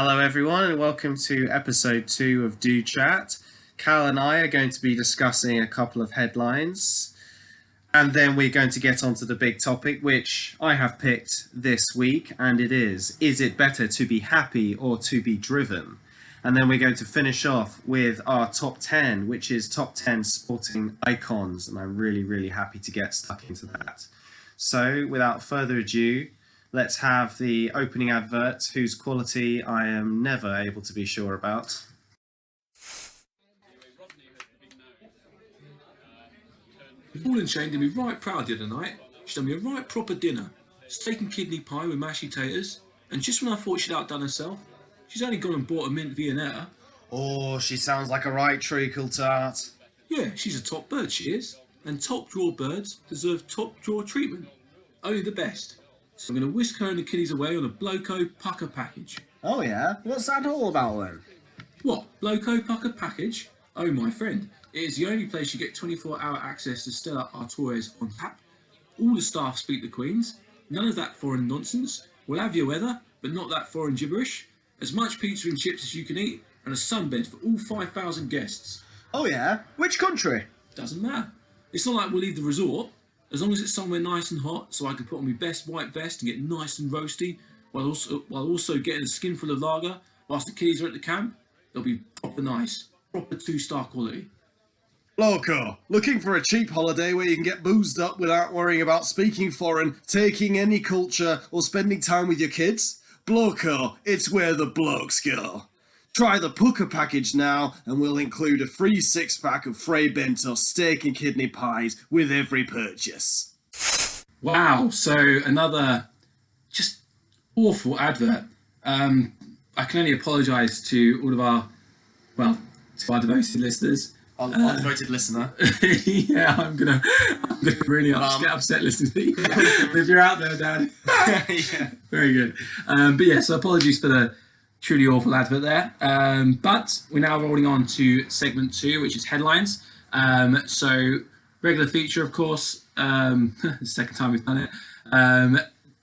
Hello, everyone, and welcome to episode 2 of Do Chat. Cal and I are going to be discussing a couple of headlines, and then we're going to get onto the big topic, which I have picked this week, and it is it better to be happy or to be driven? And then we're going to finish off with our top 10, which is top 10 sporting icons, and I'm really, really happy to get stuck into that. So, without further ado, let's have the opening advert, whose quality I am never able to be sure about. Paul and Shane did me right proud the other night. She done me a right proper dinner. Steak and kidney pie with mashed potatoes. And just when I thought she'd outdone herself, she's only gone and bought a mint Viennetta. Oh, she sounds like a right treacle tart. Yeah, she's a top bird, she is. And top drawer birds deserve top drawer treatment. Only the best. So I'm going to whisk her and the kiddies away on a Bloco Pucker package. Oh yeah? What's that all about then? What? Bloco Pucker package? Oh my friend, it is the only place you get 24-hour access to Stella Artois on tap. All the staff speak the Queen's. None of that foreign nonsense. We'll have your weather, but not that foreign gibberish. As much pizza and chips as you can eat, and a sunbed for all 5,000 guests. Oh yeah? Which country? Doesn't matter. It's not like we'll leave the resort. As long as it's somewhere nice and hot, so I can put on my best white vest and get nice and roasty, while also getting a skinful of lager, whilst the kiddies are at the camp, they'll be proper nice. Proper 2-star quality. Loco, looking for a cheap holiday where you can get boozed up without worrying about speaking foreign, taking any culture, or spending time with your kids? Bloco, it's where the blokes go. Try the Puka package now, and we'll include a free 6-pack of Frey Bento steak and kidney pies with every purchase. Wow, so another just awful advert. I can only apologise to all of our, to our devoted listeners. Our devoted listener. Yeah, I'm gonna really get upset listening to you. If you're out there, Dad. Yeah. Very good. But yeah, so apologies for the truly awful advert there. But we're now rolling on to segment 2, which is headlines. So regular feature, of course. The second time we've done it.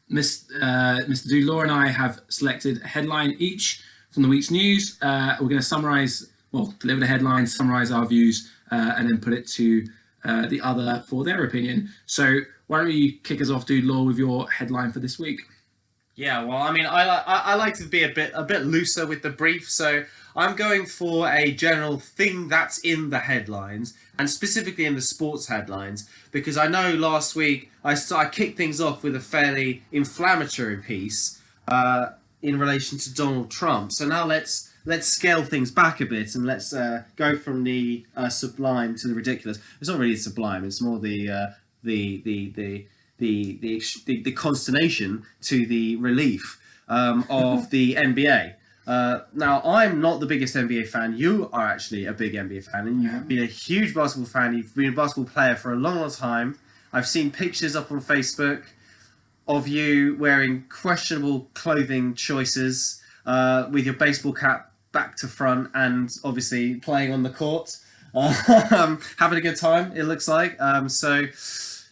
Mr. Dulaw and I have selected a headline each from the week's news. We're going to summarise, deliver the headline, summarise our views, and then put it to the other for their opinion. So why don't you kick us off, Dulaw, with your headline for this week? Yeah, well, I mean, I like to be a bit looser with the brief, so I'm going for a general thing that's in the headlines, and specifically in the sports headlines, because I know last week I kicked things off with a fairly inflammatory piece in relation to Donald Trump. So now let's scale things back a bit and let's go from the sublime to the ridiculous. It's not really sublime; it's more the consternation to the relief of the NBA. Now, I'm not the biggest NBA fan. You are actually a big NBA fan, and you've been a huge basketball fan. You've been a basketball player for a long, long time. I've seen pictures up on Facebook of you wearing questionable clothing choices with your baseball cap back to front and obviously playing on the court. Having a good time, it looks like.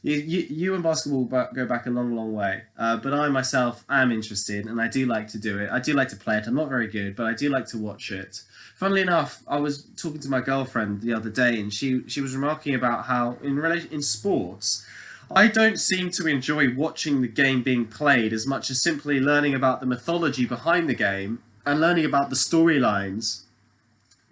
You and basketball go back a long, long way. But I myself am interested, and I do like to do it. I do like to play it. I'm not very good, but I do like to watch it. Funnily enough, I was talking to my girlfriend the other day, and she was remarking about how in sports, I don't seem to enjoy watching the game being played as much as simply learning about the mythology behind the game and learning about the storylines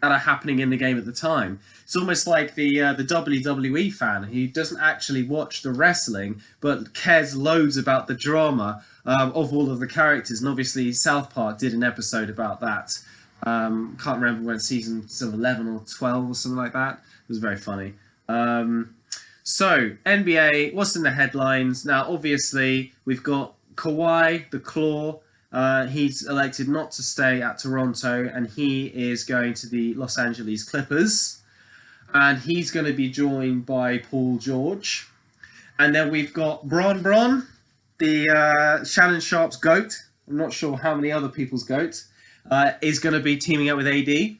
that are happening in the game at the time. It's almost like the WWE fan who doesn't actually watch the wrestling but cares loads about the drama of all of the characters. And obviously South Park did an episode about that. Can't remember when, season 11 or 12 or something like that. It was very funny. So NBA, what's in the headlines? Now obviously we've got Kawhi, the Claw. He's elected not to stay at Toronto, and he is going to the Los Angeles Clippers. And he's going to be joined by Paul George. And then we've got Bron, the Shannon Sharp's GOAT. I'm not sure how many other people's GOAT. Is going to be teaming up with AD.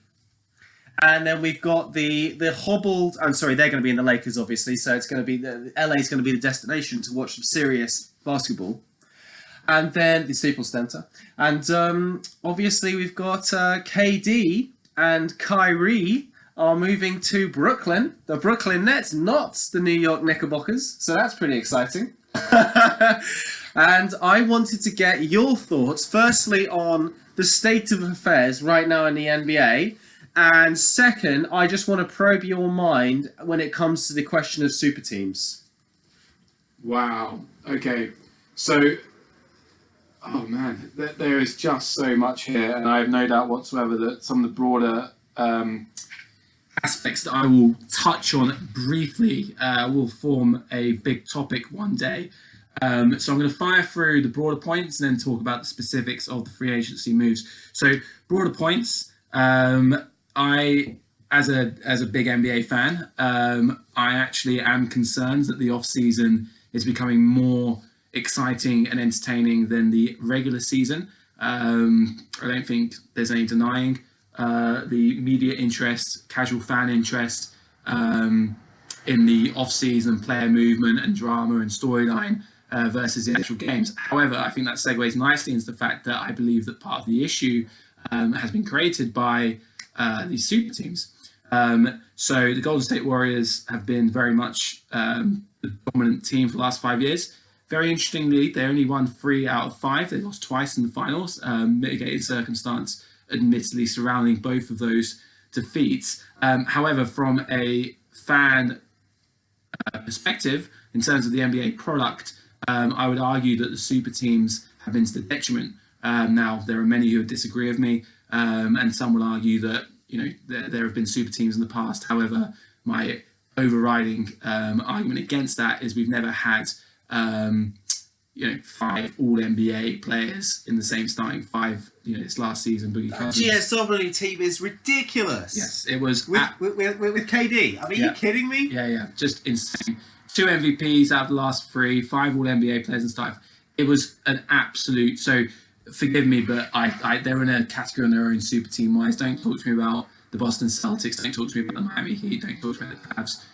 And then we've got the hobbled... I'm sorry, they're going to be in the Lakers, obviously. So it's going to be... LA is going to be the destination to watch some serious basketball. And then the Staples Center. And obviously we've got KD and Kyrie are moving to Brooklyn, the Brooklyn Nets, not the New York Knickerbockers. So that's pretty exciting. And I wanted to get your thoughts, firstly, on the state of affairs right now in the NBA. And second, I just want to probe your mind when it comes to the question of super teams. Wow. Okay. So, oh man, there is just so much here, and I have no doubt whatsoever that some of the broader aspects that I will touch on briefly will form a big topic one day. So I'm going to fire through the broader points and then talk about the specifics of the free agency moves. So broader points, I, as a big NBA fan, I actually am concerned that the off-season is becoming more exciting and entertaining than the regular season. I don't think there's any denying the media interest, casual fan interest in the off-season player movement and drama and storyline versus the actual games. However, I think that segues nicely into the fact that I believe that part of the issue has been created by these super teams. So the Golden State Warriors have been very much the dominant team for the last 5 years. Very interestingly, they only won 3 out of 5. They lost twice in the finals. Mitigated circumstance, admittedly, surrounding both of those defeats. However, from a fan perspective, in terms of the NBA product, I would argue that the super teams have been to the detriment. Now, there are many who would disagree with me, and some will argue that there have been super teams in the past. However, my overriding argument against that is we've never had 5 all NBA players in the same starting 5. This last season, Boogie Cousins. GSW team is ridiculous. Yes, it was with KD. I mean, are you kidding me? Yeah, just insane. 2 MVPs out of the last 3, 5 all NBA players and stuff. It was an absolute. So forgive me, but they're in a category on their own super team wise. Don't talk to me about the Boston Celtics. Don't talk to me about the Miami Heat. Don't talk to me about the Cavs.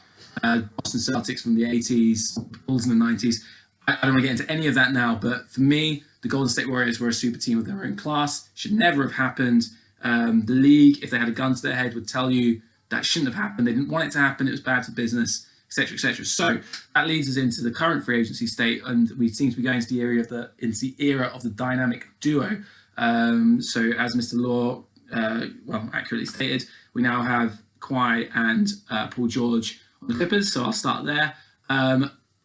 Boston Celtics from the 80s, Bulls in the 90s. I don't want to get into any of that now, but for me, the Golden State Warriors were a super team of their own class. Should never have happened. The league, if they had a gun to their head, would tell you that shouldn't have happened. They didn't want it to happen. It was bad for business, etc., etc. So that leads us into the current free agency state, and we seem to be going into the era of the dynamic duo. So as Mr. Law accurately stated, we now have Kawhi and Paul George on the Clippers. So I'll start there.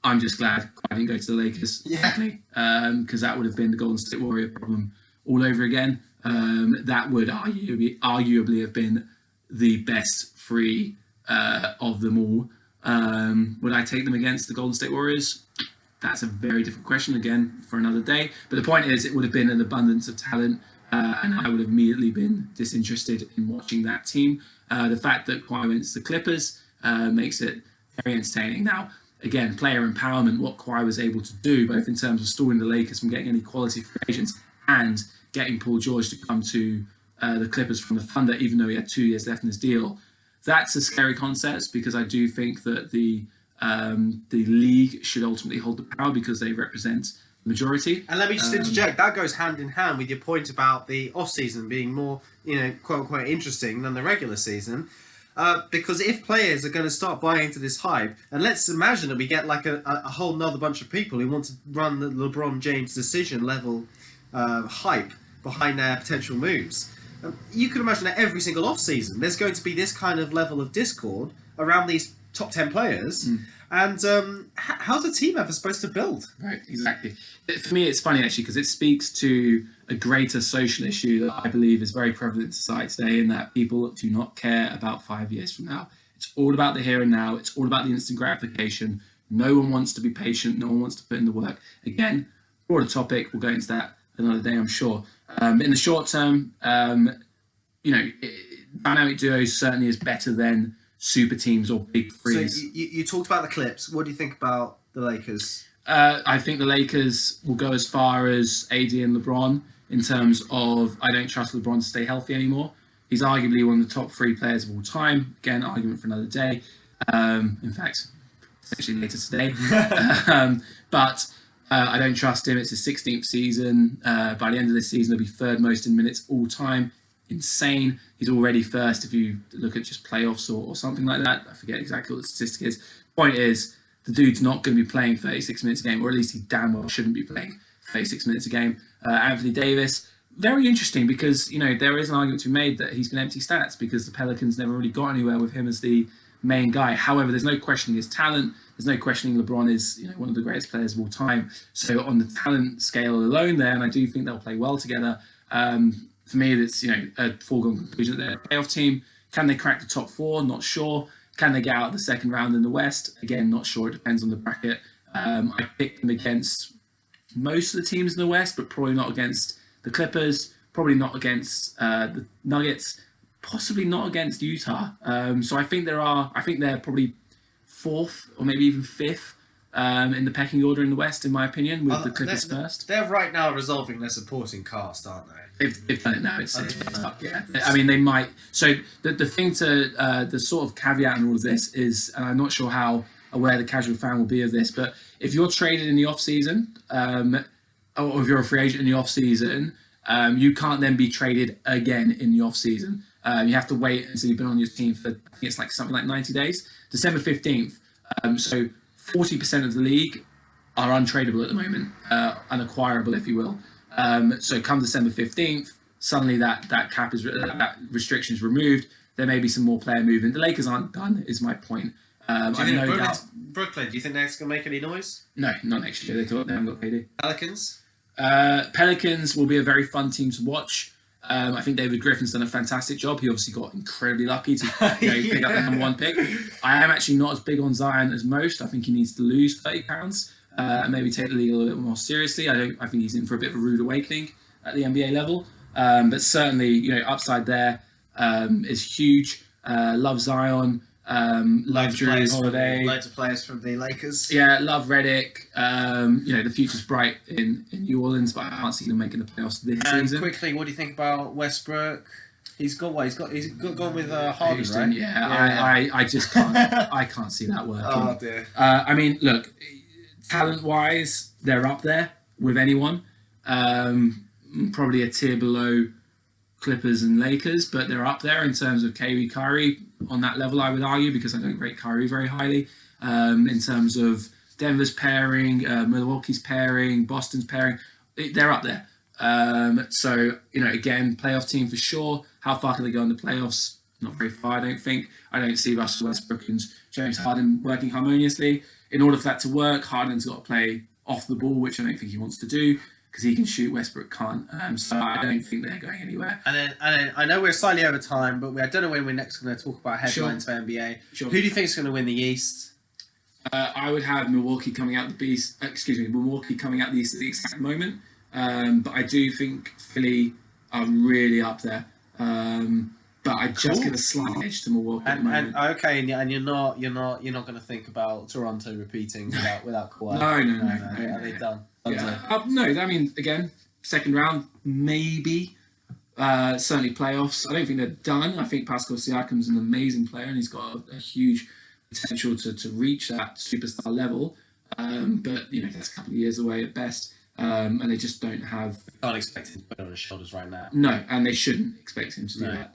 I'm just glad I didn't go to the Lakers, because that would have been the Golden State Warrior problem all over again. That would arguably have been the best 3 of them all. Would I take them against the Golden State Warriors? That's a very different question, again, for another day. But the point is, it would have been an abundance of talent, and I would have immediately been disinterested in watching that team. The fact that Kawhi went to the Clippers makes it very entertaining. Now, again, player empowerment, what Kawhi was able to do, both in terms of stalling the Lakers from getting any quality free agents and getting Paul George to come to the Clippers from the Thunder, even though he had 2 years left in his deal. That's a scary concept, because I do think that the league should ultimately hold the power because they represent the majority. And let me just interject, that goes hand in hand with your point about the off-season being more, quote unquote, interesting than the regular season. Because if players are going to start buying into this hype, and let's imagine that we get like a whole nother bunch of people who want to run the LeBron James decision level hype behind their potential moves. You can imagine that every single off-season there's going to be this kind of level of discord around these top 10 players. And how's a team ever supposed to build? Right, exactly. For me, it's funny, actually, because it speaks to a greater social issue that I believe is very prevalent in society today, in that people do not care about 5 years from now. It's all about the here and now. It's all about the instant gratification. No one wants to be patient. No one wants to put in the work. Again, broader topic. We'll go into that another day, I'm sure. In the short term, dynamic duos certainly is better than super teams or big threes. So you talked about the Clips. What do you think about the Lakers? I think the Lakers will go as far as AD and LeBron in terms of, I don't trust LeBron to stay healthy anymore. He's arguably one of the top 3 players of all time. Again, argument for another day. In fact, essentially later today. But I don't trust him. It's his 16th season. By the end of this season, he'll be third most in minutes all time. Insane. He's already first if you look at just playoffs or something like that. I forget exactly what the statistic is. Point is, the dude's not going to be playing 36 minutes a game, or at least he damn well shouldn't be playing 36 minutes a game. Anthony Davis, very interesting because, there is an argument to be made that he's going to empty stats because the Pelicans never really got anywhere with him as the main guy. However, there's no questioning his talent. There's no questioning LeBron is one of the greatest players of all time. So on the talent scale alone there, and I do think they'll play well together, for me, it's a foregone conclusion that they're a playoff team. Can they crack the top four? Not sure. Can they get out of the second round in the West? Again, not sure. It depends on the bracket. I picked them against most of the teams in the West, but probably not against the Clippers, probably not against the Nuggets, possibly not against Utah. So I think they're probably fourth or maybe even fifth in the pecking order in the West, in my opinion, with the Clippers first. They're right now resolving their supporting cast, aren't they? They've done it now. It's up, yeah. I mean, they might. So the thing to the sort of caveat in all of this is, and I'm not sure how aware the casual fan will be of this, but if you're traded in the off season, or if you're a free agent in the off season, you can't then be traded again in the off season. You have to wait until you've been on your team for, I think it's like something like 90 days, December 15th. So 40% of the league are untradeable at the moment, unacquirable, if you will. So come December 15th, suddenly that cap is that restriction is removed. There may be some more player movement. The Lakers aren't done, is my point. Do you think Brooklyn, do you think they're going to make any noise? No, not next year. They haven't got KD. Pelicans? Pelicans will be a very fun team to watch. I think David Griffin's done a fantastic job. He obviously got incredibly lucky to pick up the number one pick. I am actually not as big on Zion as most. I think he needs to lose 30 pounds and maybe take the league a little bit more seriously. I think he's in for a bit of a rude awakening at the NBA level. But certainly, upside there is huge. Love Zion. Love Drew Holiday. Loads of players from the Lakers. Yeah, love Redick. The future's bright in New Orleans, but I can't see them making the playoffs this season. Quickly, what do you think about Westbrook? He's gone with Harden, Houston, right? Yeah. I just can't. I can't see that working. Oh dear. I mean, look, talent-wise, they're up there with anyone. Probably a tier below Clippers and Lakers, but they're up there in terms of KD, Kyrie on that level, I would argue, because I don't rate Kyrie very highly. In terms of Denver's pairing, Milwaukee's pairing, Boston's pairing, they're up there. So, again, playoff team for sure. How far can they go in the playoffs? Not very far, I don't think. I don't see Russell Westbrook and James Harden working harmoniously. In order for that to work, Harden's got to play off the ball, which I don't think he wants to do, because he can shoot, Westbrook can't. So I don't think they're going anywhere. And then I know we're slightly over time, but I don't know when we're next going to talk about headlines for NBA. Sure. Who do you think is going to win the East? I would have Milwaukee coming out the East at the exact moment. But I do think Philly are really up there. But I just give a slight edge to Milwaukee at the moment. And you're not going to think about Toronto repeating without Kawhi. No. Are they done? Yeah. No, I mean, again, second round, maybe. Certainly playoffs. I don't think they're done. I think Pascal Siakam's an amazing player and he's got a huge potential to reach that superstar level. But, that's a couple of years away at best. And they just don't have... Can't expect him to put it on his shoulders right now. No, and they shouldn't expect him to do that.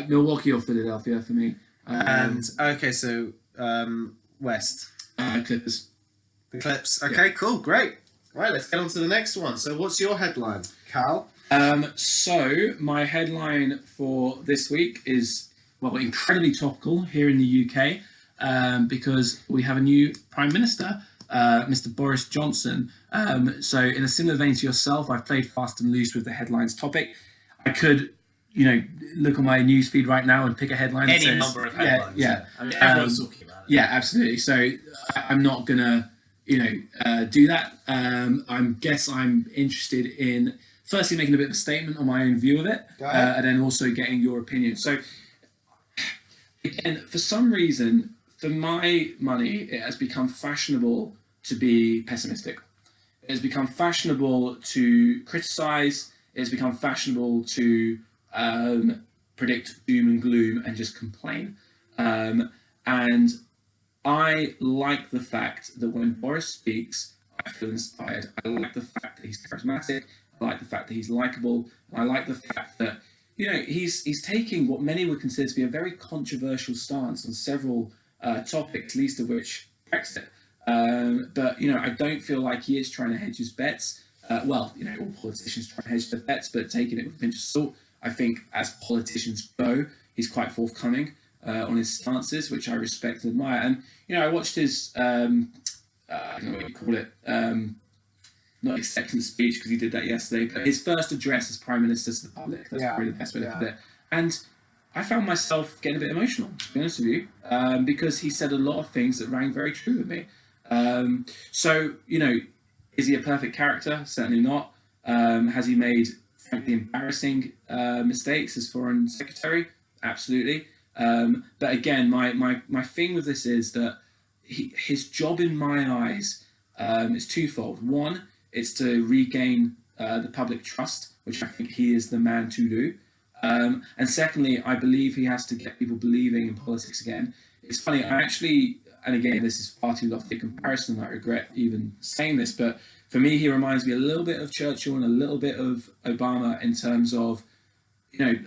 Milwaukee or Philadelphia for me. West. Clippers. The Clips. Okay, cool, great. Right, let's get on to the next one. So what's your headline, Cal? So my headline for this week is, incredibly topical here in the UK because we have a new Prime Minister, Mr. Boris Johnson. So in a similar vein to yourself, I've played fast and loose with the headlines topic. I could, look on my news feed right now and pick a headline. Any number of headlines. Yeah. I mean, everyone's talking about it. Yeah, absolutely. So I'm not going to, do that. I'm interested in firstly making a bit of a statement on my own view of it, and then also getting your opinion. So again, for some reason, for my money, it has become fashionable to be pessimistic. It has become fashionable to criticize. It has become fashionable to predict doom and gloom and just complain. And I like the fact that when Boris speaks, I feel inspired. I like the fact that he's charismatic. I like the fact that he's likable. I like the fact that he's taking what many would consider to be a very controversial stance on several topics, least of which Brexit. But I don't feel like he is trying to hedge his bets. All politicians try to hedge their bets, but taking it with a pinch of salt. I think as politicians go, he's quite forthcoming on his stances, which I respect and admire. And I watched his I don't know what you call it, not acceptance speech, because he did that yesterday, but his first address as Prime Minister to the public. That's probably the best way to put it. And I found myself getting a bit emotional, to be honest with you, because he said a lot of things that rang very true with me. Is he a perfect character? Certainly not. Has he made, frankly, embarrassing mistakes as Foreign Secretary? Absolutely. But again, my thing with this is that his job in my eyes is twofold. One, it's to regain the public trust, which I think he is the man to do. And secondly, I believe he has to get people believing in politics again. It's funny, and again, this is far too lofty a comparison, I regret even saying this, but for me, he reminds me a little bit of Churchill and a little bit of Obama in terms of,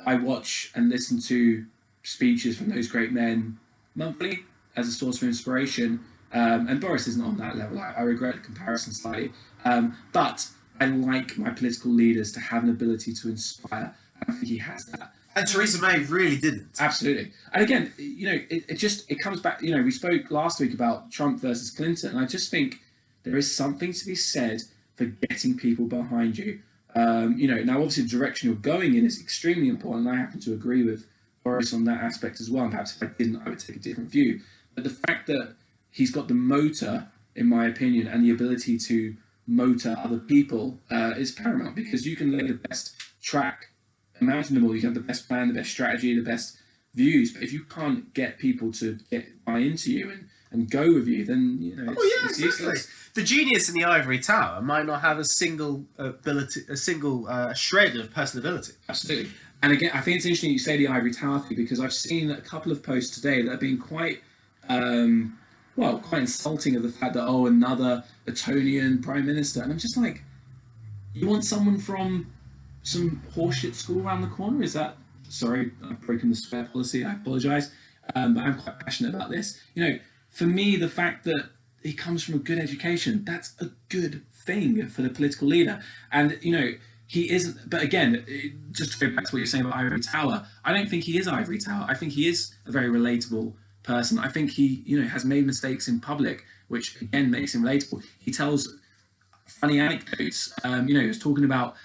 I watch and listen to speeches from those great men monthly as a source of inspiration. And Boris isn't on that level. I regret the comparison slightly. But I like my political leaders to have an ability to inspire. I think he has that. And Theresa May really didn't. Absolutely. And again, it comes back, we spoke last week about Trump versus Clinton. And I just think there is something to be said for getting people behind you. Now obviously the direction you're going in is extremely important. And I happen to agree with Boris on that aspect as well. And perhaps if I didn't, I would take a different view. But the fact that he's got the motor, in my opinion, and the ability to motor other people is paramount, because you can lay the best track imaginable, you can have the best plan, the best strategy, the best views, but if you can't get people to buy into you and go with you, then it's useless. The genius in the ivory tower might not have a single shred of personability. Absolutely. And again, I think it's interesting you say the ivory tower thing, because I've seen a couple of posts today that have been quite insulting of the fact that another Etonian prime minister, and I'm just like, you want someone from some horseshit school around the corner? Is that, sorry, I've broken the swear policy, I apologise, but I'm quite passionate about this. For me, the fact that he comes from a good education, that's a good thing for the political leader. And, he isn't, but again, just to go back to what you're saying about Ivory Tower, I don't think he is Ivory Tower. I think he is a very relatable person. I think he, has made mistakes in public, which again makes him relatable. He tells funny anecdotes. He was talking about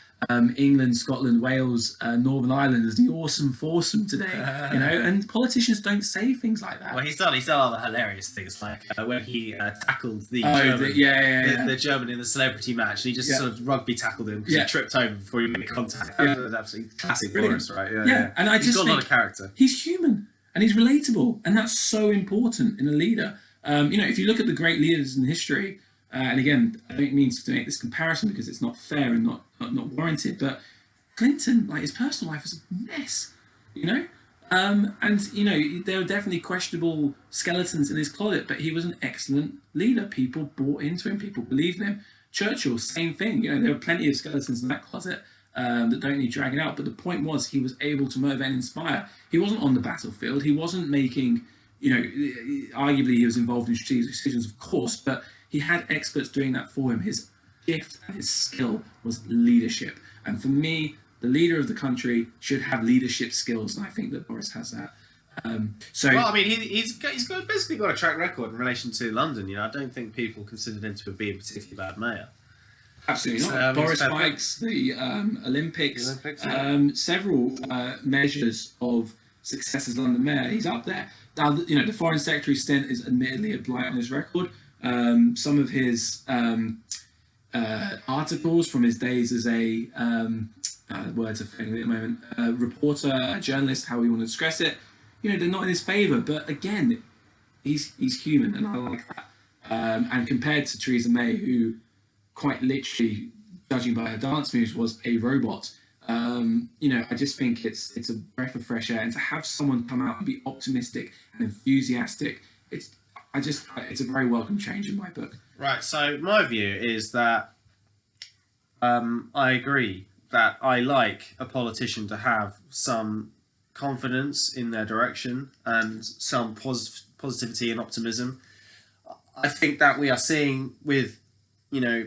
England, Scotland, Wales, Northern Ireland as the awesome foursome today, and politicians don't say things like that. Well, he's done all the hilarious things, like when he tackled the German in the celebrity match, and he just sort of rugby tackled him because he tripped over before he made contact. That was absolutely classic Boris, right? Yeah. And he's got a lot of character. He's human and he's relatable, and that's so important in a leader. If you look at the great leaders in history, and again, I don't mean to make this comparison because it's not fair and not warranted, but Clinton, his personal life was a mess, and there are definitely questionable skeletons in his closet, but he was an excellent leader. People bought into him, people believed in him. Churchill, same thing. There were plenty of skeletons in that closet that don't need dragging out, but the point was he was able to motivate and inspire. He wasn't on the battlefield, he wasn't making, arguably he was involved in strategic decisions, of course, but he had experts doing that for him. His gift and his skill was leadership. And for me, the leader of the country should have leadership skills, and I think that Boris has that. He's basically got a track record in relation to London. I don't think people considered him to be a particularly bad mayor. Absolutely not. Boris Bikes, the Olympics, several measures of success as London mayor. He's up there. Now, the foreign secretary stint is admittedly a blight on his record. Some of his articles from his days as a words are failing at the moment, reporter, a journalist, how we want to stress it, they're not in his favour. But again, he's human, and I like that. And compared to Theresa May, who quite literally, judging by her dance moves, was a robot. I just think it's a breath of fresh air, and to have someone come out and be optimistic and enthusiastic, it's a very welcome change in my book. Right. So my view is that I agree that I like a politician to have some confidence in their direction and some positivity and optimism. I think that we are seeing with,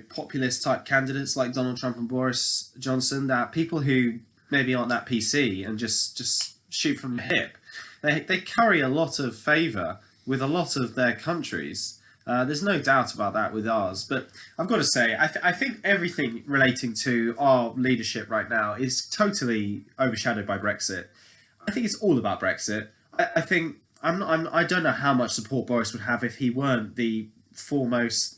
populist type candidates like Donald Trump and Boris Johnson, that people who maybe aren't that PC and just shoot from the hip, they carry a lot of favour with a lot of their countries. There's no doubt about that with ours. But I've got to say, I think everything relating to our leadership right now is totally overshadowed by Brexit. I think it's all about Brexit. I think I don't know how much support Boris would have if he weren't the foremost,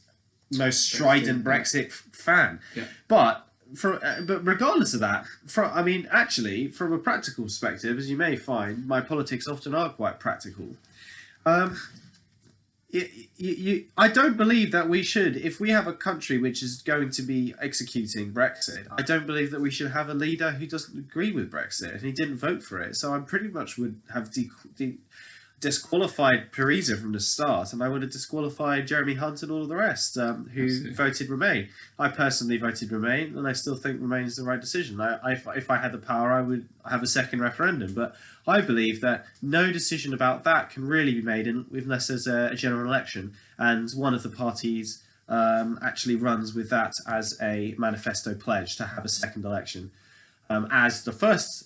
most strident Brexit fan. Yeah. But regardless of that, actually, from a practical perspective, as you may find, my politics often are quite practical. I don't believe that we should, if we have a country which is going to be executing Brexit, I don't believe that we should have a leader who doesn't agree with Brexit and he didn't vote for it. So I pretty much would have disqualified Theresa from the start, and I would have disqualified Jeremy Hunt and all of the rest who Absolutely. voted Remain. I personally voted Remain, and I still think Remain is the right decision. If I had the power, I would have a second referendum, but I believe that no decision about that can really be made unless there's a general election, and one of the parties actually runs with that as a manifesto pledge to have a second election. As the first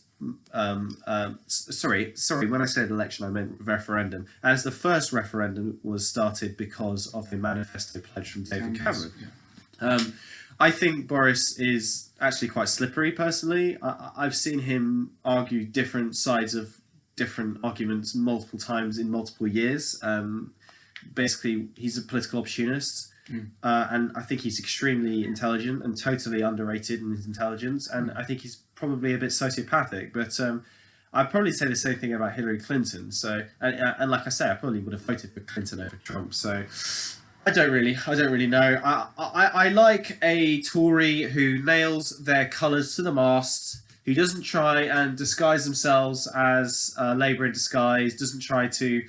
sorry, when I said election, I meant referendum. As the first referendum was started because of a manifesto pledge from David Cameron. Yeah. I think Boris is actually quite slippery, personally. I've seen him argue different sides of different arguments multiple times in multiple years. Basically, he's a political opportunist. And I think he's extremely intelligent and totally underrated in his intelligence. And I think he's probably a bit sociopathic. But I'd probably say the same thing about Hillary Clinton. So, and like I say, I probably would have voted for Clinton over Trump. So I don't really know. I like a Tory who nails their colours to the mast, who doesn't try and disguise themselves as Labour in disguise, doesn't try to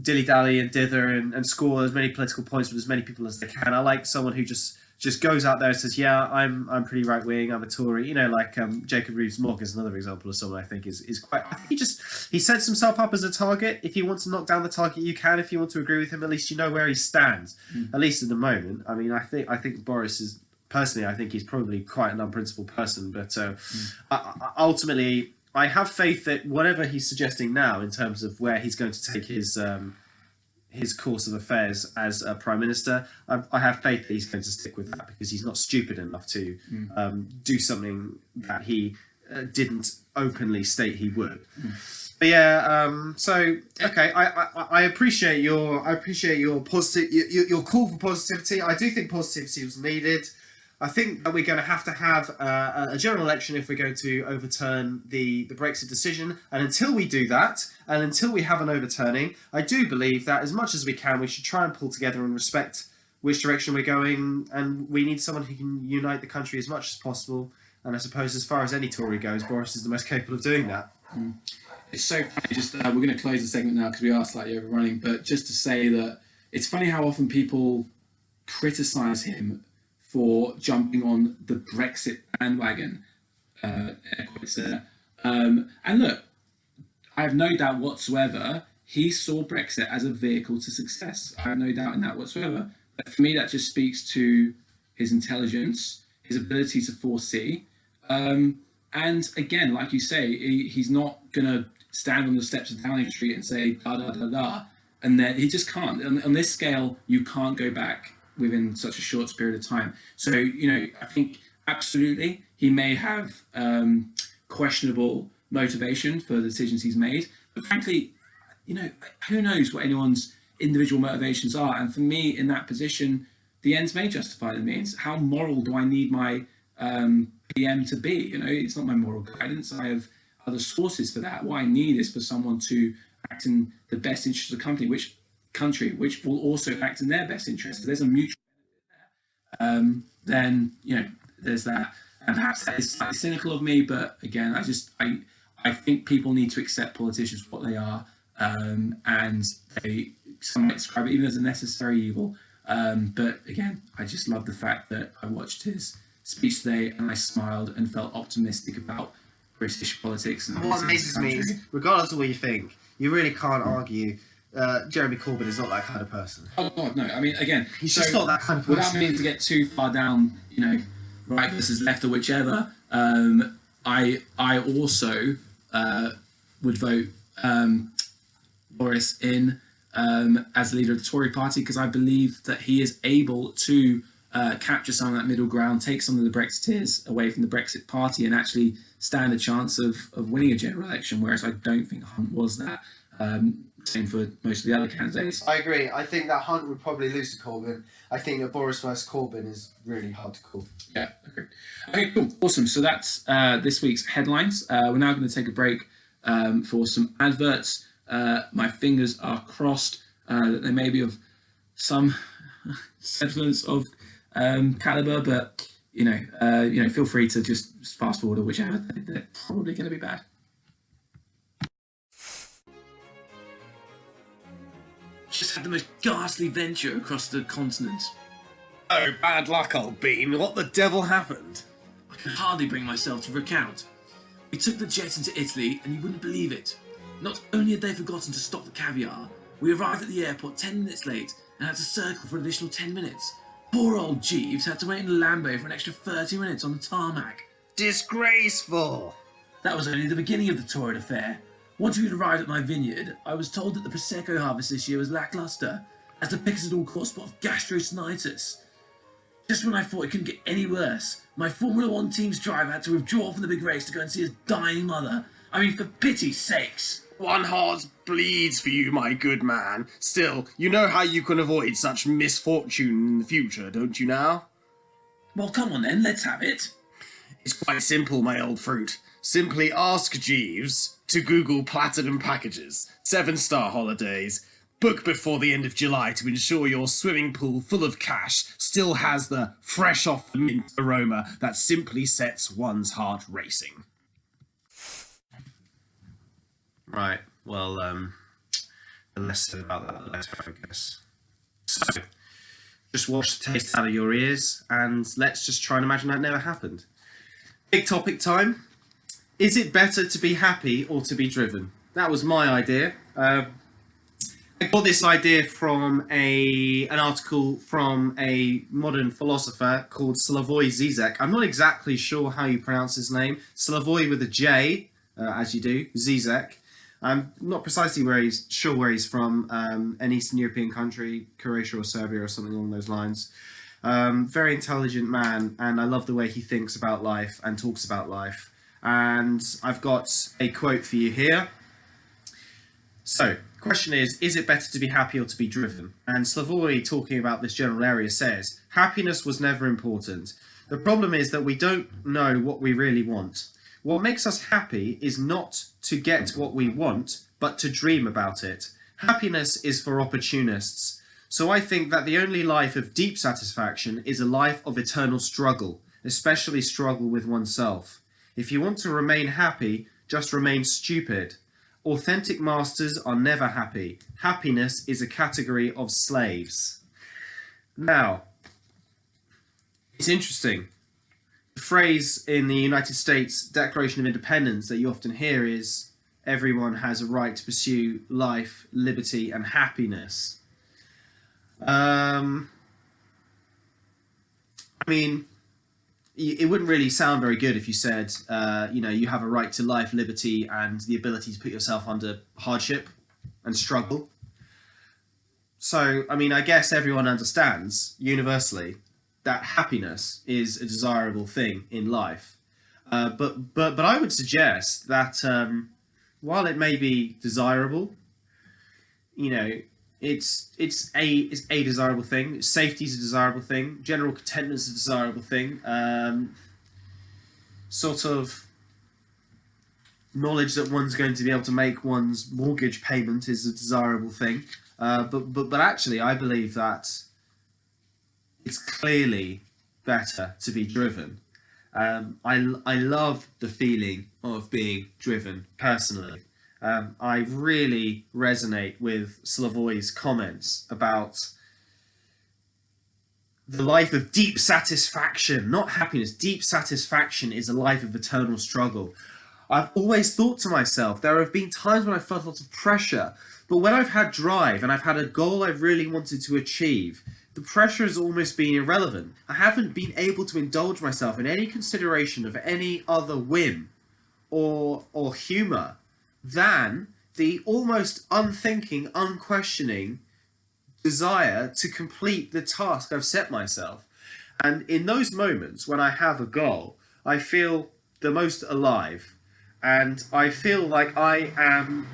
dilly-dally and dither and score as many political points with as many people as they can. I like someone who just goes out there and says, yeah, I'm pretty right-wing, I'm a Tory. Like Jacob Rees-Mogg is another example of someone I think is quite... He sets himself up as a target. If you want to knock down the target, you can. If you want to agree with him, at least you know where he stands, at least at the moment. I mean, I think Boris is... Personally, I think he's probably quite an unprincipled person, but ultimately... I have faith that whatever he's suggesting now in terms of where he's going to take his course of affairs as a prime minister, I have faith that he's going to stick with that because he's not stupid enough to do something that he didn't openly state he would. But yeah, so okay, I appreciate your positive your call for positivity. I do think positivity was needed. I think that we're going to have a general election if we're going to overturn the Brexit decision. And until we do that, and until we have an overturning, I do believe that as much as we can, we should try and pull together and respect which direction we're going. And we need someone who can unite the country as much as possible. And I suppose as far as any Tory goes, Boris is the most capable of doing that. It's so funny. Just we're going to close the segment now because we are slightly overrunning. But just to say that it's funny how often people criticise him for jumping on the Brexit bandwagon, air quotes there. And look, I have no doubt whatsoever he saw Brexit as a vehicle to success. I have no doubt in that whatsoever. But for me, that just speaks to his intelligence, his ability to foresee. And again, like you say, he's not going to stand on the steps of Downing Street and say, da, da, da, da. And then he just can't. On this scale, you can't go back within such a short period of time. So, I think absolutely he may have questionable motivation for the decisions he's made. But frankly, who knows what anyone's individual motivations are. And for me, in that position, the ends may justify the means. How moral do I need my PM to be? It's not my moral guidance. I have other sources for that. What I need is for someone to act in the best interest of the country, which will also act in their best interest. If there's a mutual benefit there, then there's that. And perhaps that is slightly cynical of me, but again, I think people need to accept politicians for what they are, and they some might describe it even as a necessary evil. But again, I just love the fact that I watched his speech today and I smiled and felt optimistic about British politics. And What amazes me is, regardless of what you think, you really can't argue Jeremy Corbyn is not that kind of person. Oh God, no! I mean, again, He's just not that kind of person. Without meaning to get too far down, right versus left or whichever, I also would vote Boris in as leader of the Tory party, because I believe that he is able to capture some of that middle ground, take some of the Brexiteers away from the Brexit party, and actually stand a chance of winning a general election, whereas I don't think Hunt was that. Same for most of the other candidates. I agree. I think that Hunt would probably lose to Corbyn. I think that Boris versus Corbyn is really hard to call. Yeah, okay. Okay, cool. Awesome. So that's this week's headlines. We're now going to take a break for some adverts. My fingers are crossed that they may be of some semblance of caliber, but feel free to just fast forward or whichever. They're probably going to be bad. Just had the most ghastly venture across the continent. Oh, bad luck, old bean. What the devil happened? I can hardly bring myself to recount. We took the jet into Italy, and you wouldn't believe it. Not only had they forgotten to stop the caviar, we arrived at the airport 10 minutes late and had to circle for an additional 10 minutes. Poor old Jeeves had to wait in the Lambo for an extra 30 minutes on the tarmac. Disgraceful! That was only the beginning of the torrid affair. Once we had arrived at my vineyard, I was told that the Prosecco harvest this year was lacklustre, as the pickers had all caught a spot of gastrostenitis. Just when I thought it couldn't get any worse, my Formula One team's driver had to withdraw from the big race to go and see his dying mother. I mean, for pity's sakes. One heart bleeds for you, my good man. Still, you know how you can avoid such misfortune in the future, don't you now? Well, come on then, let's have it. It's quite simple, my old fruit. Simply ask Jeeves to Google Platinum Packages, 7-star holidays. Book before the end of July to ensure your swimming pool full of cash still has the fresh off the mint aroma that simply sets one's heart racing. Right, well, the less said about that, the better, I guess. So, just wash the taste out of your ears, and let's just try and imagine that never happened. Big topic time. Is it better to be happy or to be driven? That was my idea. I got this idea from an article from a modern philosopher called Slavoj Zizek. I'm not exactly sure how you pronounce his name. Slavoj with a J, as you do, Zizek. I'm not precisely sure where he's from, an Eastern European country, Croatia or Serbia or something along those lines. Very intelligent man, and I love the way he thinks about life and talks about life. And I've got a quote for you here. So, the question is it better to be happy or to be driven? And Slavoj, talking about this general area, says, happiness was never important. The problem is that we don't know what we really want. What makes us happy is not to get what we want, but to dream about it. Happiness is for opportunists. So I think that the only life of deep satisfaction is a life of eternal struggle, especially struggle with oneself. If you want to remain happy, just remain stupid. Authentic masters are never happy. Happiness is a category of slaves. Now, it's interesting. The phrase in the United States Declaration of Independence that you often hear is, everyone has a right to pursue life, liberty, and happiness. I mean, it wouldn't really sound very good if you said, you have a right to life, liberty, and the ability to put yourself under hardship and struggle. So, I mean, I guess everyone understands universally that happiness is a desirable thing in life. But I would suggest that while it may be desirable, it's a desirable thing. Safety is a desirable thing. General contentment is a desirable thing. Sort of knowledge that one's going to be able to make one's mortgage payment is a desirable thing. But actually, I believe that it's clearly better to be driven. I love the feeling of being driven personally. I really resonate with Slavoy's comments about the life of deep satisfaction, not happiness. Deep satisfaction is a life of eternal struggle. I've always thought to myself, there have been times when I felt lots of pressure, but when I've had drive and I've had a goal I've really wanted to achieve, the pressure has almost been irrelevant. I haven't been able to indulge myself in any consideration of any other whim or humour than the almost unthinking, unquestioning desire to complete the task I've set myself. And in those moments when I have a goal, I feel the most alive, and I feel like I am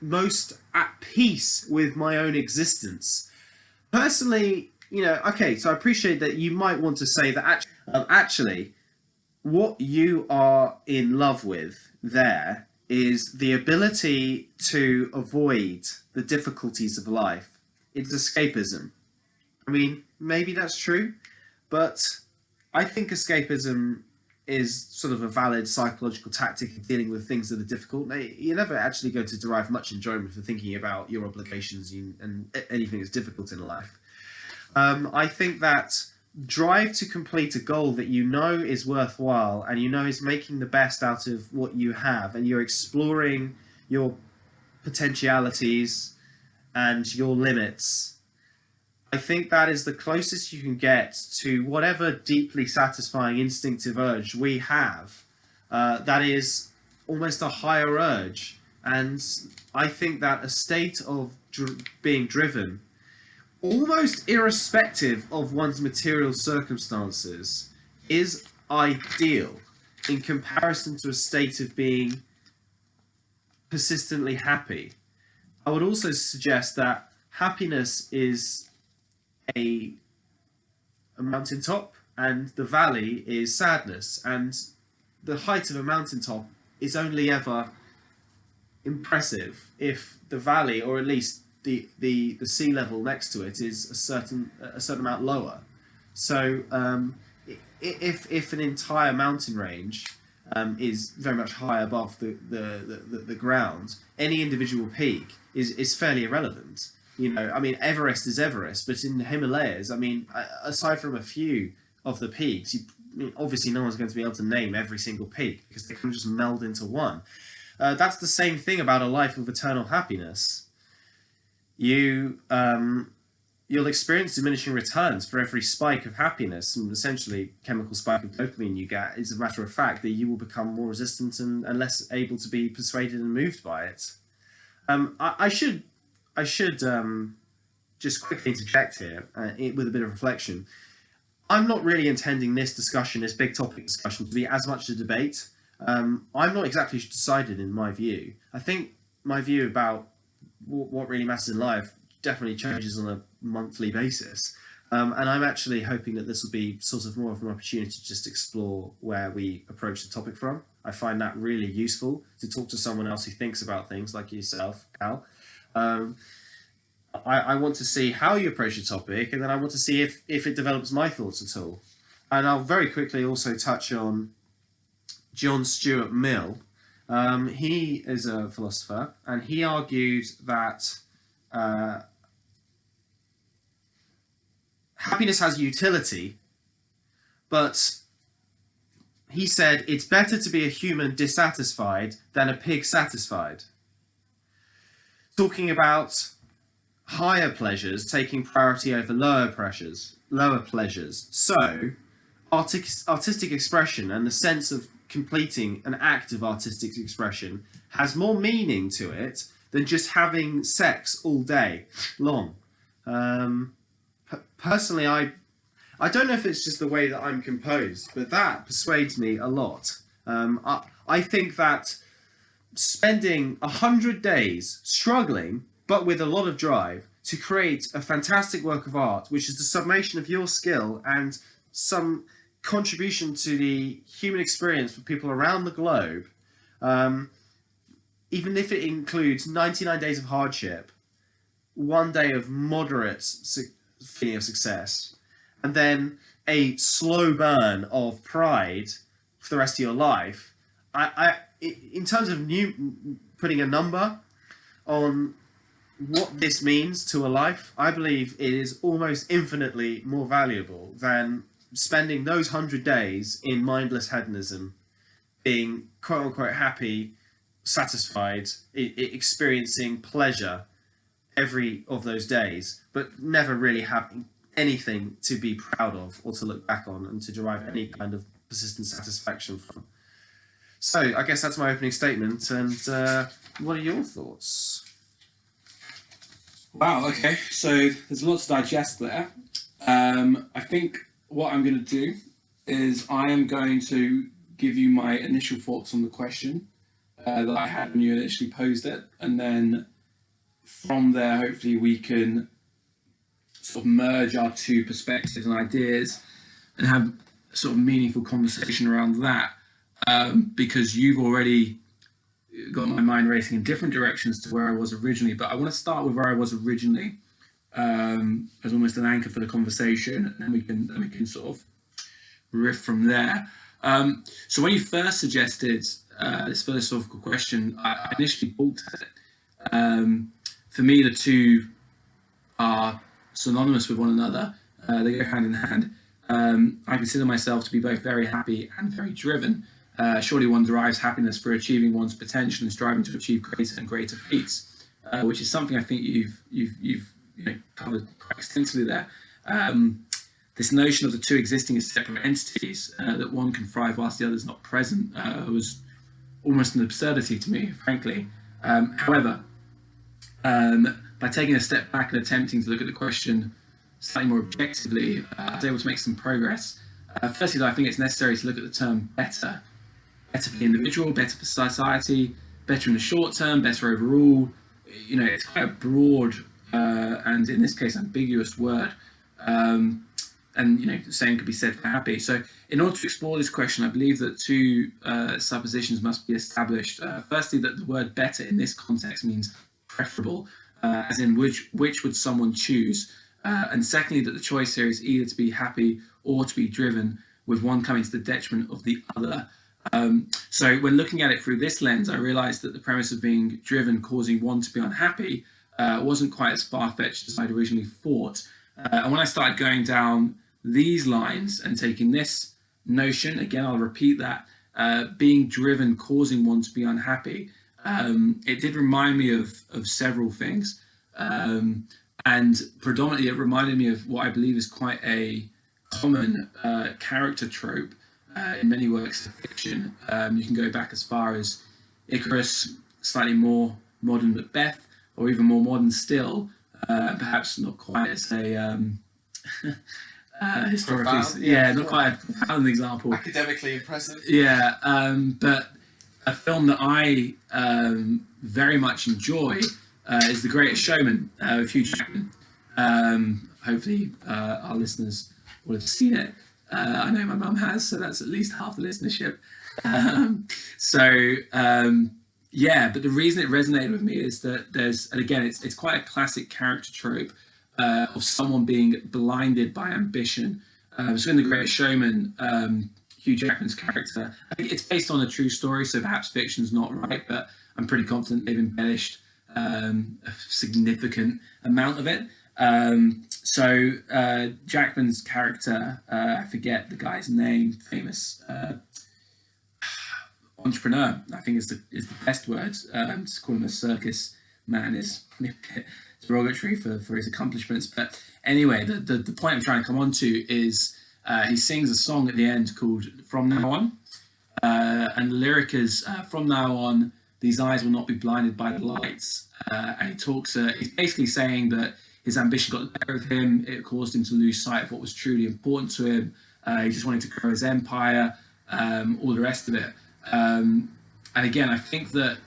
most at peace with my own existence. Personally, okay, so I appreciate that you might want to say that actually what you are in love with there is the ability to avoid the difficulties of life. It's escapism. I mean, maybe that's true, but I think escapism is sort of a valid psychological tactic of dealing with things that are difficult. You're never actually going to derive much enjoyment from thinking about your obligations and anything that's difficult in life. I think that drive to complete a goal that you know is worthwhile and you know is making the best out of what you have, and you're exploring your potentialities and your limits, I think that is the closest you can get to whatever deeply satisfying instinctive urge we have. That is almost a higher urge, and I think that a state of being driven, almost irrespective of one's material circumstances, is ideal in comparison to a state of being persistently happy. I would also suggest that happiness is a mountaintop and the valley is sadness, and the height of a mountaintop is only ever impressive if the valley, or at least the sea level next to it, is a certain amount lower. So if an entire mountain range is very much high above the ground, any individual peak is fairly irrelevant. I mean, Everest is Everest, but in the Himalayas, I mean, aside from a few of the peaks, obviously no one's going to be able to name every single peak because they can just meld into one. That's the same thing about a life of eternal happiness. You'll experience diminishing returns for every spike of happiness, and essentially chemical spike of dopamine you get is a matter of fact that you will become more resistant and less able to be persuaded and moved by it. I should just quickly interject here with a bit of reflection. I'm not really intending this discussion, this big topic discussion, to be as much a debate. I'm not exactly decided in my view. I think my view about what really matters in life definitely changes on a monthly basis. And I'm actually hoping that this will be sort of more of an opportunity to just explore where we approach the topic from. I find that really useful to talk to someone else who thinks about things like yourself, Cal. I want to see how you approach the topic, and then I want to see if it develops my thoughts at all. And I'll very quickly also touch on John Stuart Mill. He is a philosopher, and he argued that happiness has utility, but he said it's better to be a human dissatisfied than a pig satisfied. Talking about higher pleasures taking priority over lower pleasures. So, artistic expression and the sense of completing an act of artistic expression has more meaning to it than just having sex all day long. Personally, I don't know if it's just the way that I'm composed, but that persuades me a lot. I think that spending 100 days struggling, but with a lot of drive, to create a fantastic work of art, which is the summation of your skill and some contribution to the human experience for people around the globe, even if it includes 99 days of hardship, 1 day of moderate feeling of success, and then a slow burn of pride for the rest of your life, in terms of putting a number on what this means to a life, I believe it is almost infinitely more valuable than spending those 100 days in mindless hedonism, being quote unquote happy, satisfied, experiencing pleasure every of those days, but never really having anything to be proud of or to look back on and to derive any kind of persistent satisfaction from. So I guess that's my opening statement. And what are your thoughts? Wow, okay, so there's a lot to digest there. I think what I'm going to do is I am going to give you my initial thoughts on the question that I had when you initially posed it, and then from there, hopefully, we can sort of merge our two perspectives and ideas and have a sort of meaningful conversation around that, because you've already got my mind racing in different directions to where I was originally, but I want to start with where I was originally as almost an anchor for the conversation, and then we can sort of riff from there. So when you first suggested this philosophical question, I initially balked at it. For me, the two are synonymous with one another. They go hand in hand. I consider myself to be both very happy and very driven. Surely one derives happiness for achieving one's potential and striving to achieve greater and greater feats, which is something I think you've covered quite extensively there. This notion of the two existing as separate entities, that one can thrive whilst the other is not present, was almost an absurdity to me, frankly. However, by taking a step back and attempting to look at the question slightly more objectively, I was able to make some progress. Firstly, I think it's necessary to look at the term better. Better for the individual, better for society, better in the short term, better overall. It's quite a broad and in this case ambiguous word. And the same could be said for happy. So in order to explore this question, I believe that two suppositions must be established. Firstly, that the word better in this context means preferable, as in which would someone choose? And secondly, that the choice here is either to be happy or to be driven, with one coming to the detriment of the other. So when looking at it through this lens, I realized that the premise of being driven causing one to be unhappy wasn't quite as far-fetched as I'd originally thought. And when I started going down these lines and taking this notion, again, I'll repeat that, being driven causing one to be unhappy, it did remind me of several things. And predominantly it reminded me of what I believe is quite a common character trope in many works of fiction. You can go back as far as Icarus, slightly more modern Macbeth, or even more modern still, perhaps not quite as a historically, not quite a profound example. Academically impressive. Yeah, but a film that I very much enjoy is The Greatest Showman with Hugh Jackman. Hopefully our listeners will have seen it. I know my mum has, so that's at least half the listenership. But the reason it resonated with me is that and again, it's quite a classic character trope of someone being blinded by ambition. So in The Greatest Showman, Hugh Jackman's character, I think it's based on a true story, so perhaps fiction's not right, but I'm pretty confident they've embellished a significant amount of it. So Jackman's character, I forget the guy's name, famous entrepreneur, I think is the best word. To call him a circus man is derogatory for his accomplishments. But anyway, the point I'm trying to come on to is he sings a song at the end called From Now On. And the lyric is, from now on, these eyes will not be blinded by the lights. And he talks, he's basically saying that his ambition got the better of him. It caused him to lose sight of what was truly important to him. He just wanted to grow his empire, all the rest of it. And again, I think that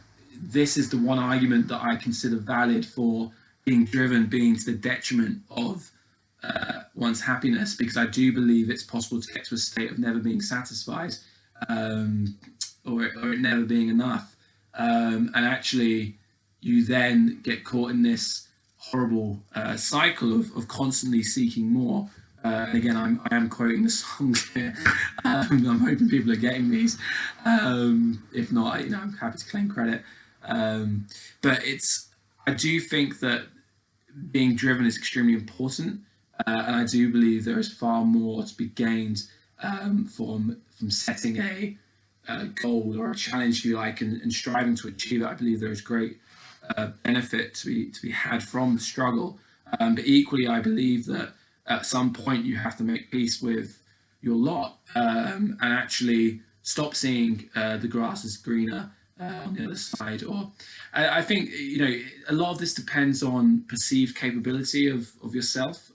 this is the one argument that I consider valid for being driven being to the detriment of one's happiness, because I do believe it's possible to get to a state of never being satisfied, or it never being enough. And actually, you then get caught in this horrible cycle of constantly seeking more, And again, I am quoting the songs here. I'm hoping people are getting these. If not, I'm happy to claim credit. But I do think that being driven is extremely important, and I do believe there is far more to be gained from setting a goal or a challenge, if you like, and striving to achieve it. I believe there is great benefit to be had from the struggle. But equally, I believe that at some point you have to make peace with your lot and actually stop seeing the grass is greener on the other side. Or I think a lot of this depends on perceived capability of yourself.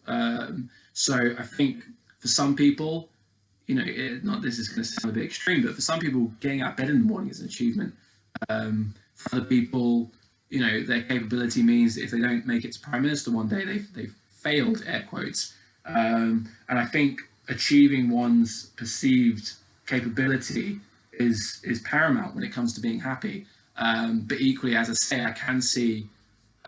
So I think for some people, this is going to sound a bit extreme, but for some people, getting out of bed in the morning is an achievement. For other people, their capability means that if they don't make it to Prime Minister one day, they've failed, air quotes. And I think achieving one's perceived capability is paramount when it comes to being happy. But equally, as I say, I can see,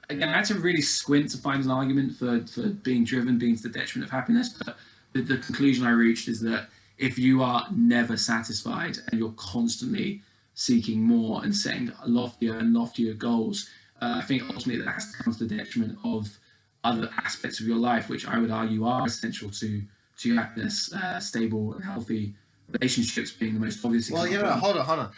again, I had to really squint to find an argument for being driven being to the detriment of happiness. But the conclusion I reached is that if you are never satisfied and you're constantly seeking more and setting loftier and loftier goals, I think ultimately that has to come to the detriment of other aspects of your life, which I would argue are essential to happiness, stable and healthy relationships being the most obvious example. Well, hold on.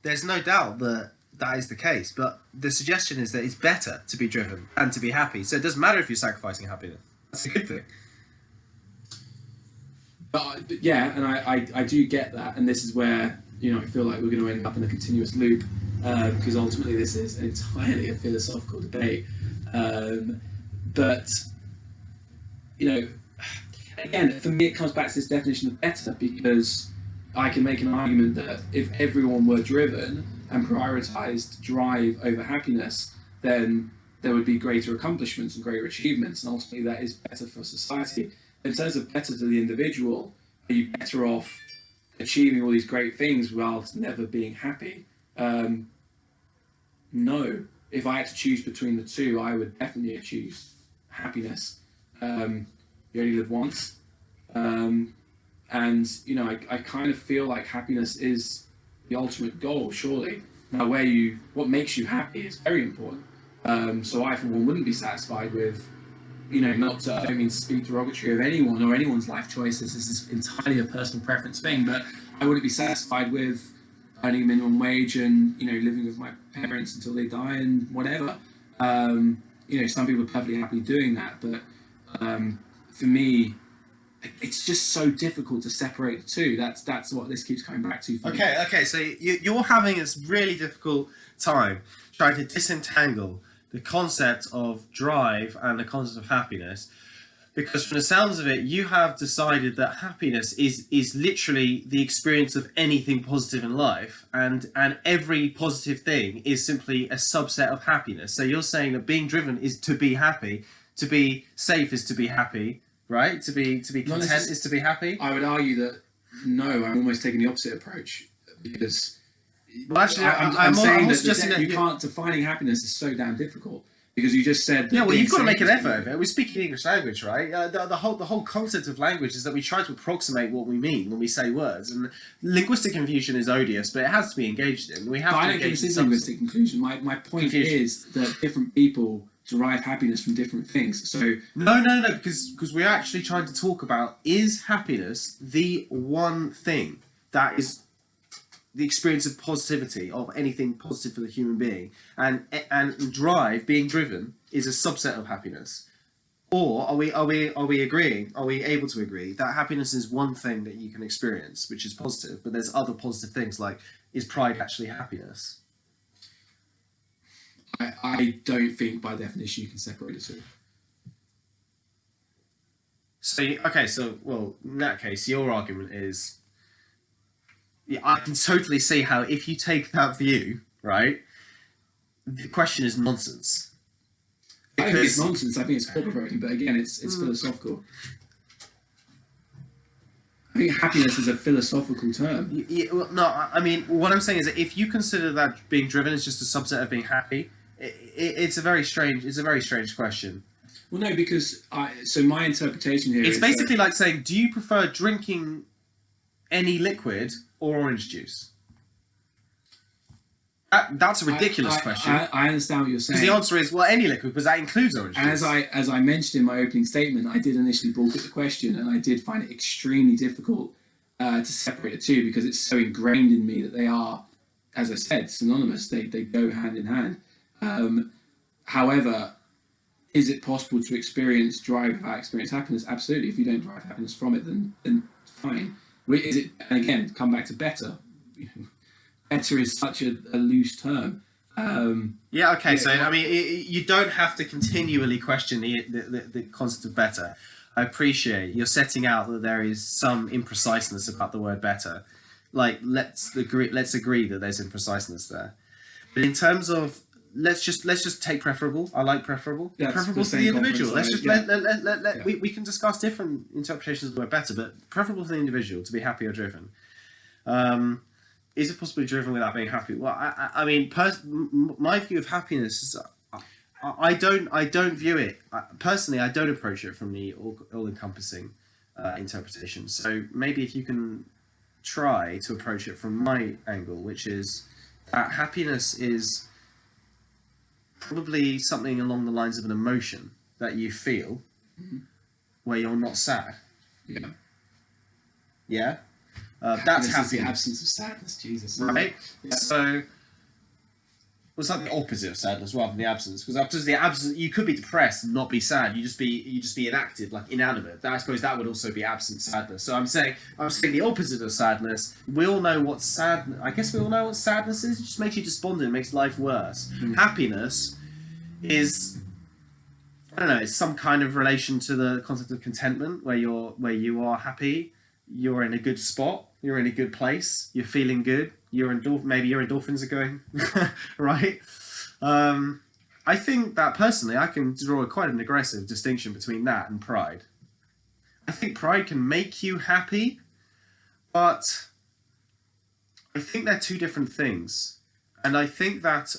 There's no doubt that is the case, but the suggestion is that it's better to be driven and to be happy. So it doesn't matter if you're sacrificing happiness. That's a good thing. But yeah, and I do get that, and this is where I feel like we're going to end up in a continuous loop because ultimately this is entirely a philosophical debate. But again, for me, it comes back to this definition of better, because I can make an argument that if everyone were driven and prioritized drive over happiness, then there would be greater accomplishments and greater achievements, and ultimately that is better for society. In terms of better to the individual, are you better off achieving all these great things whilst never being happy? No. If I had to choose between the two, I would definitely choose happiness. You only live once. And, I kind of feel like happiness is the ultimate goal, surely. Now, what makes you happy is very important. So I, for one, wouldn't be satisfied with, I don't mean to speak derogatory of anyone or anyone's life choices. This is entirely a personal preference thing, but I wouldn't be satisfied with earning minimum wage and, living with my parents until they die and whatever. Some people are perfectly happy doing that, but for me, it's just so difficult to separate the two. That's what this keeps coming back to for me. Okay. So you're having this really difficult time trying to disentangle the concept of drive and the concept of happiness, because from the sounds of it, you have decided that happiness is literally the experience of anything positive in life, and every positive thing is simply a subset of happiness. So you're saying that being driven is to be happy, to be safe is to be happy, right? To be content is to be happy. I would argue that no, I'm almost taking the opposite approach, because well, actually, I'm saying that defining happiness is so damn difficult, because you just said... Yeah, well, you've got to make an effort of it. We speak in English language, right? The whole concept of language is that we try to approximate what we mean when we say words, and linguistic confusion is no, but it has to be engaged in. We have to engage in linguistic confusion. My point is that different people derive happiness from different things. So no, because we're actually trying to talk about, is happiness the one thing that is the experience of positivity, of anything positive for the human being, and drive, being driven, is a subset of happiness? Or are we agreeing? Are we able to agree that happiness is one thing that you can experience, which is positive, but there's other positive things, like, is pride actually happiness? I don't think by definition you can separate the two. So well, in that case, your argument is, yeah, I can totally see how, if you take that view, right, the question is nonsense. I think it's nonsense. I think it's thought-provoking, but again, it's philosophical. I think happiness is a philosophical term. Well, no, I mean, what I'm saying is that if you consider that being driven is just a subset of being happy, it's a very strange question. Well, no, because so my interpretation here It's is basically like saying, do you prefer drinking any liquid or orange juice? That's a ridiculous question. I understand what you're saying. Because the answer is, well, any liquid, because that includes orange juice. And as I mentioned in my opening statement, I did initially balk at the question, and I did find it extremely difficult to separate the two because it's so ingrained in me that they are, as I said, synonymous. They go hand in hand. However, is it possible to experience drive without experience happiness? Absolutely. If you don't derive happiness from it, then fine. Is it? And again, come back to better. Better is such a loose term. Yeah, okay, so I mean, you don't have to continually question the concept of better. I appreciate you're setting out that there is some impreciseness about the word better. Like, let's agree that there's impreciseness there. But in terms of let's just take preferable. I like preferable. That's preferable to the individual. Let's just we can discuss different interpretations of the word better, but preferable to the individual to be happy or driven. Is it possibly driven without being happy? Well, I mean, my view of happiness is I don't view it personally. I don't approach it from the all-encompassing interpretation. So maybe if you can try to approach it from my angle, which is that happiness is probably something along the lines of an emotion that you feel where you're not sad. Yeah. Yeah. That's happiness. The absence of sadness, Jesus. Right? Yeah. So, it's like the opposite of sadness rather than the absence. Because the absence, you could be depressed and not be sad. You just be inactive, like inanimate. I suppose that would also be absent sadness. So I'm saying the opposite of sadness. We all know what sadness. I guess we all know what sadness is. It just makes you despondent. It makes life worse. Happiness is, I don't know. It's some kind of relation to the concept of contentment, where you are happy. You're in a good spot. You're in a good place. You're feeling good. Maybe your endorphins are going right. I think that personally, I can draw quite an aggressive distinction between that and pride. I think pride can make you happy, but I think they're two different things. And I think that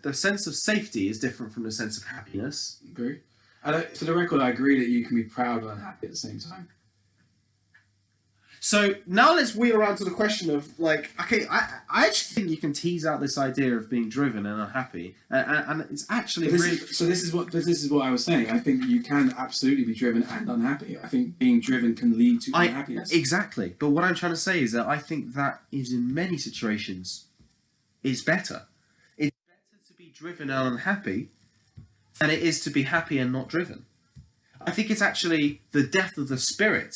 the sense of safety is different from the sense of happiness. Agree. For the record, I agree that you can be proud and unhappy at the same time. So now let's wheel around to the question of, like, okay, I actually think you can tease out this idea of being driven and unhappy, and it's actually this is what I was saying. I think you can absolutely be driven and unhappy. I think being driven can lead to unhappiness. Exactly. But what I'm trying to say is that I think that is in many situations is better. It's better to be driven and unhappy than it is to be happy and not driven. I think it's actually the death of the spirit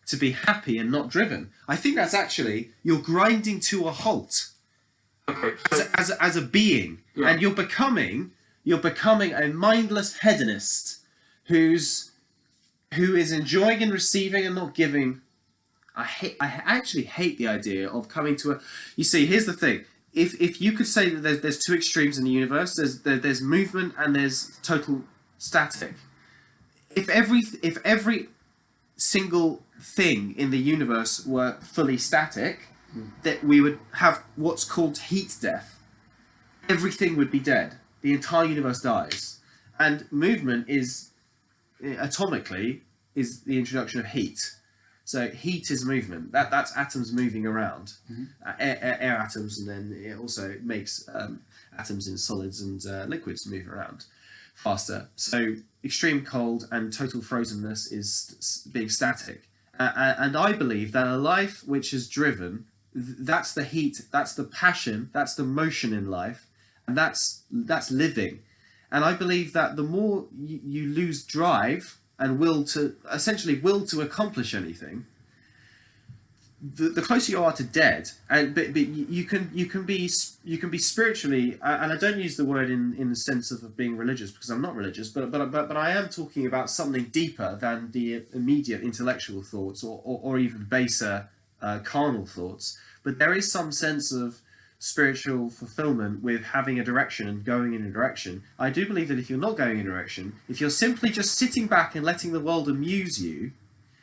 to be happy and not driven. I think that's actually you're grinding to a halt as a being, and you're becoming a mindless hedonist who is enjoying and receiving and not giving. I actually hate the idea of coming to a. You see, here's the thing. If you could say that there's two extremes in the universe, there's movement and there's total static. If every single thing in the universe were fully static, that we would have what's called heat death. Everything would be dead. The entire universe dies. And movement is, atomically, is the introduction of heat. So heat is movement. That's atoms moving around. Air atoms, and then it also makes atoms in solids and liquids move around faster. So extreme cold and total frozenness is being static. And I believe that a life which is driven, that's the heat, that's the passion, that's the motion in life, and that's living. And I believe that the more you lose drive and will to accomplish anything, the closer you are to dead. And but you can be spiritually, and I don't use the word in the sense of being religious, because I'm not religious, but I am talking about something deeper than the immediate intellectual thoughts or even baser carnal thoughts. But there is some sense of spiritual fulfillment with having a direction and going in a direction. I do believe that if you're not going in a direction, if you're simply just sitting back and letting the world amuse you,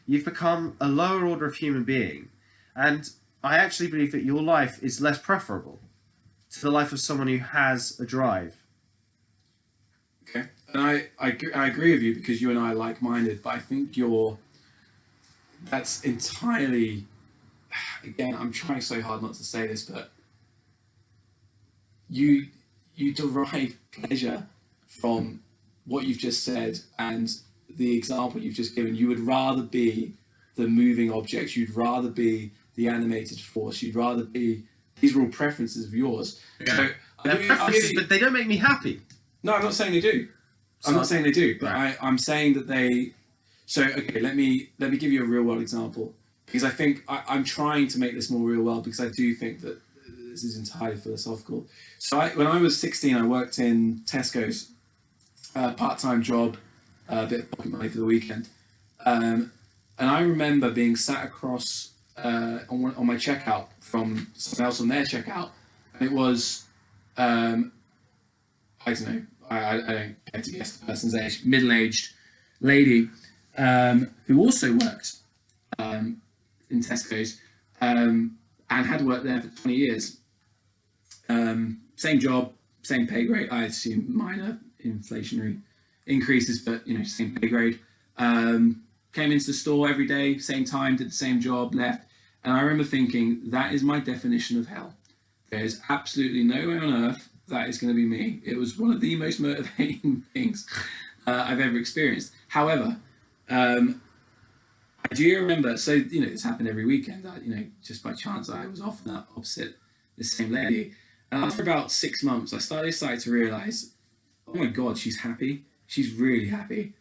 you've become a lower order of human being. And I actually believe that your life is less preferable to the life of someone who has a drive. Okay. And I agree with you because you and I are like-minded, but I think that's entirely, again, I'm trying so hard not to say this, but you derive pleasure from what you've just said and the example you've just given. You would rather be the moving object, you'd rather be the animated force, you'd rather be, these are all preferences of yours. Yeah. So They're preferences, but they don't make me happy. no, I'm not saying they do. I'm not saying they do, but Right. I'm saying that they. So okay, let me give you a real world example because I think I'm trying to make this more real world because I do think that this is entirely philosophical. So when I was 16, I worked in Tesco's, part-time job, a bit of pocket money for the weekend, and I remember being sat across on my checkout from someone else on their checkout, and it was I don't know. I don't get to guess the person's age. Middle-aged lady who also worked in Tesco's and had worked there for 20 years. Same job, same pay grade. I assume minor inflationary increases, but same pay grade. Came into the store every day, same time, did the same job, left. And I remember thinking, that is my definition of hell. There is absolutely no way on earth that is going to be me. It was one of the most motivating things I've ever experienced. However, I do remember, so, this happened every weekend. Just by chance, I was often opposite this same lady. And after about 6 months, I started to realize, oh my God, she's happy. She's really happy.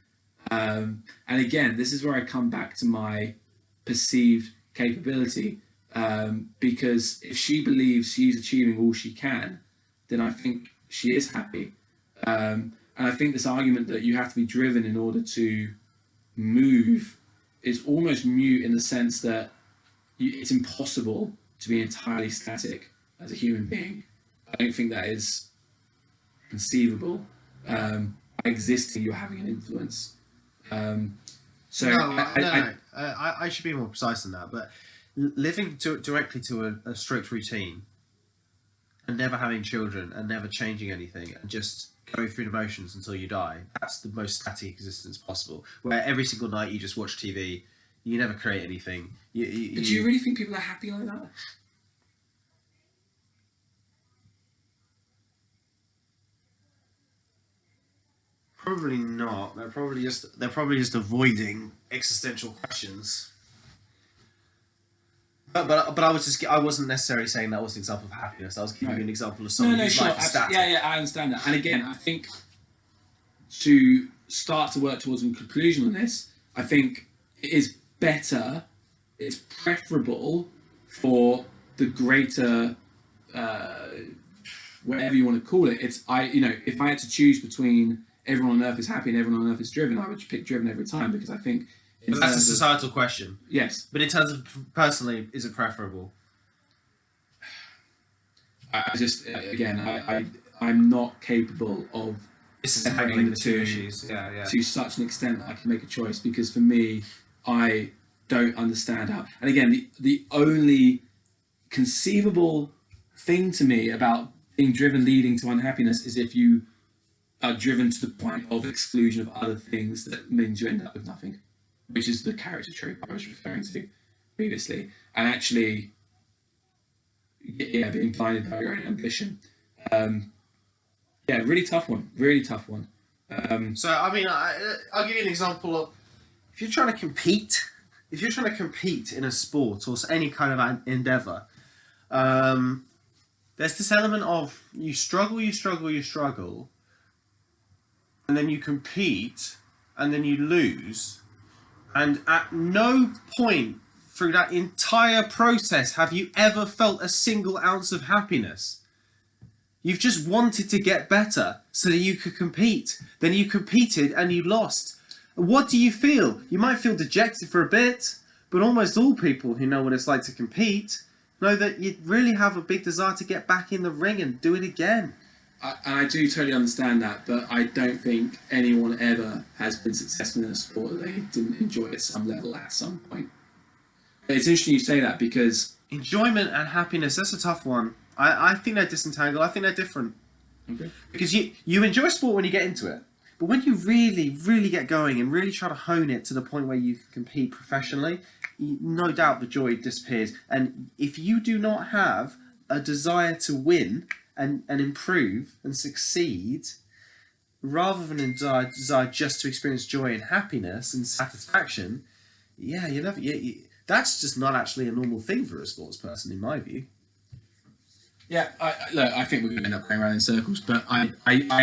And again, this is where I come back to my perceived capability. Because if she believes she's achieving all she can, then I think she is happy. And I think this argument that you have to be driven in order to move is almost mute in the sense that it's impossible to be entirely static as a human being. I don't think that is conceivable. By existing, you're having an influence. I should be more precise than that, but living directly to a strict routine and never having children and never changing anything and just going through the motions until you die, that's the most static existence possible, where every single night you just watch TV, you never create anything. But do you really think people are happy like that? Probably not. They're probably just avoiding existential questions. But I wasn't necessarily saying that was an example of happiness. I was giving you an example of someone whose life is static. Yeah, I understand that. And again, I think to start to work towards a conclusion on this, I think it is better, it's preferable for the greater, whatever you want to call it. If I had to choose between everyone on earth is happy and everyone on earth is driven, I would pick driven every time because I think. But that's a societal question. Yes. But in terms of personally, is it preferable? I'm not capable of Separating the two two issues. Yeah. to such an extent that I can make a choice because for me, I don't understand how. And again, the only conceivable thing to me about being driven leading to unhappiness is if you are driven to the point of exclusion of other things that means you end up with nothing. Which is the character trope I was referring to previously, and actually, being blinded by your own ambition. Really tough one. So I mean, I'll give you an example of if you're trying to compete in a sport or any kind of endeavor, there's this element of you struggle, and then you compete, and then you lose. And at no point through that entire process have you ever felt a single ounce of happiness. You've just wanted to get better so that you could compete. Then you competed and you lost. What do you feel? You might feel dejected for a bit, but almost all people who know what it's like to compete know that you really have a big desire to get back in the ring and do it again. I do totally understand that, but I don't think anyone ever has been successful in a sport that they didn't enjoy at some level at some point. It's interesting you say that because enjoyment and happiness, that's a tough one. I think they're disentangled. I think they're different. Okay. Because you enjoy sport when you get into it. But when you really, really get going and really try to hone it to the point where you can compete professionally, no doubt the joy disappears. And if you do not have a desire to win and improve and succeed, rather than a desire just to experience joy and happiness and satisfaction, yeah, that's just not actually a normal thing for a sports person, in my view. Yeah, I think we're going to end up going around in circles, but I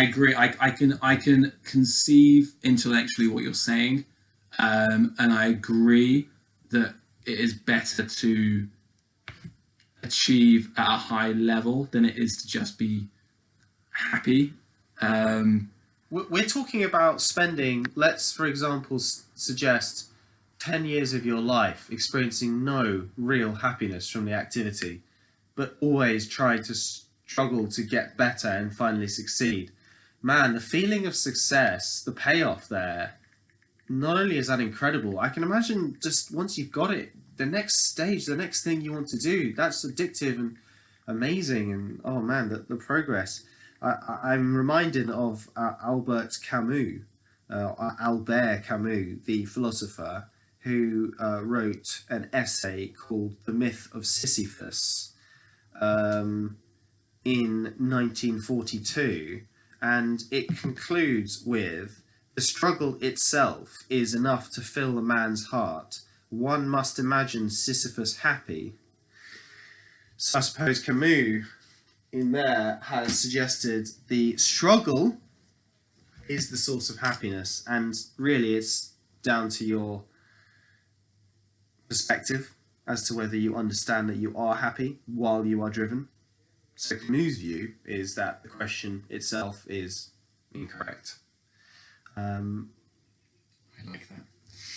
agree. I can conceive intellectually what you're saying, and I agree that it is better to achieve at a high level than it is to just be happy. We're talking about spending, let's for example suggest 10 years of your life experiencing no real happiness from the activity, but always trying to struggle to get better and finally succeed. Man, the feeling of success, the payoff there, not only is that incredible, I can imagine just once you've got it, the next stage, the next thing you want to do, that's addictive and amazing. And oh man, the progress. I'm reminded of Albert Camus, the philosopher, who wrote an essay called The Myth of Sisyphus in 1942, and it concludes with, "The struggle itself is enough to fill a man's heart. One must imagine Sisyphus happy." So I suppose Camus in there has suggested the struggle is the source of happiness, and really it's down to your perspective as to whether you understand that you are happy while you are driven. So Camus' view is that the question itself is incorrect. I like that.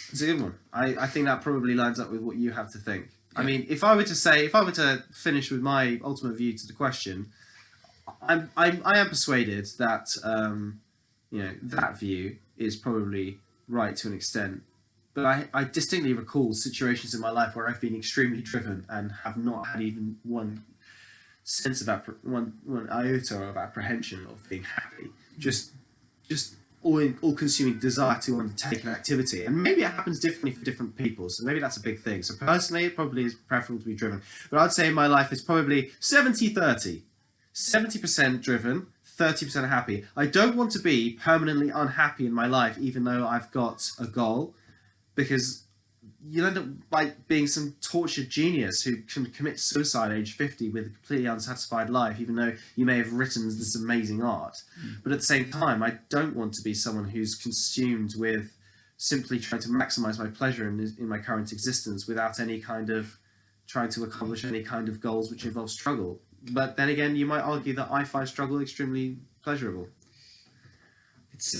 It's a good one. I think that probably lines up with what you have to think. Yeah. I mean, if I were to finish with my ultimate view to the question, I am persuaded that that view is probably right to an extent. But I distinctly recall situations in my life where I've been extremely driven and have not had even one sense of one iota of apprehension of being happy. Just all-consuming desire to undertake an activity. And maybe it happens differently for different people, so maybe that's a big thing. So personally, it probably is preferable to be driven. But I'd say in my life it's probably 70-30. 70% driven, 30% happy. I don't want to be permanently unhappy in my life, even though I've got a goal, because you end up like being some tortured genius who can commit suicide at age 50 with a completely unsatisfied life, even though you may have written this amazing art. But at the same time, I don't want to be someone who's consumed with simply trying to maximize my pleasure in my current existence without any kind of trying to accomplish any kind of goals which involve struggle. But then again, you might argue that I find struggle extremely pleasurable. It's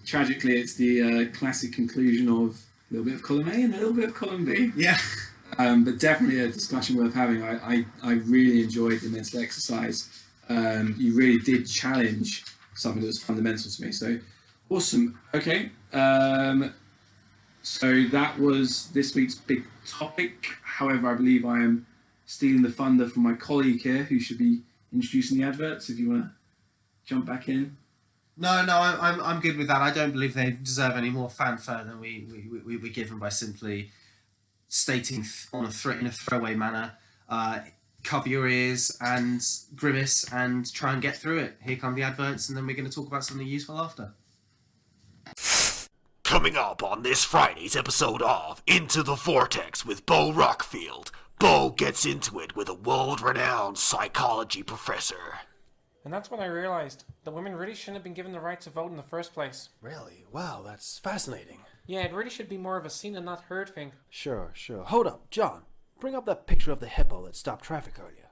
tragically, it's the classic conclusion of a little bit of column A and a little bit of column B. Yeah. But definitely a discussion worth having. I really enjoyed the mental exercise. You really did challenge something that was fundamental to me. So awesome. Okay. So that was this week's big topic. However, I believe I am stealing the thunder from my colleague here, who should be introducing the adverts. If you want to jump back in. No, I'm good with that. I don't believe they deserve any more fanfare than we give them by simply stating in a throwaway manner, cover your ears and grimace and try and get through it. Here come the adverts, and then we're going to talk about something useful after. Coming up on this Friday's episode of Into the Vortex with Bo Rockfield, Bo gets into it with a world-renowned psychology professor. And that's when I realized that women really shouldn't have been given the right to vote in the first place. Really? Wow, that's fascinating. Yeah, it really should be more of a seen and not heard thing. Sure. Hold up, John. Bring up that picture of the hippo that stopped traffic earlier.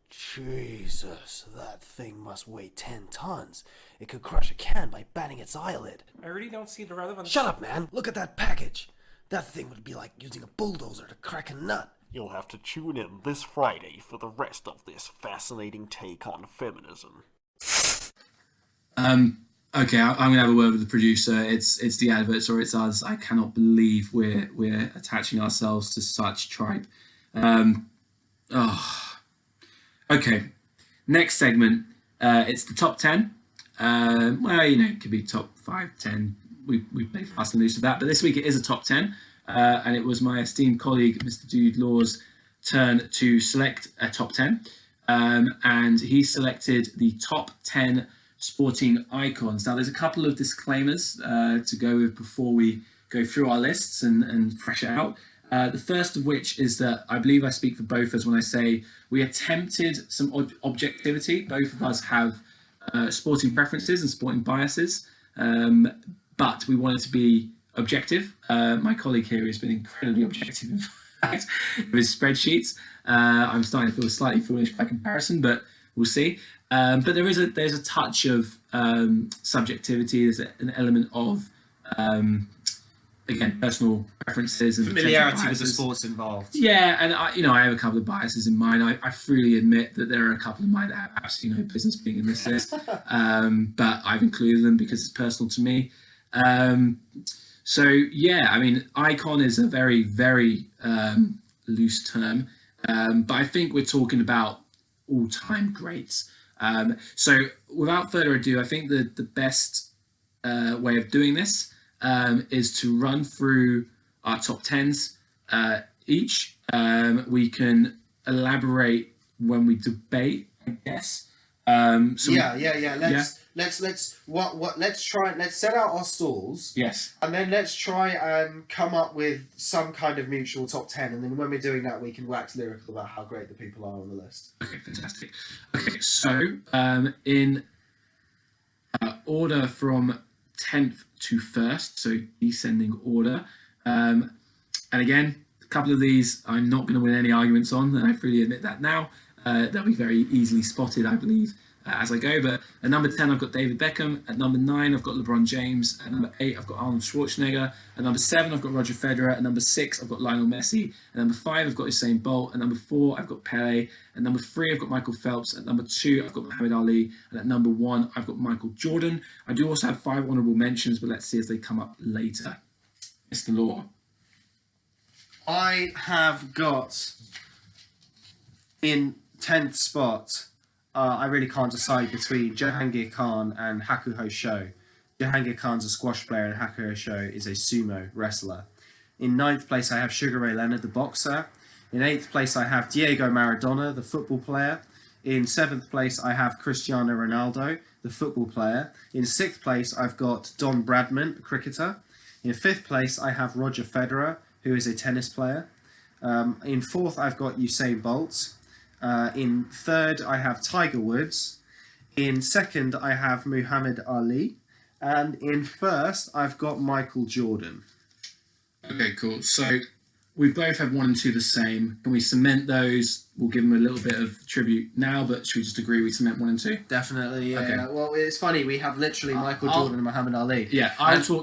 Jesus, that thing must weigh 10 tons. It could crush a can by batting its eyelid. I really don't see the relevance. Shut up, man. Look at that package. That thing would be like using a bulldozer to crack a nut. You'll have to tune in this Friday for the rest of this fascinating take on feminism. Okay, I'm gonna have a word with the producer. It's the adverts or it's us. I cannot believe we're attaching ourselves to such tripe. Okay, next segment. It's the top 10. Well, it could be top 5, 10. We play fast and loose with that. But this week it is a top 10. And it was my esteemed colleague, Mr. Dude Law's turn to select a top 10. And he selected the top 10 sporting icons. Now, there's a couple of disclaimers to go with before we go through our lists and fresh it out. The first of which is that I believe I speak for both of us when I say we attempted some objectivity. Both of us have sporting preferences and sporting biases, but we wanted to be objective. My colleague here has been incredibly objective, in fact, with his spreadsheets. I'm starting to feel slightly foolish by comparison, but we'll see. But there's a touch of subjectivity. There's an element of again, personal preferences and familiarity with the sports involved. Yeah, and I have a couple of biases in mind. I freely admit that there are a couple of mine that have absolutely no business being in this list, but I've included them because it's personal to me. So yeah, I mean, icon is a very, very loose term, but I think we're talking about all-time greats. So without further ado, I think the best way of doing this is to run through our top 10s each. We can elaborate when we debate, I guess. Let's set out our stalls. Yes. And then let's try and come up with some kind of mutual top 10, and then when we're doing that, we can wax lyrical about how great the people are on the list. Okay, fantastic. Okay, so in order from 10th to 1st, so descending order. And again, a couple of these I'm not going to win any arguments on, and I freely admit that now. They'll be very easily spotted, I believe, as I go. But at number 10, I've got David Beckham. At number 9, I've got LeBron James. At number 8, I've got Arnold Schwarzenegger. At number 7, I've got Roger Federer. At number 6, I've got Lionel Messi. At number 5, I've got Usain Bolt. At number 4, I've got Pele. At number 3, I've got Michael Phelps. At number 2, I've got Muhammad Ali. And at number 1, I've got Michael Jordan. I do also have 5 honourable mentions, but let's see as they come up later. Mr. Law. I have got in 10th spot, I really can't decide between Jahangir Khan and Hakuho Sho. Jahangir Khan's a squash player and Hakuho Sho is a sumo wrestler. In 9th place, I have Sugar Ray Leonard, the boxer. In 8th place, I have Diego Maradona, the football player. In 7th place, I have Cristiano Ronaldo, the football player. In 6th place, I've got Don Bradman, the cricketer. In 5th place, I have Roger Federer, who is a tennis player. In 4th, I've got Usain Bolt. In 3rd, I have Tiger Woods. In 2nd, I have Muhammad Ali. And in 1st, I've got Michael Jordan. Okay, cool. So we both have 1 and 2 the same. Can we cement those? We'll give them a little bit of tribute now, but should we just agree we cement 1 and 2? Definitely, yeah. Okay. Well, it's funny, we have literally Michael Jordan and Muhammad Ali. Yeah,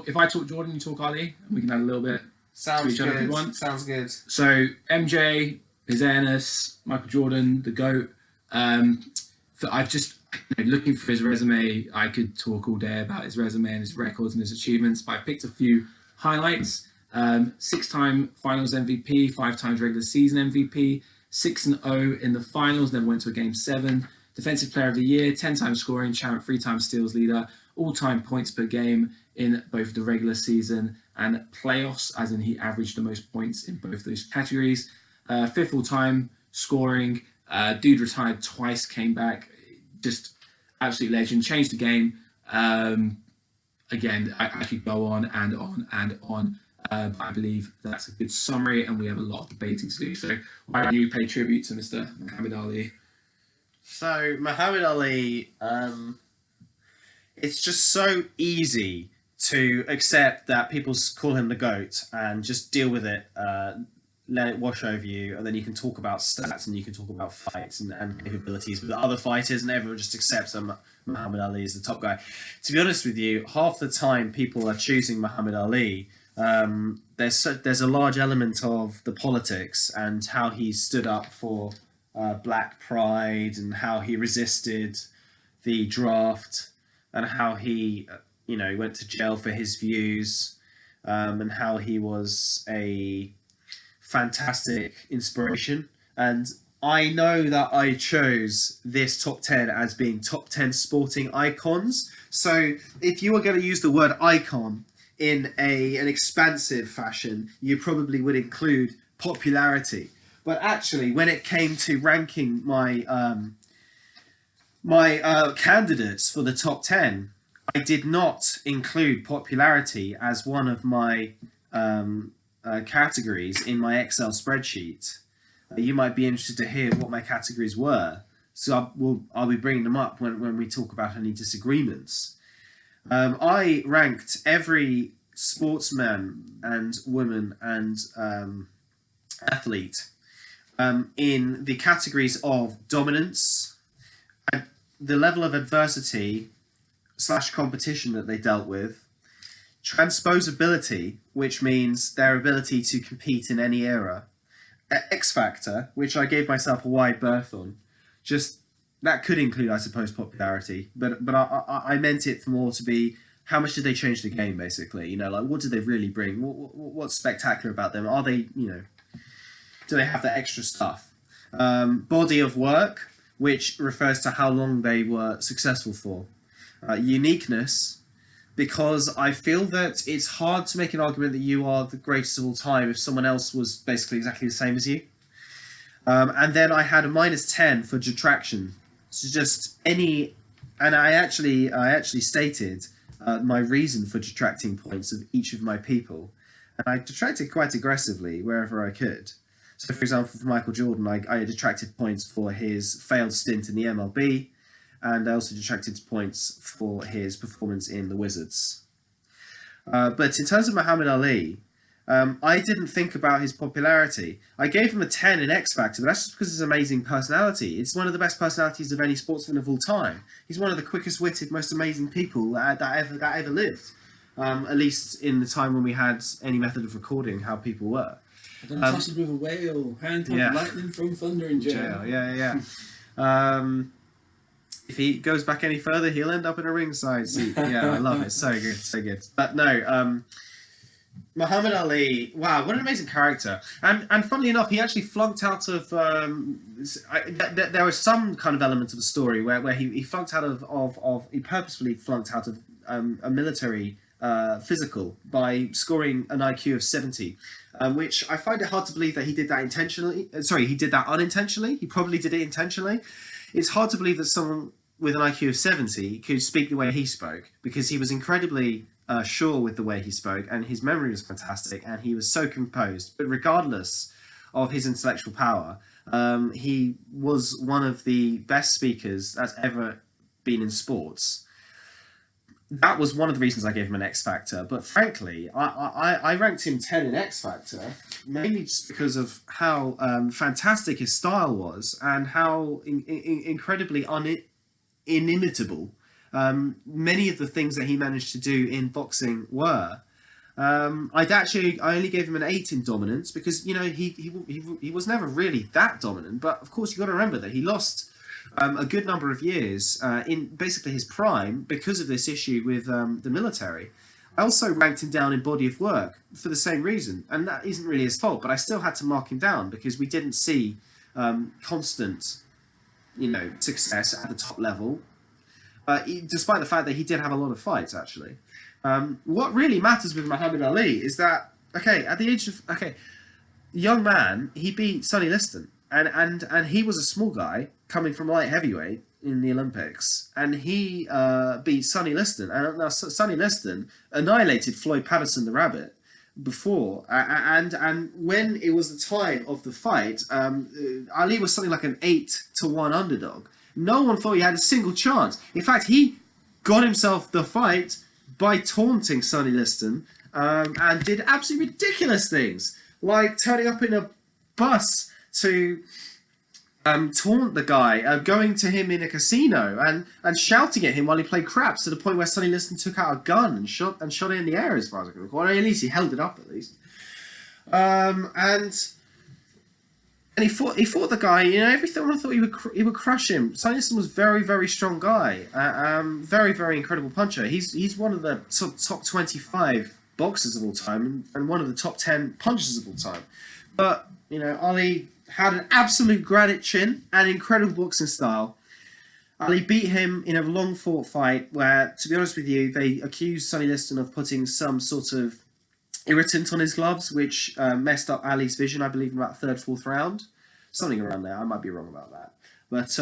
if I talk Jordan, you talk Ali, and we can add a little bit to each other if you want. Sounds good. So MJ, His Airness, Michael Jordan, the GOAT. I've just looking for his resume. I could talk all day about his resume and his records and his achievements, but I picked a few highlights. 6-time Finals MVP, 5 times regular season MVP, 6-0 in the finals, never went to a Game 7. Defensive Player of the Year, 10-time scoring champ, 3-time steals leader, all-time points per game in both the regular season and playoffs, as in he averaged the most points in both those categories. 5th all-time scoring. Dude retired twice, came back. Just absolute legend. Changed the game. Again, I could go on and on and on. But I believe that's a good summary, and we have a lot of debating to do. So why don't you pay tribute to Mr. Muhammad Ali? So Muhammad Ali, it's just so easy to accept that people call him the GOAT and just deal with it. Let it wash over you, and then you can talk about stats and you can talk about fights and capabilities with other fighters, and everyone just accepts that Muhammad Ali is the top guy. To be honest with you, half the time people are choosing Muhammad Ali, there's a large element of the politics and how he stood up for black pride and how he resisted the draft and how he went to jail for his views, and how he was a fantastic inspiration. And I know that I chose this top 10 as being top 10 sporting icons. So if you were going to use the word icon in an expansive fashion, you probably would include popularity. But actually, when it came to ranking my candidates for the top 10, I did not include popularity as one of my categories in my Excel spreadsheet. You might be interested to hear what my categories were, so I'll be bringing them up when we talk about any disagreements. I ranked every sportsman and woman and athlete in the categories of dominance, the level of adversity / competition that they dealt with, transposability, which means their ability to compete in any era, X factor, which I gave myself a wide berth on. Just that could include, I suppose, popularity, but I meant it more to be how much did they change the game, basically. Like what did they really bring? What's spectacular about them? Are they, do they have that extra stuff? Body of work, which refers to how long they were successful for. Uniqueness, because I feel that it's hard to make an argument that you are the greatest of all time if someone else was basically exactly the same as you. And then I had a -10 for detraction. So just any, and I actually stated my reason for detracting points of each of my people, and I detracted quite aggressively wherever I could. So, for example, for Michael Jordan, I detracted points for his failed stint in the MLB, and I also detracted points for his performance in the Wizards. But in terms of Muhammad Ali, I didn't think about his popularity. I gave him a 10 in X Factor, but that's just because of his amazing personality. It's one of the best personalities of any sportsman of all time. He's one of the quickest-witted, most amazing people that ever lived. At least in the time when we had any method of recording how people were. Then tussled with a whale, handcuffed lightning from thunder in jail. Yeah. If he goes back any further, he'll end up in a ringside seat. Yeah, I love it. So good. But no, Muhammad Ali, wow, what an amazing character. And funnily enough, he actually flunked out of... there was some kind of element of the story where he flunked out he purposefully flunked out of a military physical by scoring an IQ of 70. Which I find it hard to believe that he did that intentionally. Sorry, he did that unintentionally. He probably did it intentionally. It's hard to believe that someone with an IQ of 70 could speak the way he spoke, because he was incredibly sure with the way he spoke, and his memory was fantastic, and he was so composed. But regardless of his intellectual power, he was one of the best speakers that's ever been in sports. That was one of the reasons I gave him an X Factor. But frankly, I ranked him 10 in X Factor, mainly just because of how fantastic his style was and how incredibly inimitable many of the things that he managed to do in boxing were. I only gave him an 8 in dominance because, he was never really that dominant. But of course, you've got to remember that he lost a good number of years in basically his prime because of this issue with the military. I also ranked him down in body of work for the same reason, and that isn't really his fault, but I still had to mark him down because we didn't see constant, success at the top level, despite the fact that he did have a lot of fights, actually. What really matters with Muhammad Ali is that, at the age of, young man, he beat Sonny Liston. And he was a small guy coming from light heavyweight in the Olympics, and he beat Sonny Liston. And now Sonny Liston annihilated Floyd Patterson the Rabbit before, and when it was the time of the fight, Ali was something like an 8-1 underdog. No one thought he had a single chance. In fact, he got himself the fight by taunting Sonny Liston and did absolutely ridiculous things, like turning up in a bus to taunt the guy, going to him in a casino and shouting at him while he played craps, to the point where Sonny Liston took out a gun and shot it in the air, as far as I can recall. Or at least he held it up, at least. And he fought the guy. Everyone thought he would crush him. Sonny Liston was very, very strong guy. Very, very incredible puncher. He's one of the top 25 boxers of all time and one of the top 10 punchers of all time. But Ali had an absolute granite chin and incredible boxing style. Ali beat him in a long fought fight where, to be honest with you, they accused Sonny Liston of putting some sort of irritant on his gloves, which messed up Ali's vision, I believe, in about third, fourth round. Something around there. I might be wrong about that. But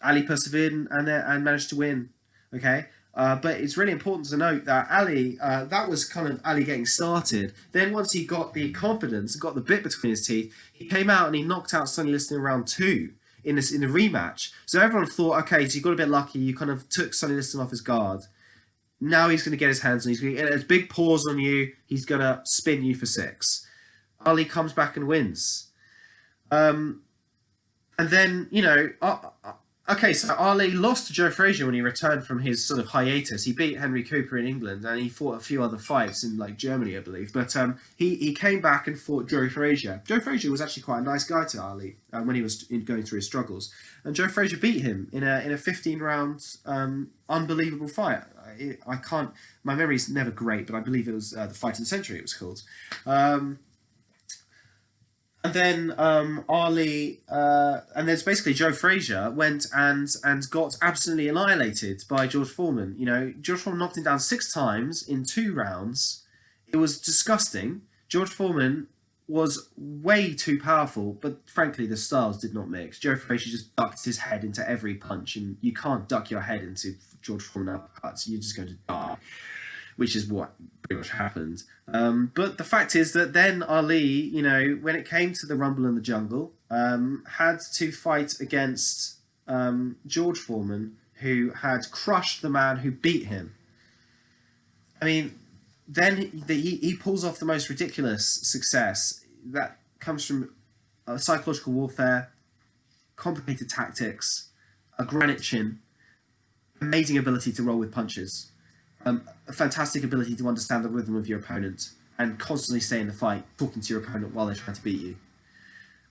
Ali persevered and managed to win. Okay? But it's really important to note that Ali, that was kind of Ali getting started. Then once he got the confidence, got the bit between his teeth, he came out and he knocked out Sonny Liston in round 2 in a rematch. So everyone thought, okay, so you got a bit lucky, you kind of took Sonny Liston off his guard. Now he's going to get his hands on you. He's going to get a big pause on you. He's going to spin you for 6. Ali comes back and wins. And then, okay, so Ali lost to Joe Frazier when he returned from his sort of hiatus. He beat Henry Cooper in England, and he fought a few other fights in like Germany, I believe. But he came back and fought Joe Frazier. Joe Frazier was actually quite a nice guy to Ali when he was going through his struggles. And Joe Frazier beat him in a 15-round unbelievable fight. I can't. My memory's never great, but I believe it was the Fight of the Century. It was called. And then Ali, and there's basically Joe Frazier went and got absolutely annihilated by George Foreman. George Foreman knocked him down 6 times in 2 rounds. It was disgusting. George Foreman was way too powerful, but frankly, the styles did not mix. Joe Frazier just ducked his head into every punch, and you can't duck your head into George Foreman uppercuts. You're just going to die, which is what pretty much happened. But the fact is that then Ali, when it came to the Rumble in the Jungle, had to fight against George Foreman, who had crushed the man who beat him. I mean, then he pulls off the most ridiculous success that comes from psychological warfare, complicated tactics, a granite chin, amazing ability to roll with punches, a fantastic ability to understand the rhythm of your opponent and constantly stay in the fight, talking to your opponent while they're trying to beat you.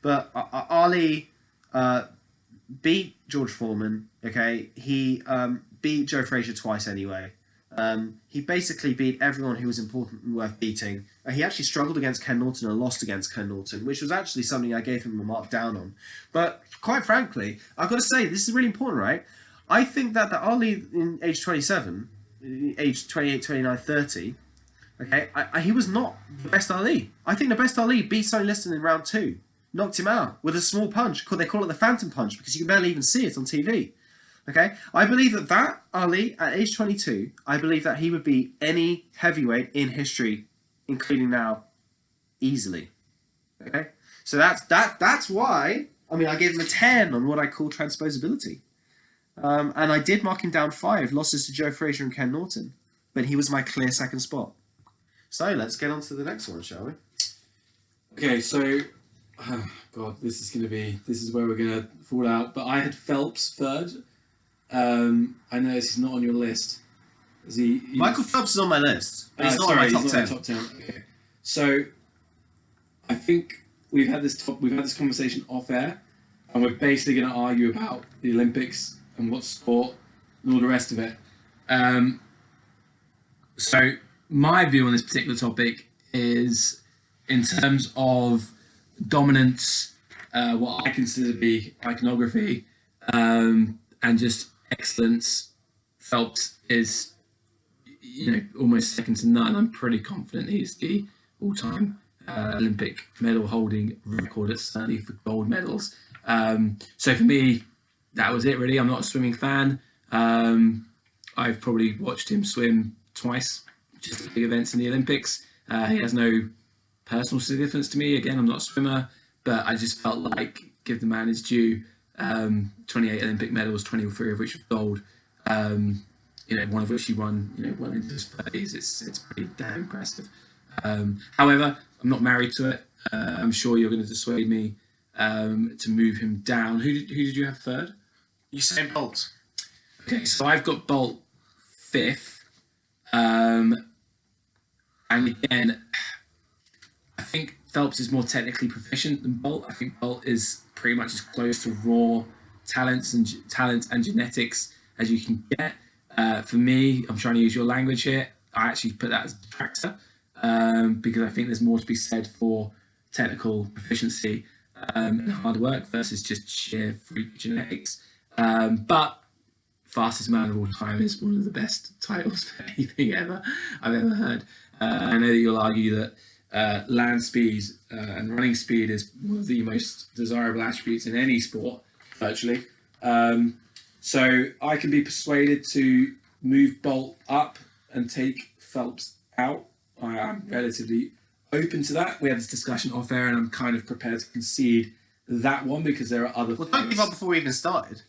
But Ali beat George Foreman. Okay, he beat Joe Frazier twice anyway. He basically beat everyone who was important and worth beating. He actually struggled against Ken Norton and lost against Ken Norton, which was actually something I gave him a mark down on. But quite frankly, I've got to say, this is really important, right? I think that the Ali in age 27, age 28, 29, 30, okay, he was not the best Ali. I think the best Ali beat Sonny Liston in round 2, knocked him out with a small punch. They call it the phantom punch because you can barely even see it on TV. Okay, I believe that Ali at age 22, I believe that he would beat any heavyweight in history, including now, easily. Okay, so that's why. I mean, I gave him a 10 on what I call transposability, and I did mark him down 5 losses to Joe Frazier and Ken Norton, but he was my clear second spot. So let's get on to the next one, shall we? Okay, so God, this is where we're gonna fall out. But I had Phelps third. I know he's not on your list. Is he? Michael Phelps is on my list, but he's not on my top 10. Top 10. Okay. So I think we've had this conversation off air, and we're basically going to argue about the Olympics and what sport and all the rest of it. So my view on this particular topic is, in terms of dominance, what I consider to be iconography, and just excellence, Phelps is, almost second to none. I'm pretty confident he's the all-time Olympic medal holding record, certainly for gold medals. So for me, that was it really. I'm not a swimming fan. I've probably watched him swim twice, just at big events in the Olympics. He has no personal significance to me. Again, I'm not a swimmer, but I just felt like, give the man his due. 28 Olympic medals, 23 of which are gold. One of which he won, well into his 30s. It's pretty damn impressive. However, I'm not married to it. I'm sure you're going to dissuade me to move him down. Who did you have third? Usain Bolt. Okay, so I've got Bolt 5th. And again, I think Phelps is more technically proficient than Bolt. I think Bolt is pretty much as close to raw talent and genetics as you can get. For me, I'm trying to use your language here. I actually put that as a detractor because I think there's more to be said for technical proficiency. and hard work versus just sheer freak genetics. But fastest man of all time is one of the best titles for anything I've ever heard. I know that you'll argue that land speed and running speed is one of the most desirable attributes in any sport, virtually. So I can be persuaded to move Bolt up and take Phelps out. I am relatively open to that. We had this discussion off air, and I'm kind of prepared to concede that one because there are other. Well, don't give up before we even started.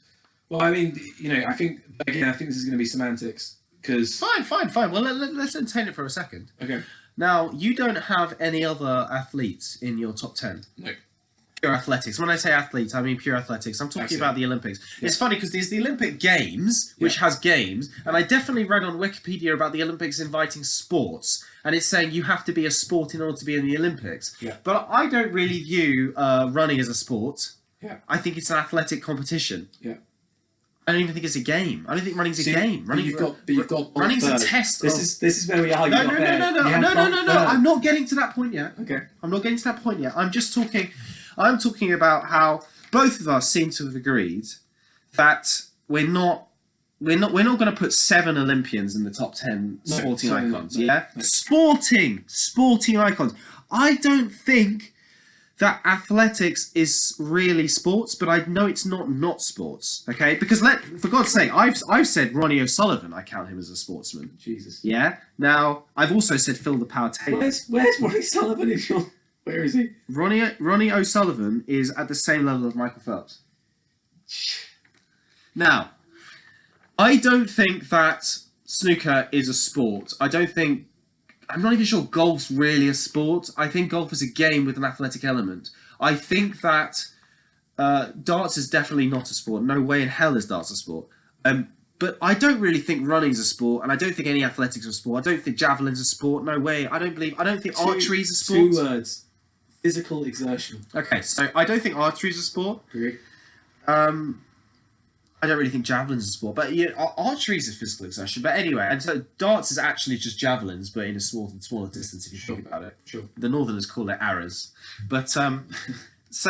Well, I mean, I think this is going to be semantics because. Fine. Well, let's entertain it for a second. Okay. Now, you don't have any other athletes in your top 10. No. Pure athletics. When I say athletes, I mean pure athletics. I'm talking about the Olympics. Yeah. It's funny because there's the Olympic Games, which has games, and I definitely read on Wikipedia about the Olympics inviting sports, and it's saying you have to be a sport in order to be in the Olympics. Yeah. But I don't really view running as a sport. Yeah. I think it's an athletic competition. Yeah. I don't even think it's a game. I don't think running's a game. You've got running's a test. This is where we argue. No. I'm not getting to that point yet. Okay. I'm not getting to that point yet. I'm talking about how both of us seem to have agreed that we're not going to put 7 Olympians in the top 10 sporting icons. No. Sporting icons. I don't think that athletics is really sports, but I know it's not sports. Okay, because for God's sake, I've said Ronnie O'Sullivan. I count him as a sportsman. Jesus. Yeah. Now I've also said Phil the Power Taylor. Where's Ronnie Sullivan in your? Where is he? Ronnie O'Sullivan is at the same level as Michael Phelps. Now, I don't think that snooker is a sport. I'm not even sure golf's really a sport. I think golf is a game with an athletic element. I think that darts is definitely not a sport. No way in hell is darts a sport. But I don't really think running's a sport, and I don't think any athletics are a sport. I don't think javelin's a sport. No way. I don't think archery's a sport. 2 words. Physical exertion. Okay, so I don't think archery's a sport. Agree. I don't really think javelin's a sport, but archery's a physical exertion. But anyway, and so darts is actually just javelins, but in a smaller distance if you think about it. Sure. The Northerners call it arrows. But so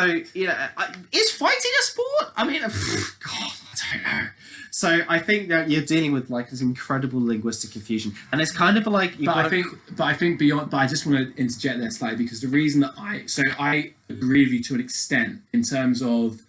is fighting a sport? I mean, God, I don't know. So I think that you're dealing with like this incredible linguistic confusion, and it's kind of like. I think beyond. But I just want to interject there slightly because the reason that I agree with you to an extent in terms of.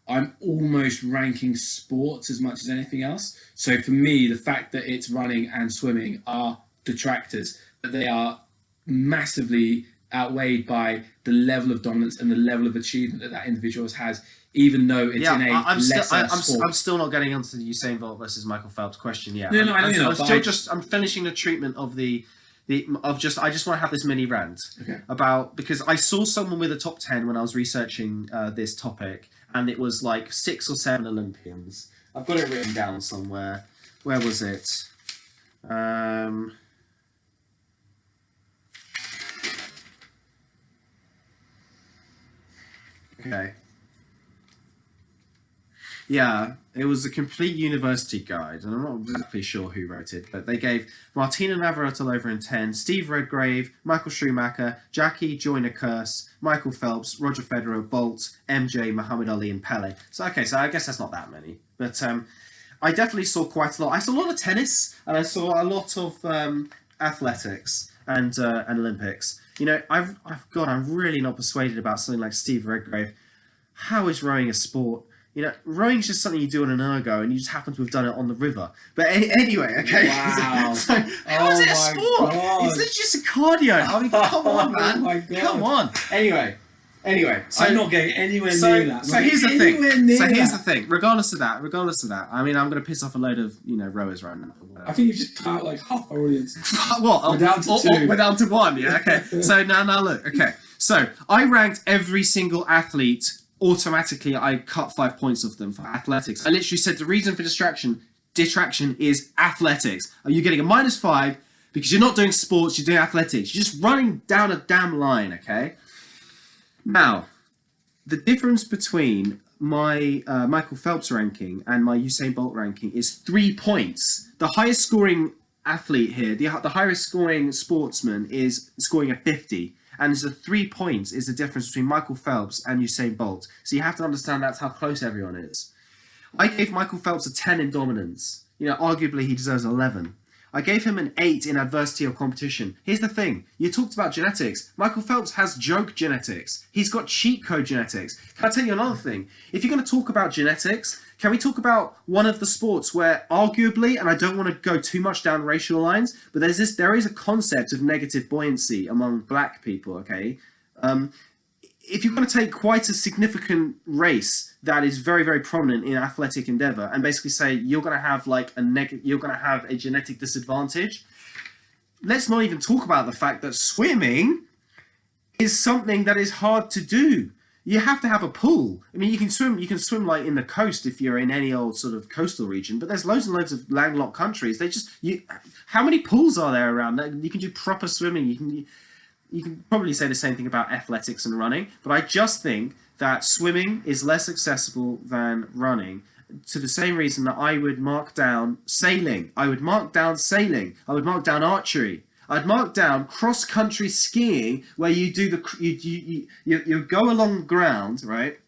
I'm almost ranking sports as much as anything else. So for me, the fact that it's running and swimming are detractors, but they are massively outweighed by the level of dominance and the level of achievement that individual has, even though it's in a lesser sport. I'm still not getting onto the Usain Bolt versus Michael Phelps question yet. No, I know you're not. I'm finishing the treatment of I just want to have this mini rant because I saw someone with a top 10 when I was researching this topic, and it was like 6 or 7 Olympians. I've got it written down somewhere. Where was it? Okay. Yeah, it was a complete university guide, and I'm not exactly sure who wrote it, but they gave Martina Navratilova in 10, Steve Redgrave, Michael Schumacher, Jackie Joyner-Kersee, Michael Phelps, Roger Federer, Bolt, MJ, Muhammad Ali, and Pele. So I guess that's not that many. But I definitely saw quite a lot. I saw a lot of tennis, and I saw a lot of athletics and Olympics. I'm really not persuaded about something like Steve Redgrave. How is rowing a sport? Rowing's just something you do on an ergo, and you just happen to have done it on the river. But anyway, okay. Wow. So, how is it a sport? God. It's literally just a cardio. I mean, come on, man. Oh my God. Come on. Anyway. So, I'm not getting anywhere near that. So here's the thing. Regardless of that, I mean, I'm going to piss off a load of rowers right now. I think you've just cut out like half our audience. What? We're down to 2. We're down to 1. Yeah. Okay. So now look. Okay. So I ranked every single athlete. Automatically, I cut 5 points off them for athletics. I literally said the reason for detraction is athletics. Are you getting a -5 because you're not doing sports, you're doing athletics. You're just running down a damn line, okay? Now, the difference between my Michael Phelps ranking and my Usain Bolt ranking is 3 points. The highest scoring athlete here, the highest scoring sportsman is scoring a 50. And the 3 points is the difference between Michael Phelps and Usain Bolt. So you have to understand that's how close everyone is. I gave Michael Phelps a 10 in dominance. Arguably he deserves 11. I gave him an 8 in adversity or competition. Here's the thing. You talked about genetics. Michael Phelps has joke genetics. He's got cheat code genetics. Can I tell you another thing? If you're going to talk about genetics, can we talk about one of the sports where arguably, and I don't want to go too much down racial lines, but there is a concept of negative buoyancy among black people, okay? If you're going to take quite a significant race that is very, very prominent in athletic endeavor and basically say you're going to have you're going to have a genetic disadvantage, let's not even talk about the fact that swimming is something that is hard to do. You have to have a pool. I mean, you can swim like in the coast if you're in any old sort of coastal region, but there's loads and loads of landlocked countries. How many pools are there around? You can do proper swimming. You can probably say the same thing about athletics and running, but I just think that swimming is less accessible than running, to the same reason that I would mark down sailing. I would mark down sailing. I would mark down archery. I'd mark down cross-country skiing, where you do you go along the ground, right,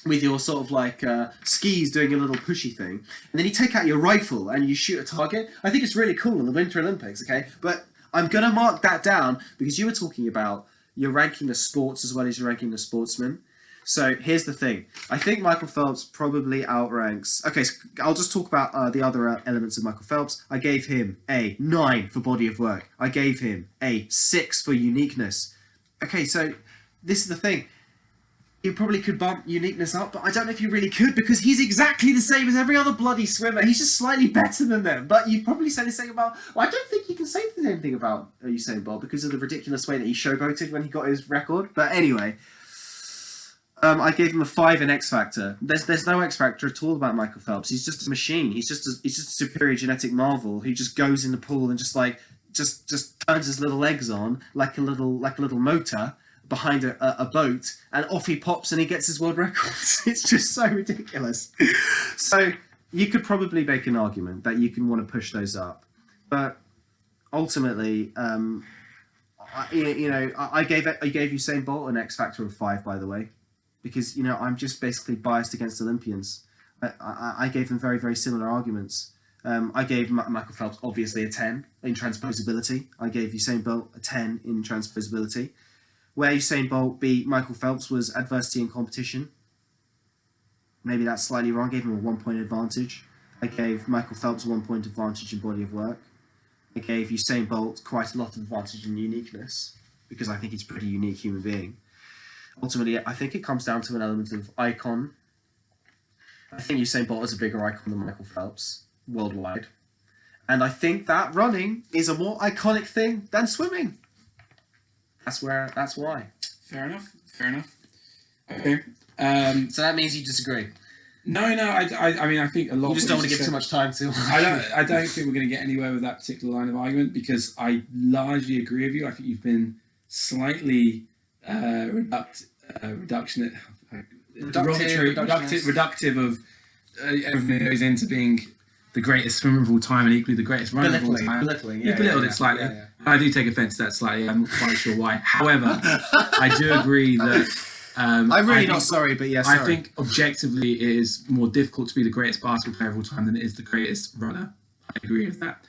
with your sort of like skis doing a little pushy thing, and then you take out your rifle and you shoot a target. I think it's really cool in the Winter Olympics, okay? But I'm going to mark that down because you were talking about you're ranking the sports as well as you're ranking the sportsmen. So here's the thing. I think Michael Phelps probably outranks... Okay, so I'll just talk about the other elements of Michael Phelps. I gave him a 9 for body of work. I gave him a 6 for uniqueness. Okay, so this is the thing. You probably could bump uniqueness up, but I don't know if you really could because he's exactly the same as every other bloody swimmer. He's just slightly better than them. But you'd probably say the same about... Well, I don't think you can say the same thing about Usain Bolt because of the ridiculous way that he showboated when he got his record. But anyway, I gave him a 5 in X Factor. There's no X Factor at all about Michael Phelps. He's just a machine. He's just a superior genetic marvel who just goes in the pool and just turns his little legs on like a little motor behind a boat, and off he pops and he gets his world records. It's just so ridiculous. So you could probably make an argument that you can want to push those up, but ultimately, I gave Usain Bolt an X Factor of 5, by the way, because I'm just basically biased against Olympians. I gave them very, very similar arguments. I gave Michael Phelps obviously a 10 in transposability. I gave Usain Bolt a 10 in transposability. Where Usain Bolt beat Michael Phelps was adversity and competition. Maybe that's slightly wrong. I gave him a 1 point advantage. I gave Michael Phelps 1 point advantage in body of work. I gave Usain Bolt quite a lot of advantage in uniqueness because I think he's a pretty unique human being. Ultimately, I think it comes down to an element of icon. I think Usain Bolt is a bigger icon than Michael Phelps worldwide. And I think that running is a more iconic thing than swimming. That's why. Fair enough. Okay. So that means you disagree. No. I mean, I think a lot. You just don't want to give too much time to. I don't think we're going to get anywhere with that particular line of argument because I largely agree with you. I think you've been slightly reductive of everything that goes into being the greatest swimmer of all time and equally the greatest runner of all time. Belittling, You've belittled it slightly. Yeah. I do take offence to that slightly. I'm not quite sure why. However, I do agree that... I'm really not sorry, but yes, I think objectively it is more difficult to be the greatest basketball player of all time than it is the greatest runner. I agree with that.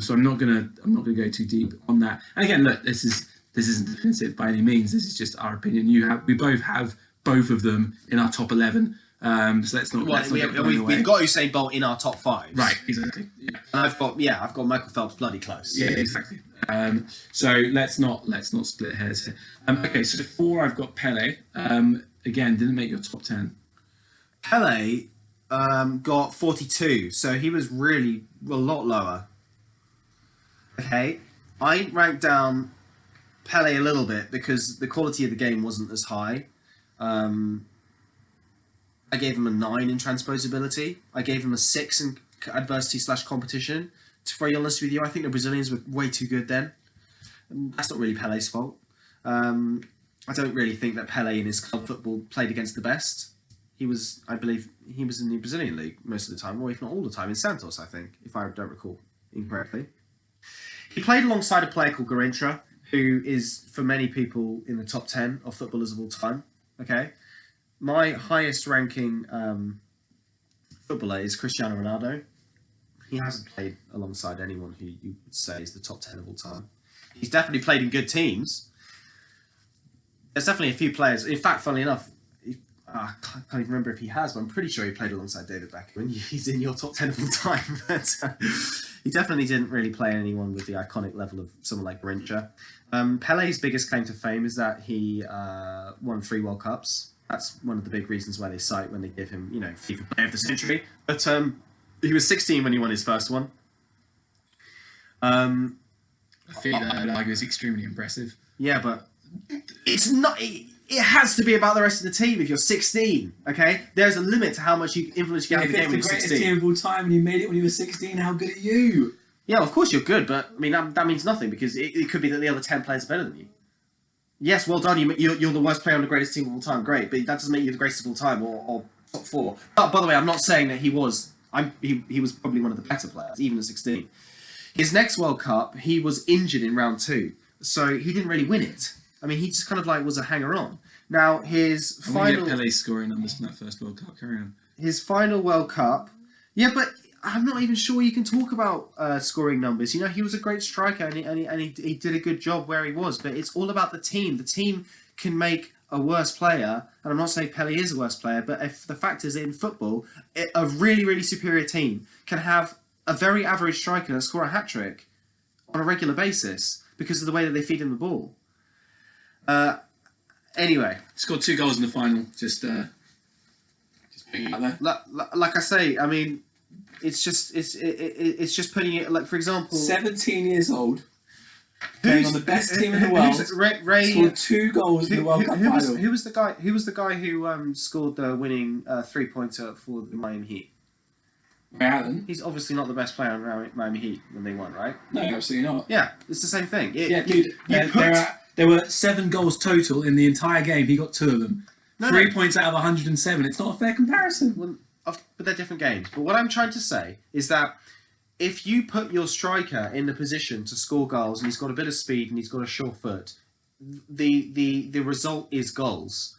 So I'm not gonna go too deep on that. And again, look, this isn't definitive by any means. This is just our opinion. We both have both of them in our top 11. So let's not. We've got Usain Bolt in our top 5. Right, exactly. Yeah. And I've got Michael Phelps bloody close. Yeah, exactly. So let's not split hairs here. Okay, so 4 I've got Pele. Again, didn't make your top 10. Pele got 42, so he was really a lot lower. Okay, I ranked down Pele a little bit because the quality of the game wasn't as high. I gave him a 9 in transposability. I gave him a 6 in adversity/competition. To be honest with you, I think the Brazilians were way too good then. That's not really Pele's fault. I don't really think that Pele in his club football played against the best. I believe he was in the Brazilian league most of the time, or if not all the time, in Santos, I think, if I don't recall incorrectly. He played alongside a player called Garrincha, who is for many people in the top 10 of footballers of all time. Okay, my highest ranking footballer is Cristiano Ronaldo. He hasn't played alongside anyone who you would say is the top 10 of all time. He's definitely played in good teams. There's definitely a few players. In fact, funnily enough, I can't even remember if he has, but I'm pretty sure he played alongside David Beckham. And he's in your top 10 of all time. But he definitely didn't really play anyone with the iconic level of someone like Garrincha. Pele's biggest claim to fame is that he won 3 World Cups. That's one of the big reasons why they cite when they give him, FIFA Player of the Century. But he was 16 when he won his first one. I feel that I'd argue is extremely impressive. Yeah, but it's not. It has to be about the rest of the team if you're 16, okay? There's a limit to how much you influence you get in the game when you're 16. If it's the greatest team of all time and you made it when you were 16, how good are you? Yeah, of course you're good, but I mean that means nothing because it could be that the other 10 players are better than you. Yes, well done. You're the worst player on the greatest team of all time. Great, but that doesn't make you the greatest of all time or top 4. But by the way, I'm not saying that he was. He was probably one of the better players, even at 16. His next World Cup, he was injured in round 2, so he didn't really win it. I mean, he just kind of like was a hanger-on. Now, his final... get Pele's scoring numbers from that first World Cup. Carry on. His final World Cup... Yeah, but I'm not even sure you can talk about scoring numbers. He was a great striker and he did a good job where he was, but it's all about the team. The team can make a worse player, and I'm not saying Pele is a worse player, but if the fact is in football, a really, really superior team can have a very average striker score a hat-trick on a regular basis because of the way that they feed him the ball. Anyway, scored 2 goals in the final. Just putting it out there. Like I say, I mean, it's just putting it like, for example, 17 years old, playing on the best team in the world. Scored 2 goals in the World Cup final. Who was the guy who scored the winning 3-pointer for the Miami Heat? Ray Allen. He's obviously not the best player on Miami Heat when they won, right? No, absolutely not. Yeah, it's the same thing. There were 7 goals total in the entire game. He got 2 of them. 3 points out of 107. It's not a fair comparison. Well, but they're different games. But what I'm trying to say is that if you put your striker in the position to score goals and he's got a bit of speed and he's got a sure foot, the result is goals.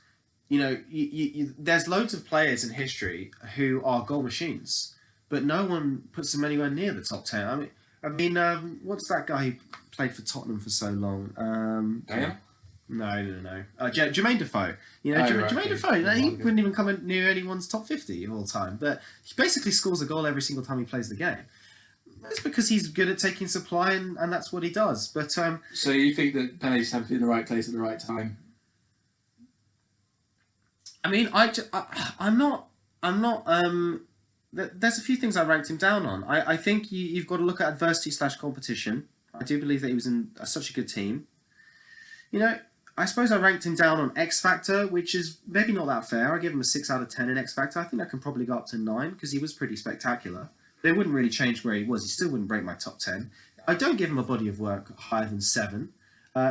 There's loads of players in history who are goal machines. But no one puts them anywhere near the top 10. I mean, what's that guy who played for Tottenham for so long? Dale? No. Jermaine Defoe. Jermaine Defoe. He wouldn't even come near anyone's top 50 of all time. But he basically scores a goal every single time he plays the game. That's because he's good at taking supply, and that's what he does. But so you think that Pele just happened to be in the right place at the right time? I mean, I'm not. There's a few things I ranked him down on. I think you've got to look at adversity/competition. I do believe that he was in such a good team. I suppose I ranked him down on X Factor, which is maybe not that fair. I give him a 6 out of 10 in X Factor. I think I can probably go up to 9 because he was pretty spectacular. But it wouldn't really change where he was. He still wouldn't break my top 10. I don't give him a body of work higher than 7.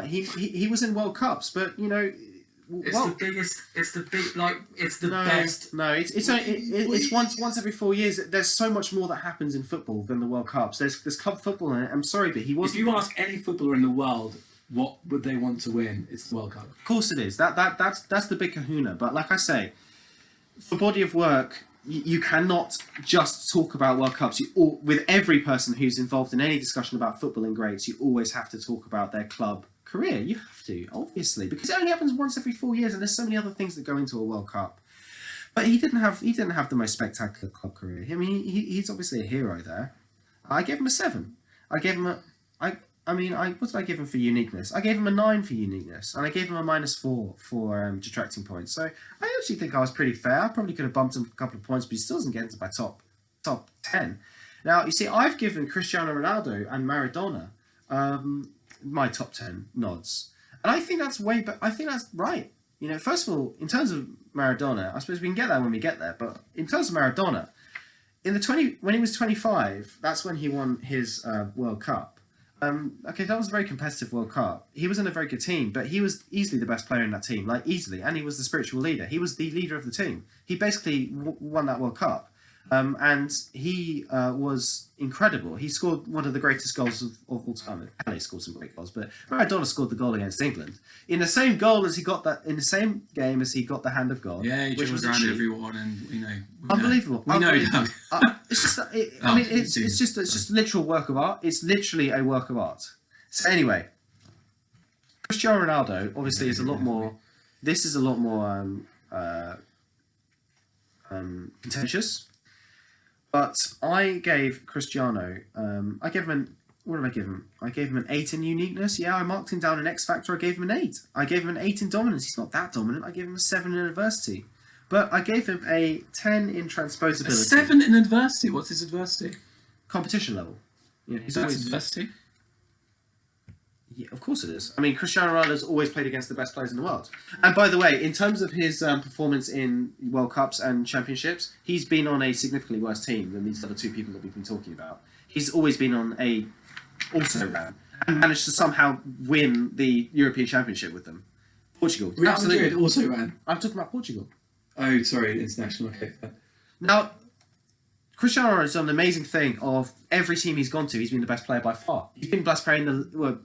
He was in World Cups, but the biggest. It's the best. No, it's once every 4 years. There's so much more that happens in football than the World Cups. There's club football in it. I'm sorry, but he wasn't. If you ask any footballer in the world what would they want to win, it's the World Cup. Of course it is. That's the big kahuna. But like I say, for body of work, you cannot just talk about World Cups. With every person who's involved in any discussion about football and greats, you always have to talk about their club career. You have to, obviously, because it only happens once every 4 years, and there's so many other things that go into a World Cup. But he didn't have the most spectacular club career. I mean, he's obviously a hero there. I gave him a 7. I gave him what did I give him for uniqueness? I gave him a 9 for uniqueness, and I gave him a -4 for detracting points. So I actually think I was pretty fair. I probably could have bumped him a couple of points, but he still doesn't get into my top 10. Now, you see, I've given Cristiano Ronaldo and Maradona my top 10 nods, and I think that's I think that's right. First of all, in terms of Maradona, I suppose we can get there when we get there. But in terms of Maradona, when he was 25, that's when he won his World Cup. Okay, that was a very competitive World Cup. He was in a very good team, but he was easily the best player in that team, easily, and he was the spiritual leader. He was the leader of the team. He basically won that World Cup. And he was incredible. He scored one of the greatest goals of all time. Pele scored some great goals, but Maradona scored the goal against England in the same goal as he got that in the same game as he got the hand of God. Yeah, he which dribbled was a around cheat. everyone, and Unbelievable. We know. Unbelievable. It's just, it's just a literal work of art. It's literally a work of art. So anyway, Cristiano Ronaldo obviously is a lot more. This is a lot more contentious. But I gave Cristiano. I gave him what did I give him? I gave him an 8 in uniqueness. Yeah, I marked him down in X Factor. I gave him an 8. I gave him an 8 in dominance. He's not that dominant. I gave him a 7 in adversity. But I gave him a 10 in transposability. A 7 in adversity. What's his adversity? Competition level. Yeah, he's That's always adversity. Yeah, of course it is. I mean, Cristiano Ronaldo's always played against the best players in the world. And by the way, in terms of his performance in World Cups and Championships, he's been on a significantly worse team than these other two people that we've been talking about. He's always been on a also ran and managed to somehow win the European Championship with them. Portugal. Real Absolutely. Madrid also ran. I'm talking about Portugal. Oh, sorry, international. Okay. Now, Cristiano Ronaldo has done an amazing thing of every team he's gone to, he's been the best player by far. He's been the best player in the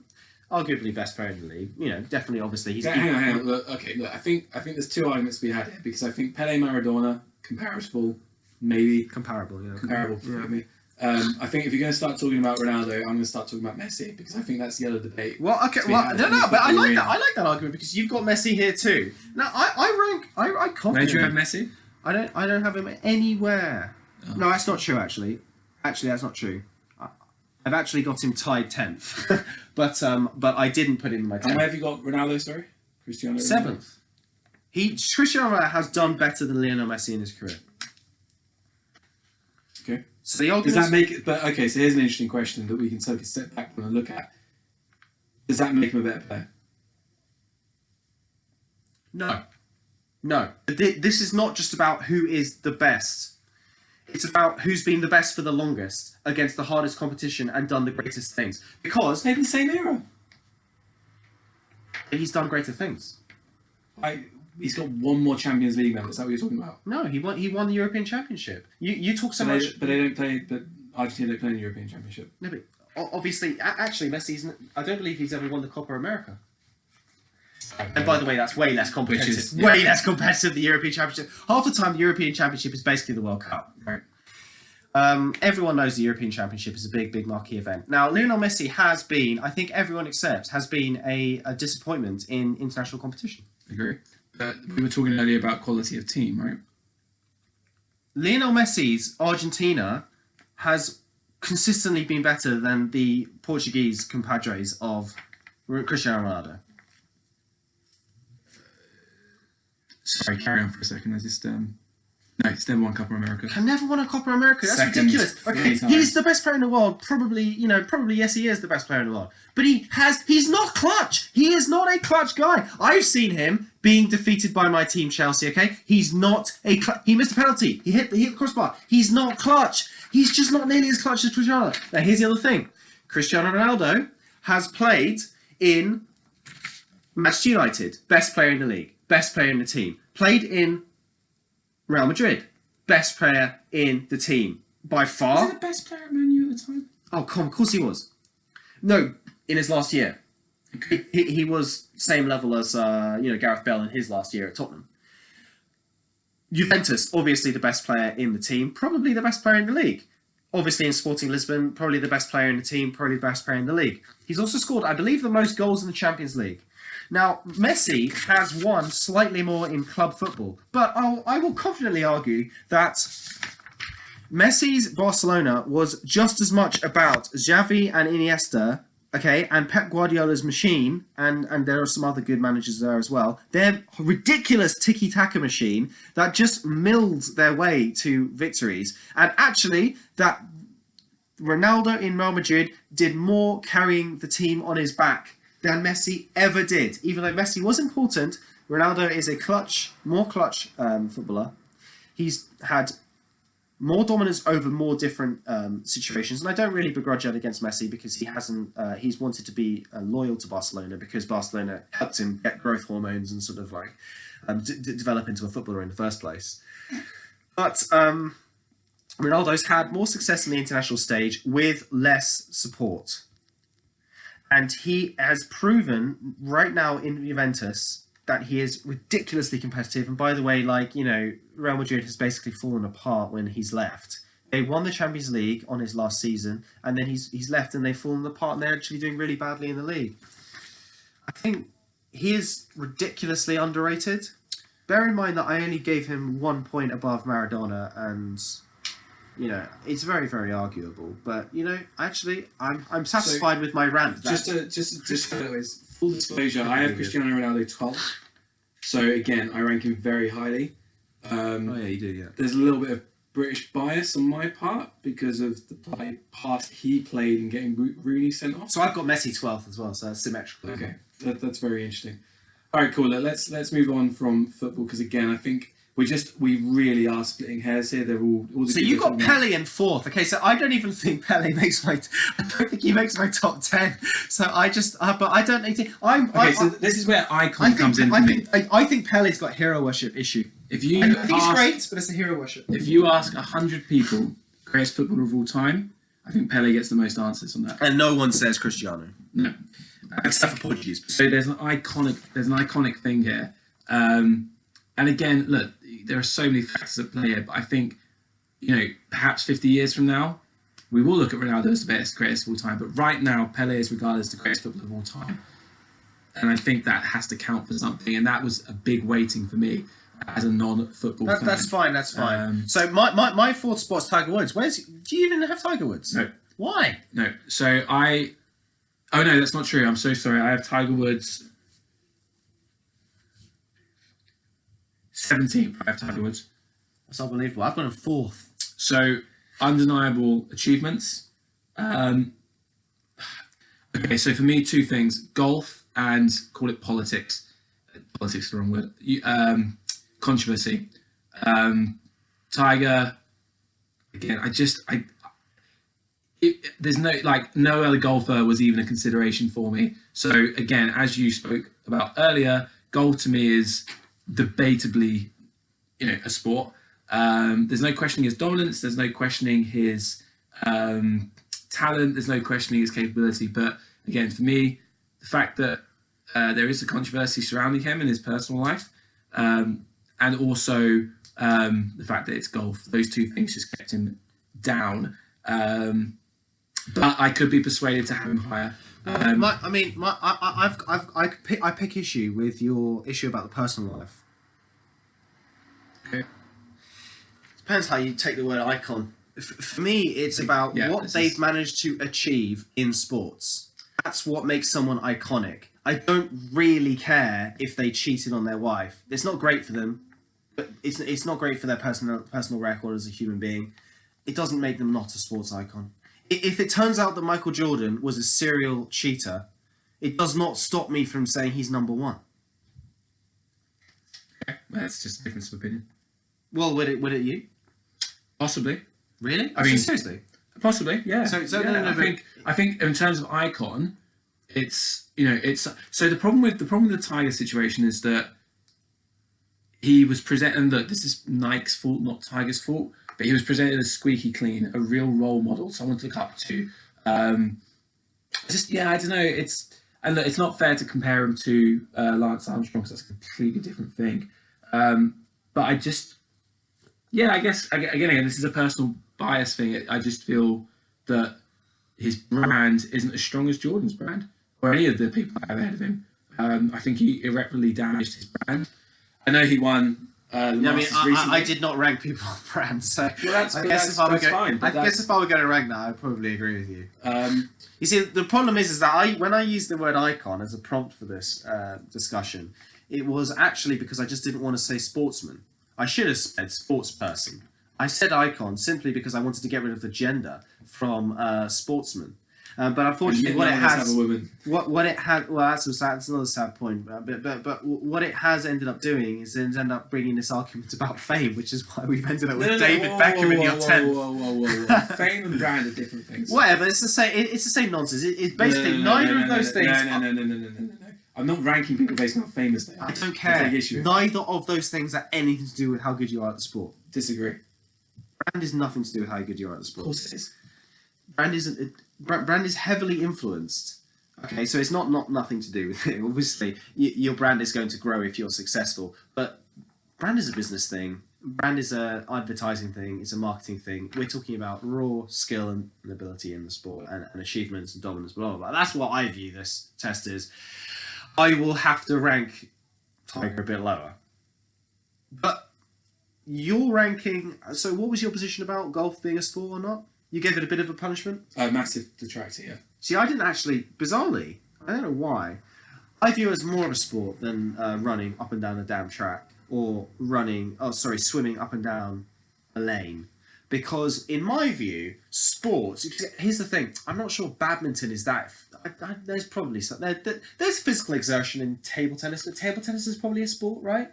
arguably best player in the league. You know, definitely, obviously. He's Hang on. Look, I think there's two arguments to be had here because I think Pele, Maradona, comparable, maybe. comparable, yeah. Comparable, forgive me. I think if you're going to start talking about Ronaldo, I'm going to start talking about Messi because I think that's the other debate. Well, okay, well, no, but I like that. I like that argument because you've got Messi here too. Now, I confidently. Where do you have Messi? I don't have him anywhere. Oh. No, that's not true. Actually, that's not true. I've actually got him tied 10th, but I didn't put him in my 10th. And where have you got Ronaldo? Sorry, Cristiano. 7th. Cristiano Ronaldo has done better than Lionel Messi in his career. Okay. So the does that make? But okay, so here's an interesting question that we can take a step back and look at. Does that make him a better player? No. This is not just about who is the best. It's about who's been the best for the longest against the hardest competition and done the greatest things. Because in the same era, he's done greater things. He's got one more Champions League medal. Is that what you're talking about? No, he won the European Championship. You talk so much, but they don't play. But Argentina don't play in the European Championship. No, but obviously, actually, Messi's. I don't believe he's ever won the Copa America. And by the way, that's way less competitive. Way less competitive than the European Championship. Half the time, the European Championship is basically the World Cup. Right? Everyone knows the European Championship is a big marquee event. Now, Lionel Messi has been, I think everyone accepts, has been a disappointment in international competition. I agree. We were talking earlier about quality of team, right? Lionel Messi's Argentina has consistently been better than the Portuguese compadres of Cristiano Ronaldo. Sorry, carry on for a second. I just no, he's never won Copa America. He never won a Copa America. That's Second, ridiculous. Okay, he's the best player in the world. Probably yes, he is the best player in the world. But he's not clutch. He is not a clutch guy. I've seen him being defeated by my team Chelsea. Okay, he's not a clutch. He missed a penalty. He hit the crossbar. He's not clutch. He's just not nearly as clutch as Cristiano. Now here's the other thing. Cristiano Ronaldo has played in Manchester United, best player in the league, best player in the team. Played in Real Madrid, best player in the team by far. Was he the best player at Man U at the time? Oh, of course he was. No, in his last year. Okay. He was same level as Gareth Bale in his last year at Tottenham. Juventus, obviously the best player in the team, probably the best player in the league. Obviously in Sporting Lisbon, probably the best player in the team, probably the best player in the league. He's also scored, I believe, the most goals in the Champions League. Now, Messi has won slightly more in club football, but I will confidently argue that Messi's Barcelona was just as much about Xavi and Iniesta, okay, and Pep Guardiola's machine, and there are some other good managers there as well. Their ridiculous tiki-taka machine that just milled their way to victories. And actually, that Ronaldo in Real Madrid did more carrying the team on his back than Messi ever did. Even though Messi was important, Ronaldo is a more clutch footballer. He's had more dominance over more different situations, and I don't really begrudge that against Messi because he hasn't. He's wanted to be loyal to Barcelona because Barcelona helped him get growth hormones and sort of like develop into a footballer in the first place. But Ronaldo's had more success on the international stage with less support. And he has proven right now in Juventus that he is ridiculously competitive. And by the way, Real Madrid has basically fallen apart when he's left. They won the Champions League on his last season, and then he's left and they've fallen apart, and they're actually doing really badly in the league. I think he is ridiculously underrated. Bear in mind that I only gave him 1 point above Maradona, and it's very, very arguable. But actually, I'm satisfied with my rant. Just full disclosure, I have Cristiano Ronaldo 12th. So again, I rank him very highly. Oh yeah, you do. Yeah. There's a little bit of British bias on my part because of the part he played in getting Rooney sent off. So I've got Messi 12th as well, so that's symmetrical. Okay, that's very interesting. All right, cool. Let's move on from football because again, I think we really are splitting hairs here. They're all the so you got Pele in 4th. Okay, so I don't even think Pele makes I don't think he makes my top 10. So I just, but I don't think this is where icon comes in. I think Pele's got hero worship issue. I think he's great, but it's a hero worship. If you ask 100 people, greatest footballer of all time, I think Pele gets the most answers on that. And no one says Cristiano. No, except for Portuguese. So there's an iconic thing here. And again, look, there are so many factors at play here, but I think, perhaps 50 years from now, we will look at Ronaldo as the greatest of all time. But right now, Pele is regarded as the greatest footballer of all time. And I think that has to count for something. And that was a big weighting for me as a non-football fan. That's fine. So my 4th spot's Tiger Woods. Do you even have Tiger Woods? No. Why? No. So oh no, that's not true. I'm so sorry. I have Tiger Woods 17th. I have Tiger Woods. That's unbelievable. I've got him 4th. So undeniable achievements. Okay, so for me, 2 things: golf and call it politics. Politics is the wrong word. Controversy. Tiger. Again, there's no other golfer was even a consideration for me. So again, as you spoke about earlier, golf to me is debatably, a sport. There's no questioning his dominance. There's no questioning his talent. There's no questioning his capability. But again, for me, the fact that there is a controversy surrounding him in his personal life, and also the fact that it's golf, those 2 things just kept him down. But I could be persuaded to have him higher. I pick issue with your issue about the personal life. Okay. Depends how you take the word icon. For me, it's about what they've managed to achieve in sports. That's what makes someone iconic. I don't really care if they cheated on their wife. It's not great for them, but it's not great for their personal record as a human being. It doesn't make them not a sports icon. If it turns out that Michael Jordan was a serial cheater, it does not stop me from saying he's number 1. Okay, that's just a difference of opinion. Well, would it you? Possibly. Really? I mean, seriously? Possibly, yeah. I think in terms of icon, it's so the problem with the Tiger situation is that he was presented. And look, this is Nike's fault, not Tiger's fault. But he was presented as squeaky clean, a real role model, someone to look up to. I don't know. It's not fair to compare him to Lance Armstrong because that's a completely different thing. But I guess again, this is a personal bias thing. I just feel that his brand isn't as strong as Jordan's brand or any of the people ahead of him. I think he irreparably damaged his brand. I know he won. I did not rank people on brands, so I guess if I were going to rank that, I'd probably agree with you. You see, the problem is that when I used the word icon as a prompt for this discussion, it was actually because I just didn't want to say sportsman. I should have said sports person. I said icon simply because I wanted to get rid of the gender from sportsman. But unfortunately, that's another sad point. But what it has ended up doing is ended up bringing this argument about fame, which is why we've ended up with David Beckham in your 10th. Whoa. Fame and brand are different things. Whatever, it's the same. It's the same nonsense. It's basically neither of those things. No. I'm not ranking people based on how famous they are. I don't care. Neither of those things have anything to do with how good you are at the sport. Disagree. brand is nothing to do with how good you are at the Of sport. course it is. Brand is heavily influenced. Okay, so it's not nothing to do with it. Obviously, your brand is going to grow if you're successful, but brand is a business thing. Brand is a advertising thing. It's a marketing thing. We're talking about raw skill and ability in the sport and achievements and dominance. Blah blah blah. That's what I view this test as. I will have to rank Tiger a bit lower, but your ranking. So, what was your position about golf being a sport or not? You gave it a bit of a punishment. Massive detractor, yeah. See, I didn't actually. Bizarrely, I don't know why. I view it as more of a sport than running up and down a damn track or swimming up and down a lane. Because in my view, sports. Here's the thing. I'm not sure badminton is that. There's probably some. There's physical exertion in table tennis, but table tennis is probably a sport, right?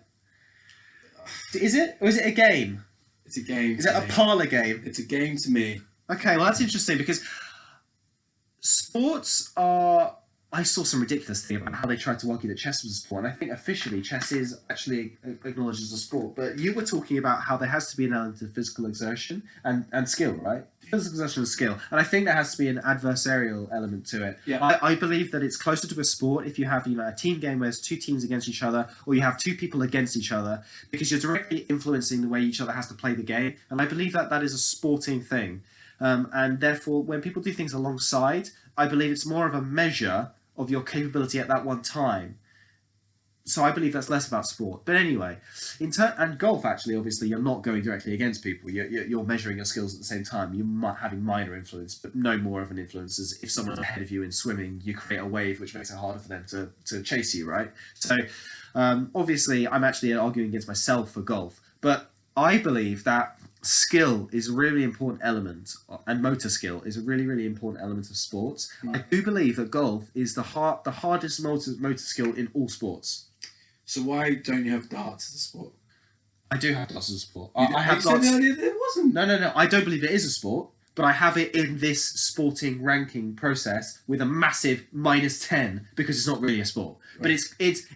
Is it, or is it a game? It's a game. Is it a parlour game? It's a game to me. Okay, well that's interesting because sports are. I saw some ridiculous thing about how they tried to argue that chess was a sport, and I think officially chess is actually acknowledged as a sport. But you were talking about how there has to be an element of physical exertion and skill, right? Physical exertion and skill, and I think there has to be an adversarial element to it. Yeah. I believe that it's closer to a sport if you have a team game where there's two teams against each other, or you have two people against each other, because you're directly influencing the way each other has to play the game, and I believe that that is a sporting thing. And therefore, when people do things alongside, I believe it's more of a measure of your capability at that one time. So I believe that's less about sport. But anyway, and golf, actually, obviously, you're not going directly against people. You're measuring your skills at the same time. You're having minor influence, but no more of an influence as if someone's ahead of you in swimming, you create a wave, which makes it harder for them to chase you, right? So obviously, I'm actually arguing against myself for golf. But I believe that skill is a really important element, and motor skill is a really, really important element of sports. I do believe that golf is the hardest motor skill in all sports. So why don't you have darts as a sport? I do have darts as a sport. You I have said darts. earlier that it wasn't. No. I don't believe it is a sport, but I have it in this sporting ranking process with a massive -10 because it's not really a sport. Right. But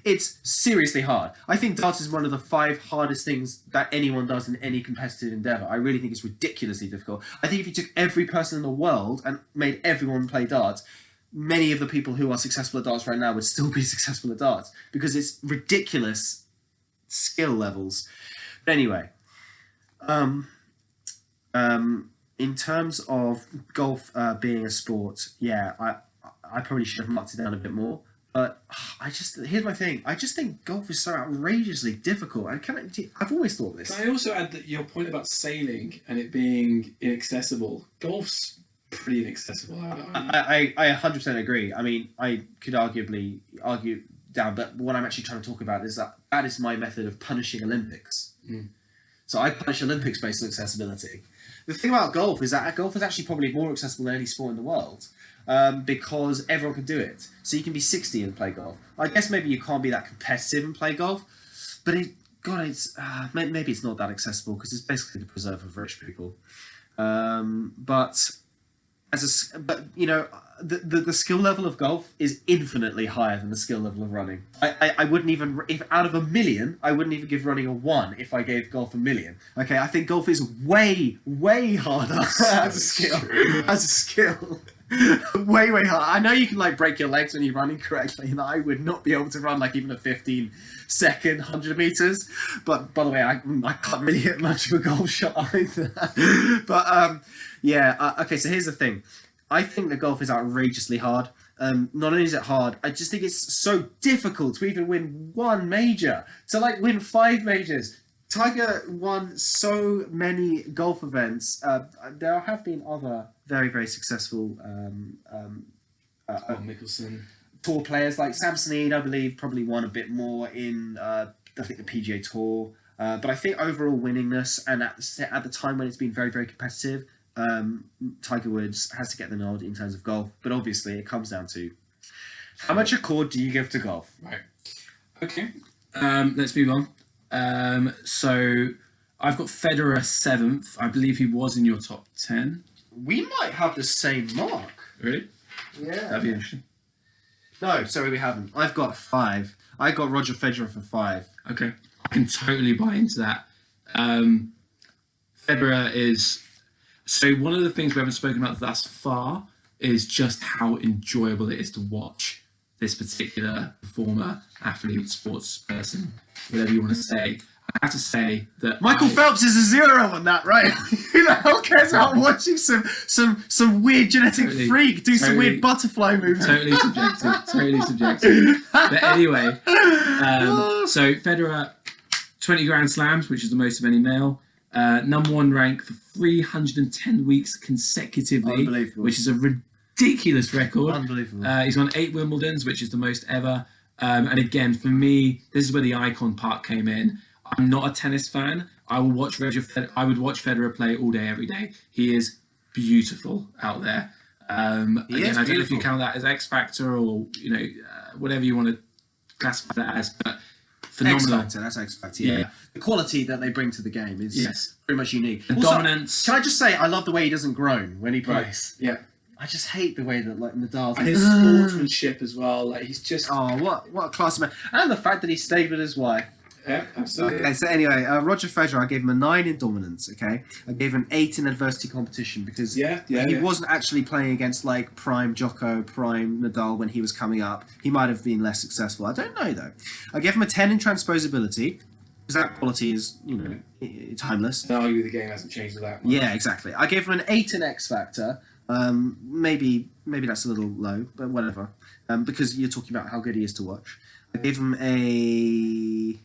it's seriously hard. I think darts is one of the 5 hardest things that anyone does in any competitive endeavour. I really think it's ridiculously difficult. I think if you took every person in the world and made everyone play darts, many of the people who are successful at darts right now would still be successful at darts because it's ridiculous skill levels. But anyway, in terms of golf being a sport, yeah, I probably should have marked it down a bit more. But here's my thing. I just think golf is so outrageously difficult. I've always thought this. Can I also add that your point about sailing and it being inaccessible? Golf's pretty inaccessible. I 100% agree. I mean, I could arguably argue down, but what I'm actually trying to talk about is that is my method of punishing Olympics. So I punish Olympics based on accessibility. The thing about golf is that golf is actually probably more accessible than any sport in the world. Because everyone can do it. So you can be 60 and play golf. I guess maybe you can't be that competitive and play golf, but maybe it's not that accessible because it's basically the preserve of rich people. But the skill level of golf is infinitely higher than the skill level of running. I wouldn't even, if out of 1 million, I wouldn't even give running a 1 if I gave golf 1 million. Okay, I think golf is way harder as a skill. Way hard. I know you can break your legs when you're running correctly, and I would not be able to run even a 15-second 100 meters. But by the way, I can't really hit much of a golf shot either. But okay. So here's the thing. I think that golf is outrageously hard. Not only is it hard, I just think it's so difficult to even win 1 major. To win 5 majors. Tiger won so many golf events. There have been other very, very successful Mickelson. Tour players like Sam Snead, I believe, probably won a bit more in I think the PGA Tour. But I think overall winningness and at the time when it's been very, very competitive, Tiger Woods has to get the nod in terms of golf. But obviously, it comes down to how much accord do you give to golf? Right. Okay. Let's move on. So I've got Federer 7th. I believe he was in your top 10. We might have the same mark. Really? Yeah. That'd be interesting. No, sorry, we haven't. I've got 5. I got Roger Federer for 5. Okay. I can totally buy into that. Federer is... So one of the things we haven't spoken about thus far is just how enjoyable it is to watch this particular performer, athlete, sports person, whatever you want to say. I have to say that Michael Phelps is a 0 on that, right? Who the hell cares about watching some weird genetic freak do some weird butterfly movement? Totally subjective. But anyway, so Federer, 20 Grand Slams, which is the most of any male. Number 1 rank for 310 weeks consecutively, which is a ridiculous record. Unbelievable. He's won 8 Wimbledons, which is the most ever. And again, for me, this is where the icon part came in. I'm not a tennis fan. I would watch Federer play all day, every day. He is beautiful out there. Again, I don't know if you count that as X Factor or whatever you want to classify that as, but phenomenal. X Factor, that's X Factor. Yeah. The quality that they bring to the game is pretty much unique. The also, dominance. Can I just say, I love the way he doesn't groan when he plays. Yeah. I just hate the way that Nadal's and his sportsmanship as well. Like he's just what a class man, and the fact that he stayed with his wife. Yeah, absolutely. Okay, so anyway, Roger Federer, I gave him a 9 in dominance. Okay, I gave him an 8 in adversity competition because he wasn't actually playing against like prime Djoko, prime Nadal when he was coming up. He might have been less successful. I don't know though. I gave him a 10 in transposability because that quality is timeless. I argue the game hasn't changed that much. Yeah, exactly. I gave him an 8 in X Factor. Maybe that's a little low, but whatever. Because you're talking about how good he is to watch. I gave him a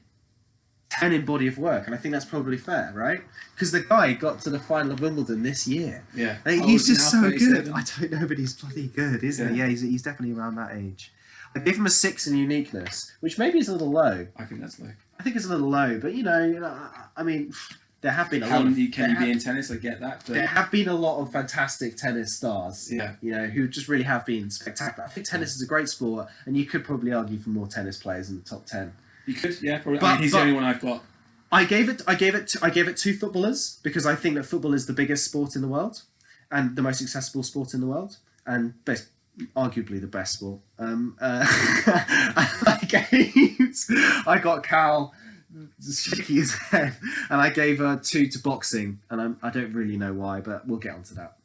10 in body of work, and I think that's probably fair, right? Because the guy got to the final of Wimbledon this year. Yeah. He's just so good. I don't know, but he's bloody good, isn't he? Yeah, he's definitely around that age. I gave him a 6 in uniqueness, which maybe is a little low. I think that's low. I think it's a little low, but I mean, there have been a lot. Can you be in tennis? I get that. But there have been a lot of fantastic tennis stars. Yeah. Who just really have been spectacular. I think tennis is a great sport, and you could probably argue for more tennis players in the top 10. You could, yeah, probably. But he's the only one I've got. I gave it to footballers because I think that football is the biggest sport in the world, and the most accessible sport in the world, and arguably the best sport. I got Cal shaking his head, and I gave 2 to boxing, and I don't really know why, but we'll get onto that.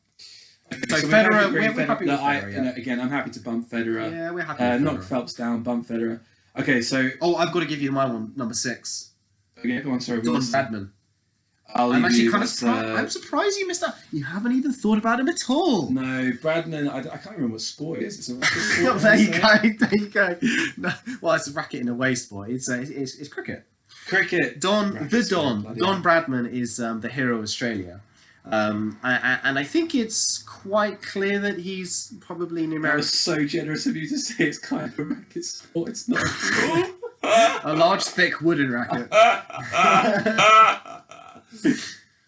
So Federer, we're happy with Federer. Again, I'm happy to bump Federer. Yeah, we're happy with Federer. Knock Phelps down, bump Federer. Okay, so... Oh, I've got to give you my one, number 6. Okay, go on, sorry. Don Bradman. I'm actually kind of surprised. I'm surprised you missed that. You haven't even thought about him at all. No, Bradman, I can't remember what sport it is. It's a racket sport. There you go. No, well, it's a racket in a way sport. It's cricket. Cricket. Don Bradman is the hero of Australia. And I think it's quite clear that he's probably an American. That was so generous of you to say it's kind of a racket sport. It's not. A large, thick wooden racket. I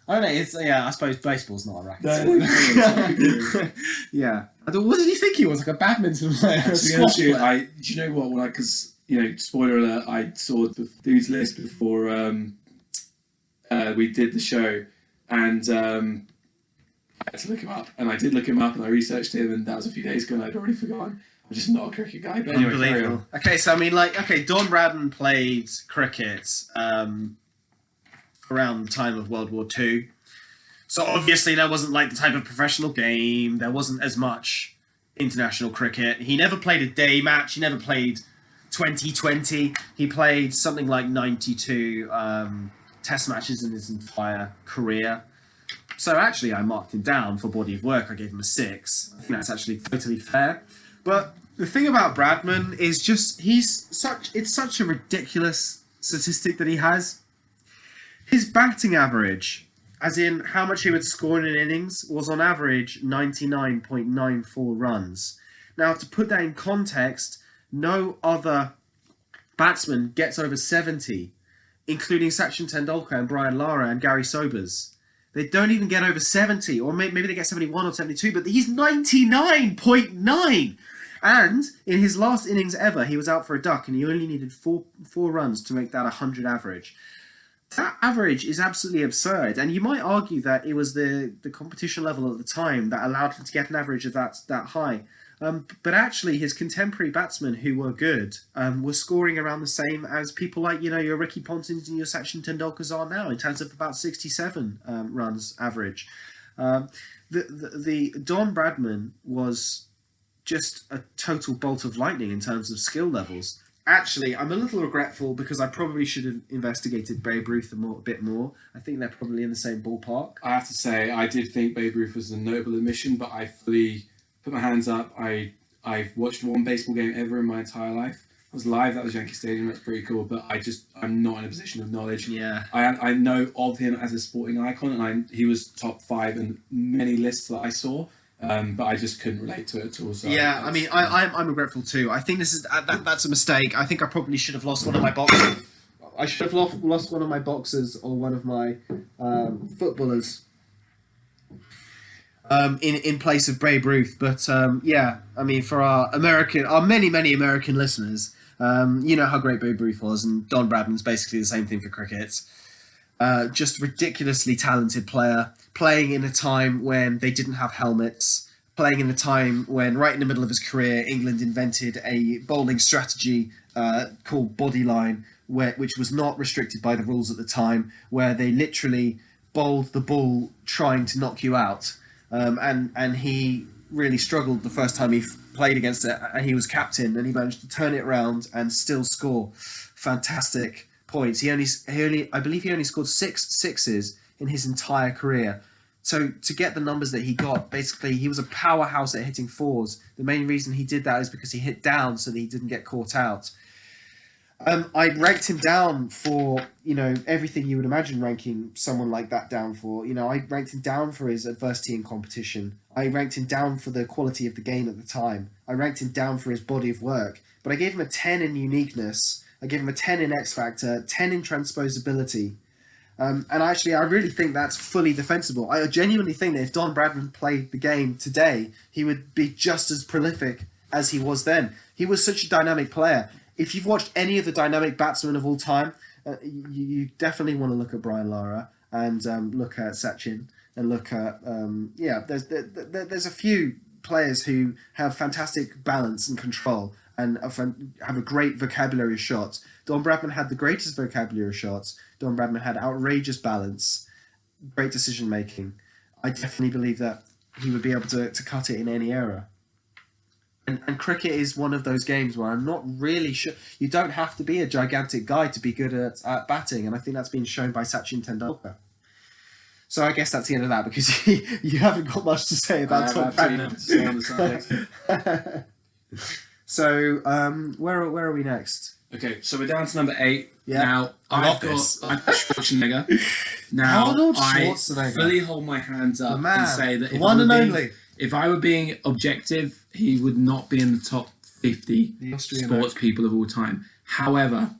don't know. I suppose baseball's not a racket. No. Yeah. What did he think he was? Like a badminton player? Do you know what? Because spoiler alert, I saw the dude's list before we did the show, and I had to look him up. And I did look him up, and I researched him, and that was a few days ago, and I'd already forgotten. I'm just not a cricket guy. But anyway, unbelievable. Okay, so I mean, Don Bradman played cricket around the time of World War II. So obviously there wasn't like the type of professional game. There wasn't as much international cricket. He never played a day match. He never played 2020. He played something like 92 test matches in his entire career. So actually I marked him down for body of work. I gave him a 6. I think that's actually totally fair. But the thing about Bradman is just it's such a ridiculous statistic that he has. His batting average, as in how much he would score in an innings, was on average 99.94 runs. Now, to put that in context, no other batsman gets over 70, including Sachin Tendulkar and Brian Lara and Gary Sobers. They don't even get over 70, or maybe they get 71 or 72, but he's 99.9! And in his last innings ever, he was out for a duck, and he only needed four runs to make that 100 average. That average is absolutely absurd, and you might argue that it was the competition level at the time that allowed him to get an average of that high. But actually, his contemporary batsmen who were good were scoring around the same as people like, your Ricky Pontings and your Sachin Tendulkars are now, in terms of about 67 runs average. The Don Bradman was just a total bolt of lightning in terms of skill levels. Actually, I'm a little regretful because I probably should have investigated Babe Ruth a bit more. I think they're probably in the same ballpark. I have to say, I did think Babe Ruth was a notable admission, but I fully put my hands up. I've watched one baseball game ever in my entire life. I was live, that was Yankee Stadium, that's pretty cool, but I'm not in a position of knowledge. Yeah. I know of him as a sporting icon, and he was top 5 in many lists that I saw. But I just couldn't relate to it at all. So yeah, I'm regretful too. I think this is that's a mistake. I think I probably should have lost one of my boxers. I should have lost one of my boxers or one of my footballers in place of Babe Ruth. But for our many American listeners, you know how great Babe Ruth was, and Don Bradman's basically the same thing for cricket. Just ridiculously talented player, playing in a time when they didn't have helmets, playing in a time when, right in the middle of his career, England invented a bowling strategy called bodyline, which was not restricted by the rules at the time, where they literally bowled the ball trying to knock you out. And he really struggled the first time he played against it, and he was captain, and he managed to turn it around and still score fantastic points. I believe he only scored 6 sixes in his entire career. So to get the numbers that he got, basically he was a powerhouse at hitting 4s. The main reason he did that is because he hit down so that he didn't get caught out. I ranked him down for, everything you would imagine ranking someone like that down for. I ranked him down for his adversity in competition. I ranked him down for the quality of the game at the time. I ranked him down for his body of work. But I gave him a 10 in uniqueness. I gave him a 10 in X Factor, 10 in transposability. And actually, I really think that's fully defensible. I genuinely think that if Don Bradman played the game today, he would be just as prolific as he was then. He was such a dynamic player. If you've watched any of the dynamic batsmen of all time, you definitely want to look at Brian Lara and look at Sachin and look at there's a few players who have fantastic balance and control and have a great vocabulary of shots. Don Bradman had the greatest vocabulary of shots. Don Bradman had outrageous balance, great decision making. I definitely believe that he would be able to cut it in any era. And cricket is one of those games where I'm not really sure. You don't have to be a gigantic guy to be good at batting, and I think that's been shown by Sachin Tendulkar. So I guess that's the end of that, because you haven't got much to say about Don Bradman. So where are we next? Okay, so we're down to number 8. Yeah. Now I've got Schwarzenegger. Now Arnold I Schwarzenegger. fully hold my hands up The man, and say that the one and only. if I were being objective, he would not be in the top 50 The Austrian sports people of all time. However,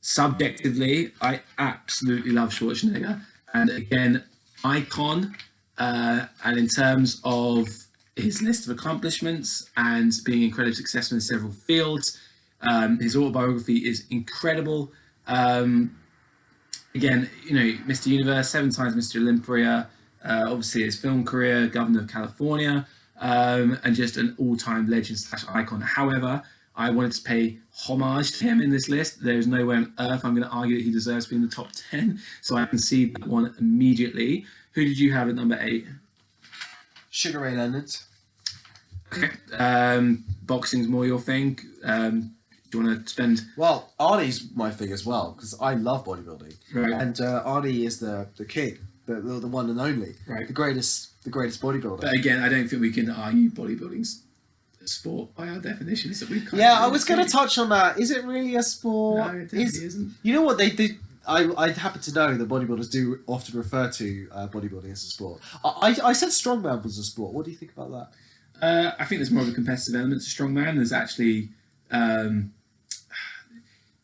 subjectively, I absolutely love Schwarzenegger, and again, icon. And in terms of his list of accomplishments and being incredibly successful in several fields, his autobiography is incredible. Again, Mr. Universe, 7 times Mr. Olympia, obviously his film career, Governor of California, and just an all-time legend / icon. However, I wanted to pay homage to him in this list. There's no way on earth I'm going to argue that he deserves to be in the top 10, so I concede that one immediately. Who did you have at number 8? Sugar Ray Leonard. Okay. Boxing's more your thing. Do you want to spend? Well, Arnie's my thing as well, because I love bodybuilding, Right. and Arnie is the king, the one and only, Right. the greatest bodybuilder. But again, I don't think we can argue bodybuilding's a sport by our definitions that we've. Yeah, I was going to touch on that. Is it really a sport? No, it definitely isn't. You know what they do? I happen to know that bodybuilders do often refer to bodybuilding as a sport. I said strongman was a sport. What do you think about that? I think there's more of a competitive element to strongman. There's actually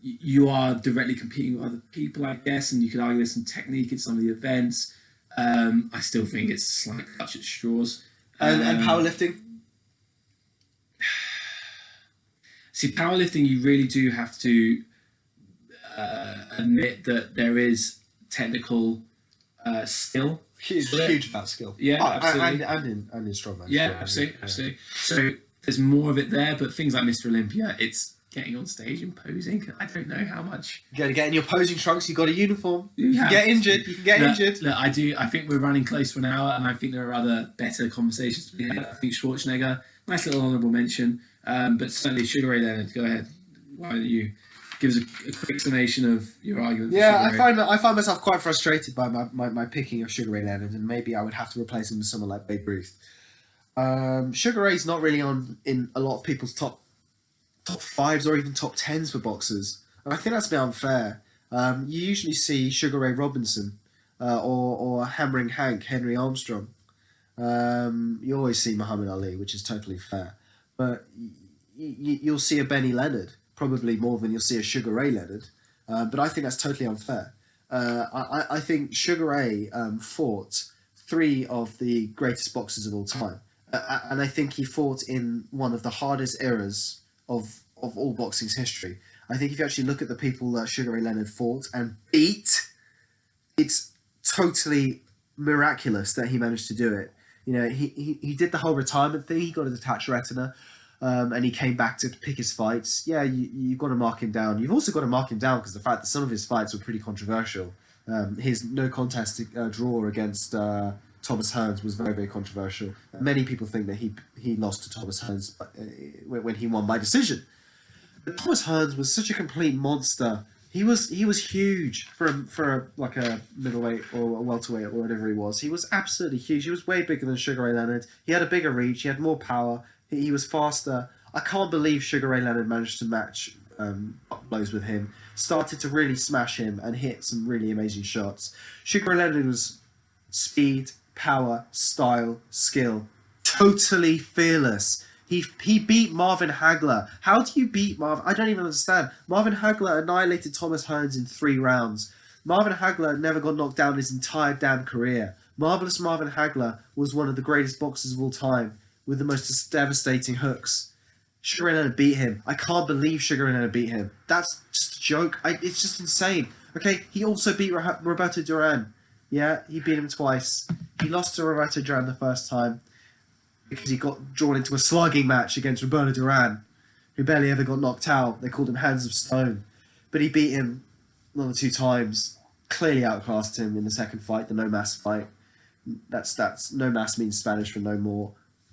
you are directly competing with other people, I guess, and you could argue there's some technique in some of the events. I still think it's a slight clutch at straws. And powerlifting? See, powerlifting, you really do have to admit that there is technical skill. Huge about skill. Yeah, absolutely. And in strongman. Yeah, absolutely. So there's more of it there, but things like Mr. Olympia, it's getting on stage and posing. I don't know how much. You got to get in your posing trunks. You got a uniform. You Yeah. can get injured. You can get injured. Look, I think we're running close to an hour, and I think there are other better conversations to be had. I think Schwarzenegger, nice little honourable mention, but certainly Sugar Ray Leonard. Go ahead. Why don't you give us a quick explanation of your argument? Yeah, for Sugar Ray? I find myself quite frustrated by my picking of Sugar Ray Leonard, and maybe I would have to replace him with someone like Babe Ruth. Sugar Ray's not really in a lot of people's top fives or even top tens for boxers, and I think that's a bit unfair. You usually see Sugar Ray Robinson or Hammering Hank, Henry Armstrong. You always see Muhammad Ali, which is totally fair, but you'll see a Benny Leonard probably more than you'll see a Sugar Ray Leonard, but I think that's totally unfair. I think Sugar Ray fought 3 of the greatest boxers of all time, and I think he fought in one of the hardest eras of all boxing's history. I think if you actually look at the people that Sugar Ray Leonard fought and beat, it's totally miraculous that he managed to do it. You know, he did the whole retirement thing. He got a detached retina, and he came back to pick his fights. Yeah, you've got to mark him down. You've also got to mark him down because the fact that some of his fights were pretty controversial. His no contest draw against Thomas Hearns was very, very controversial. Many people think that he lost to Thomas Hearns when he won by decision. But Thomas Hearns was such a complete monster. He was huge for a middleweight or a welterweight or whatever he was. He was absolutely huge. He was way bigger than Sugar Ray Leonard. He had a bigger reach. He had more power. He was faster. I can't believe Sugar Ray Leonard managed to match blows with him. Started to really smash him and hit some really amazing shots. Sugar Ray Leonard was speed, power, style, skill, totally fearless. He beat Marvin Hagler. How do you beat Marvin? I don't even understand. Marvin Hagler annihilated Thomas Hearns in 3 rounds. Marvin Hagler never got knocked down his entire damn career. Marvelous Marvin Hagler was one of the greatest boxers of all time with the most devastating hooks. Sugar Ray Leonard beat him. I can't believe Sugar Ray Leonard beat him. That's just a joke. It's just insane. Okay, he also beat Roberto Duran. Yeah, he beat him twice. He lost to Roberto Duran the first time because he got drawn into a slugging match against Roberto Duran, who barely ever got knocked out. They called him Hands of Stone. But he beat him another 2 times, clearly outclassed him in the second fight, the no mass fight. That's no mass means Spanish for no more.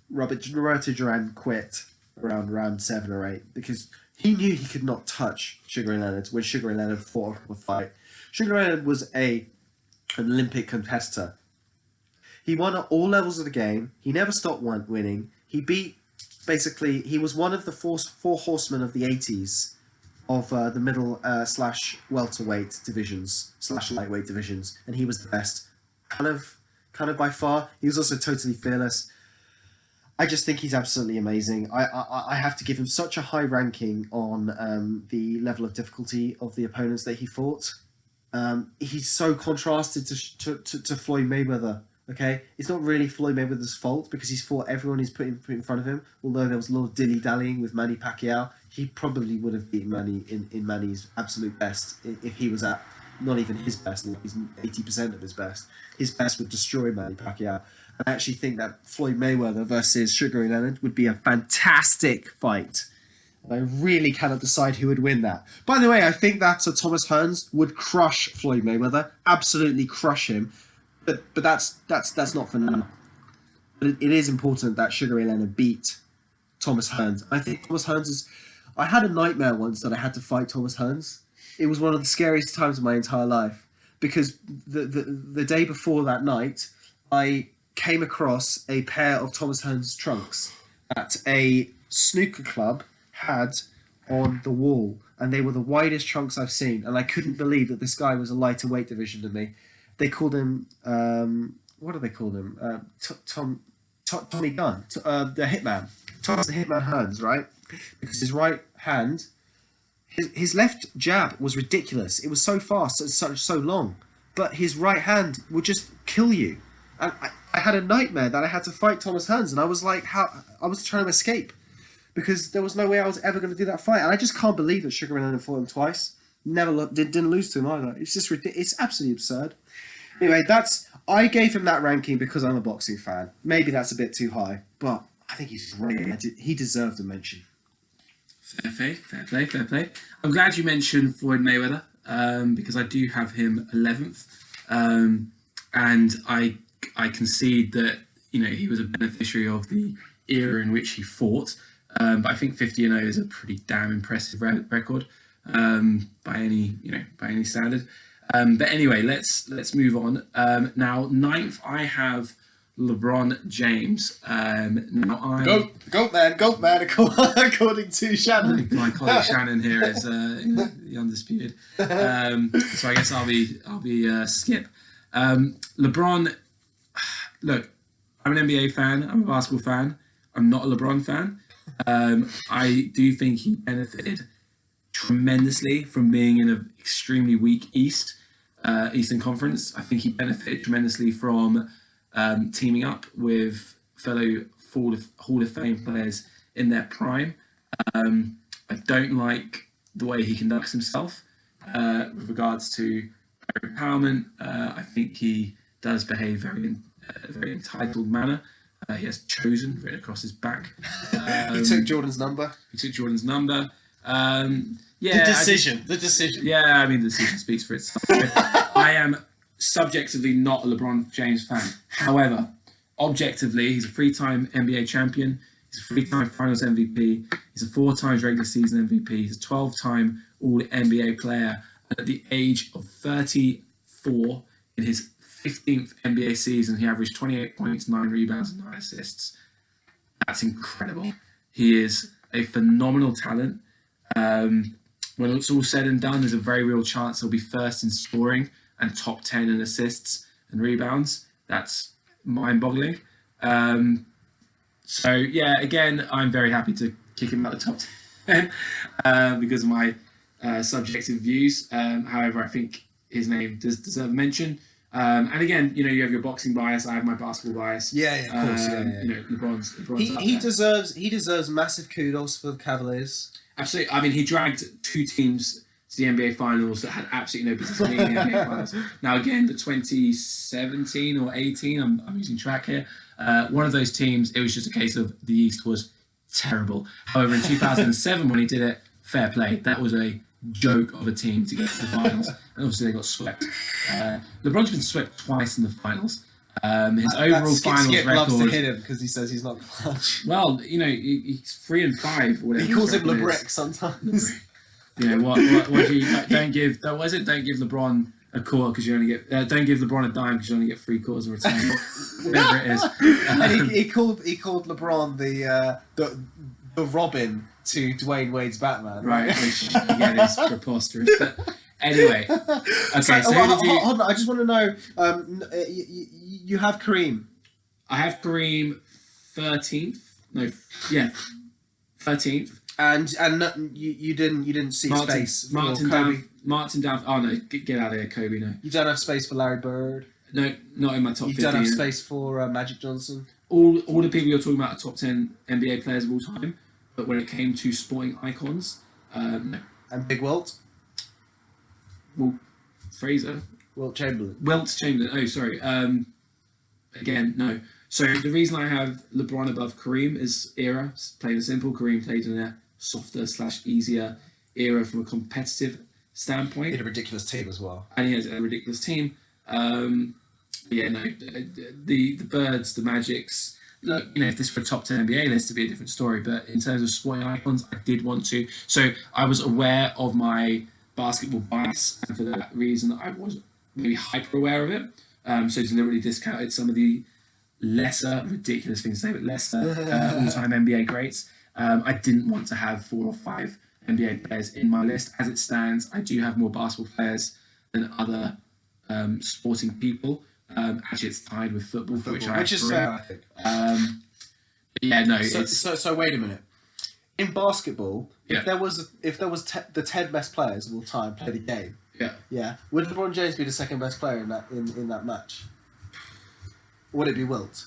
Roberto Duran quit around round 7 or 8 because he knew he could not touch Sugar Ray Leonard when Sugar Ray Leonard fought a fight. Sugar Ray Leonard was an Olympic competitor. He won at all levels of the game. He never stopped winning. He was one of the four horsemen of the 80s of the middle / welterweight divisions / lightweight divisions, and he was the best. Kind of by far. He was also totally fearless. I just think he's absolutely amazing. I have to give him such a high ranking on the level of difficulty of the opponents that he fought. He's so contrasted to Floyd Mayweather. Okay, it's not really Floyd Mayweather's fault because he's fought everyone he's put in front of him. Although there was a lot of dilly-dallying with Manny Pacquiao, he probably would have beaten Manny in Manny's absolute best if he was at not even his best. He's 80% of his best. His best would destroy Manny Pacquiao. I actually think that Floyd Mayweather versus Sugar Ray Leonard would be a fantastic fight. And I really cannot decide who would win that. By the way, I think that Thomas Hearns would crush Floyd Mayweather, absolutely crush him. But that's not for now. But it is important that Sugar Ray Leonard beat Thomas Hearns. I think Thomas Hearns is... I had a nightmare once that I had to fight Thomas Hearns. It was one of the scariest times of my entire life because the day before that night, I came across a pair of Thomas Hearns trunks that a snooker club had on the wall, and they were the widest trunks I've seen, and I couldn't believe that this guy was a lighter weight division than me. They called him, what do they call him? Tommy Gunn, the Hitman. Thomas the Hitman Hearns, right? Because his right hand, his left jab was ridiculous. It was so fast, so long, but his right hand would just kill you. And I had a nightmare that I had to fight Thomas Hearns, and I was like, I was trying to escape because there was no way I was ever going to do that fight, and I just can't believe that Sugar Ray Leonard fought him twice. Didn't lose to him either. It's just ridiculous. It's absolutely absurd. Anyway, I gave him that ranking because I'm a boxing fan. Maybe that's a bit too high, but I think he's great. He deserved a mention. Fair play. I'm glad you mentioned Floyd Mayweather because I do have him 11th, and I concede that he was a beneficiary of the era in which he fought, but I think 50-0 is a pretty damn impressive record by any standard. But anyway, let's move on. Now 9th, I have LeBron James. Goat man, according to Shannon. My colleague Shannon here is the undisputed. So I guess I'll be Skip. LeBron. Look, I'm an NBA fan. I'm a basketball fan. I'm not a LeBron fan. I do think he benefited tremendously from being in an extremely weak Eastern Conference. I think he benefited tremendously from teaming up with fellow Hall of Fame players in their prime. I don't like the way he conducts himself with regards to empowerment. I think he does behave in a very entitled manner. He has chosen written across his back. He took Jordan's number. Yeah, the decision. Yeah, I mean, the decision speaks for itself. I am subjectively not a LeBron James fan. However, objectively, he's a 3-time NBA champion. He's a 3-time Finals MVP. He's a 4-time regular season MVP. He's a 12-time All-NBA player. And at the age of 34, in his 15th NBA season, he averaged 28 points, 9 rebounds, and 9 assists. That's incredible. He is a phenomenal talent. When it's all said and done, there's a very real chance he'll be first in scoring and top 10 in assists and rebounds. That's mind-boggling. So, yeah, again, I'm very happy to kick him out the top 10 because of my subjective views. However, I think his name does deserve mention. And again, you have your boxing bias. I have my basketball bias. Yeah, of course. LeBron's he deserves massive kudos for the Cavaliers. Absolutely. I mean, he dragged 2 teams to the NBA Finals that had absolutely no business being in the NBA Finals. Now, again, the 2017 or 18, I'm losing track here. One of those teams, it was just a case of the East was terrible. However, in 2007, when he did it, fair play. That was a joke of a team to get to the finals, and obviously they got swept. LeBron's been swept twice in the finals. His overall finals Skip record. loves to hit him because he says he's not clutch. Well, he's 3-5. Whatever He calls him his record LeBrick is. sometimes. What do you don't give? Was it don't give LeBron a quarter because you only get don't give LeBron a dime because you only get 3 quarters in return. Whatever it is. And he called LeBron the Robin to Dwayne Wade's Batman. Right, which again is preposterous. But anyway, okay. So hold on, I just want to know. You have Kareem. I have Kareem 13th. No, yeah, 13th. And you didn't see space for Kobe. Martin down. Oh no, get out of here, Kobe. No. You don't have space for Larry Bird. No, not in my top 15. You don't have space for Magic Johnson. All the people you're talking about are top 10 NBA players of all time. But when it came to sporting icons, no. And Big Wilt. Well, Fraser. Wilt Chamberlain. Oh, sorry. Again, no. So the reason I have LeBron above Kareem is era. Plain and simple. Kareem played in a softer/easier era from a competitive standpoint. He had a ridiculous team as well. And he has a ridiculous team. Yeah, no. The Birds, the Magics. Look, if this were a top 10 NBA list, it'd be a different story. But in terms of sporting icons, I did want to. So I was aware of my basketball bias, and for that reason, I was maybe hyper aware of it. So deliberately discounted some of the lesser, ridiculous things to say, but lesser all-time NBA greats. I didn't want to have 4 or 5 NBA players in my list. As it stands, I do have more basketball players than other sporting people. Actually, it's tied with football, for which is fair, I think. Yeah, no. So wait a minute. In basketball, Yeah. if there was the 10 best players of all time play the game, Yeah. would LeBron James be the second best player in that match? Or would it be Wilt?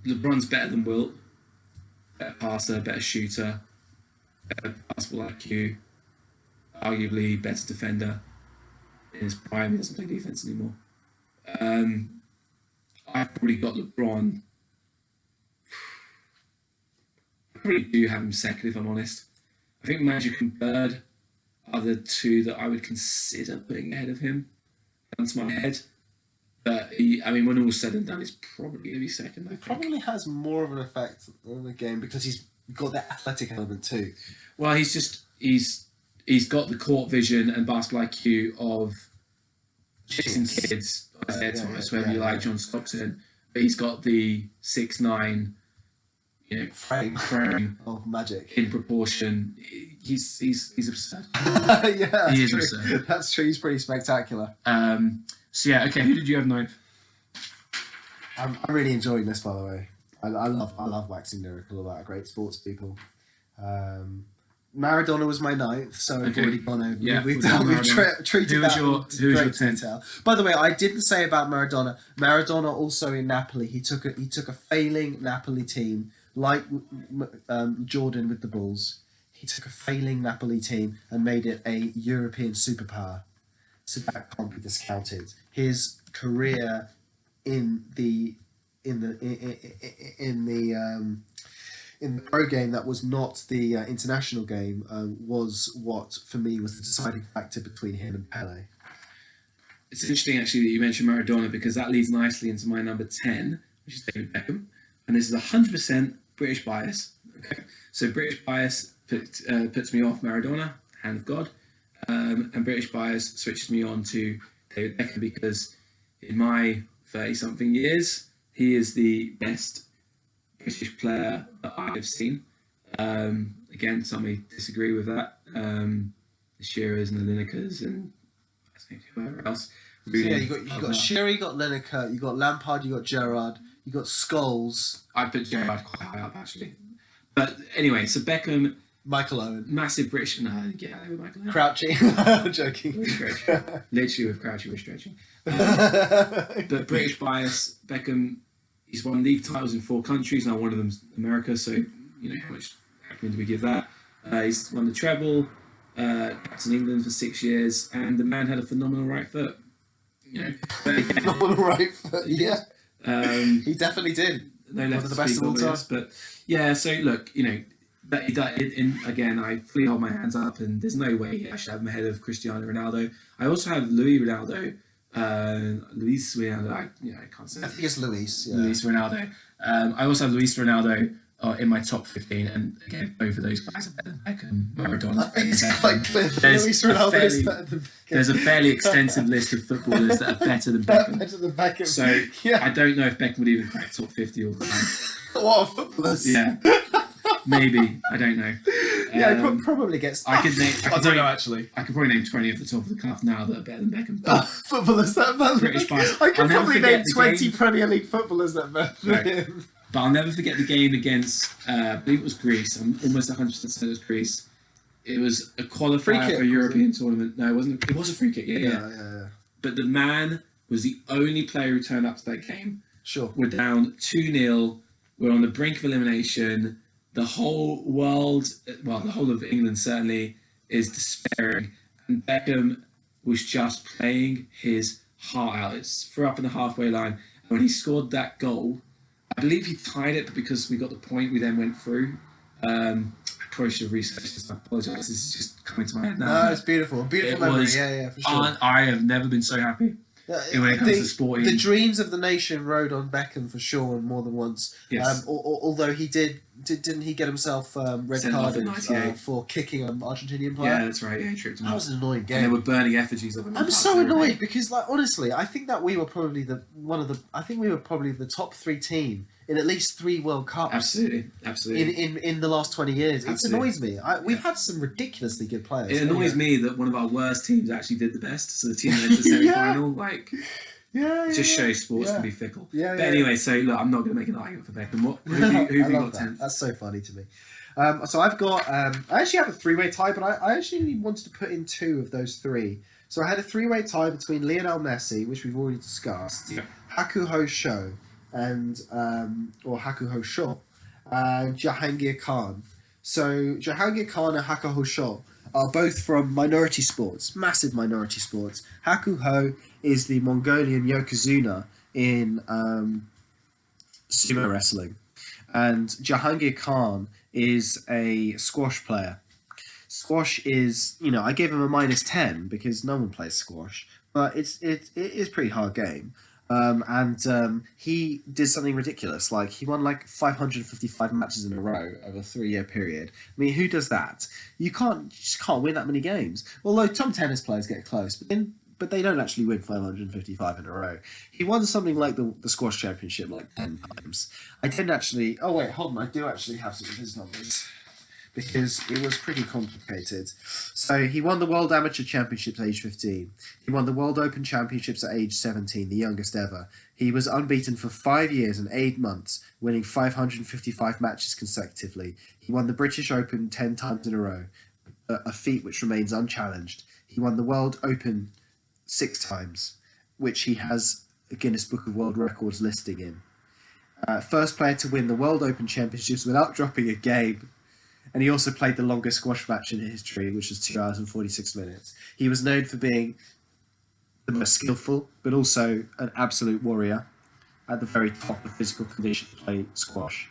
LeBron's better than Wilt. Better passer, better shooter, better basketball IQ, arguably better defender. In his prime, he doesn't play defense anymore. I've probably got LeBron probably do have him second if I'm honest. I think Magic and Bird are the two that I would consider putting ahead of him. That's my head. But when all's said and done, he's probably going to be second. I think. Probably has more of an effect on the game because he's got that athletic element too. Well, he's got the court vision and basketball IQ of chasing kids, Isaiah Thomas, whether you like John Stockton, but he's got the 6'9", frame of Magic in proportion. He's absurd. Yeah, he is true. absurd. That's true. He's pretty spectacular. So yeah, okay. Who did you have ninth? I'm really enjoying this, by the way. I love waxing lyrical about great sports people. Maradona was my ninth, so I've already gone over. Yeah, we've treated who was that your in great 10th? detail. By the way, I didn't say about Maradona. Maradona also in Napoli, he took a failing Napoli team like Jordan with the Bulls. He took a failing Napoli team and made it a European superpower. So that can't be discounted. His career in the pro game that was not the international game was what for me was the deciding factor between him and Pele. It's interesting actually that you mentioned Maradona because that leads nicely into my number 10, which is David Beckham, and this is 100% British bias. Okay, so British bias puts me off Maradona, hand of God, and British bias switches me on to David Beckham because in my 30-something years, he is the best British player that I have seen. Again, some may disagree with that. The Shearers and the Linekers and I think whoever else. Really so yeah, you got Shearer, you got Lineker, you got Lampard, you got Gerrard, you got Scholes. I put Gerrard quite high up actually. But anyway, so Beckham, Michael Owen, massive British. No, yeah, Michael Owen. Crouchy. I'm joking. We're stretching. Literally with Crouchy, we're stretching. But British bias, Beckham. He's won league titles in 4 countries. Now one of them's America, so how much acronym do we give that? He's won the treble, captain England for 6 years, and the man had a phenomenal right foot. Phenomenal right foot, yeah. He definitely did. No One left of the to best speak of all time. but yeah. So look, again, I fully hold my hands up, and there's no way I should have him ahead of Cristiano Ronaldo. I also have Luis Ronaldo. Luis Ronaldo, I can't say. I think it's Luis. Yeah. Luis Ronaldo. I also have Luis Ronaldo in my top 15, and again, both of those guys are better than Beckham, Maradona. I think it's quite clear. There's Luis a Ronaldo fairly- is better than Beckham. There's a fairly extensive list of footballers that are better than Beckham. Better than Beckham. So yeah. I don't know if Beckham would even crack top 50 all the time. What are footballers? Yeah, maybe. I don't know. Yeah, he probably gets. I could name. I don't know actually. I could probably name 20 off the top of the cuff now that are better than Beckham. But Footballers that better than British Beckham. bias. I I'll could never probably forget name the 20 game. Premier League footballers that better than Right. him. But I'll never forget the game against, I believe it was Greece. I'm almost 100% it was Greece. It was a Free qualifier kick, for a European tournament. No, it wasn't. It was a free kick. Yeah. But the man was the only player who turned up to that game. Sure. We're down 2-0. We're on the brink of elimination. The whole world, well, the whole of England certainly, is despairing. And Beckham was just playing his heart out. It's threw up in the halfway line. And when he scored that goal, I believe he tied it, but because we got the point, we then went through. I probably should have researched this. I apologise. This is just coming to my head now. No, it's beautiful. Beautiful It memory. was Yeah, for sure. I have never been so happy when it comes to sporting. The dreams of the nation rode on Beckham for sure more than once. Yes. Although he didn't he get himself red Sent off in carded 98. for kicking an Argentinian player? Yeah, that's right. Yeah, he tripped him That up. was an annoying And they game. were burning effigies of him. I'm so annoyed because, like, honestly, I think that we were probably the top 3 team in at least 3 World Cups. Absolutely. In the last 20 years. Absolutely. It annoys me. We've had some ridiculously good players. It annoys me that one of our worst teams actually did the best. So the team that went to the semi-final, just shows sports can be fickle. Yeah, but anyway, so look, I'm not going to make an argument for Beckham. Who have you got 10th? That's so funny to me. So I've got. I actually have a 3-way tie, but I actually wanted to put in 2 of those 3. So I had a 3-way tie between Lionel Messi, which we've already discussed, Yeah. Hakuho Sho, and Hakuho Sho, and Jahangir Khan. So Jahangir Khan and Hakuho Sho are both from minority sports, massive minority sports. Hakuho is the Mongolian Yokozuna in sumo wrestling. and Jahangir Khan is a squash player. Squash is, I gave him a -10 because no one plays squash, but it is a pretty hard game. And he did something ridiculous. Like, he won like 555 matches in a row over a 3-year period. I mean, who does that? You just can't win that many games. Although some tennis players get close, but they don't actually win 555 in a row. He won something like the squash championship like 10 times. I didn't actually. Oh wait, hold on. I do actually have some of his numbers, because it was pretty complicated. So he won the World Amateur Championships at age 15. He won the World Open Championships at age 17, the youngest ever. He was unbeaten for 5 years and 8 months, winning 555 matches consecutively. He won the British Open 10 times in a row, a feat which remains unchallenged. He won the World Open 6 times, which he has a Guinness Book of World Records listing in. First player to win the World Open Championships without dropping a game. And he also played the longest squash match in history, which was 2 hours and 46 minutes. He was known for being the most skillful, but also an absolute warrior at the very top of physical condition to play squash.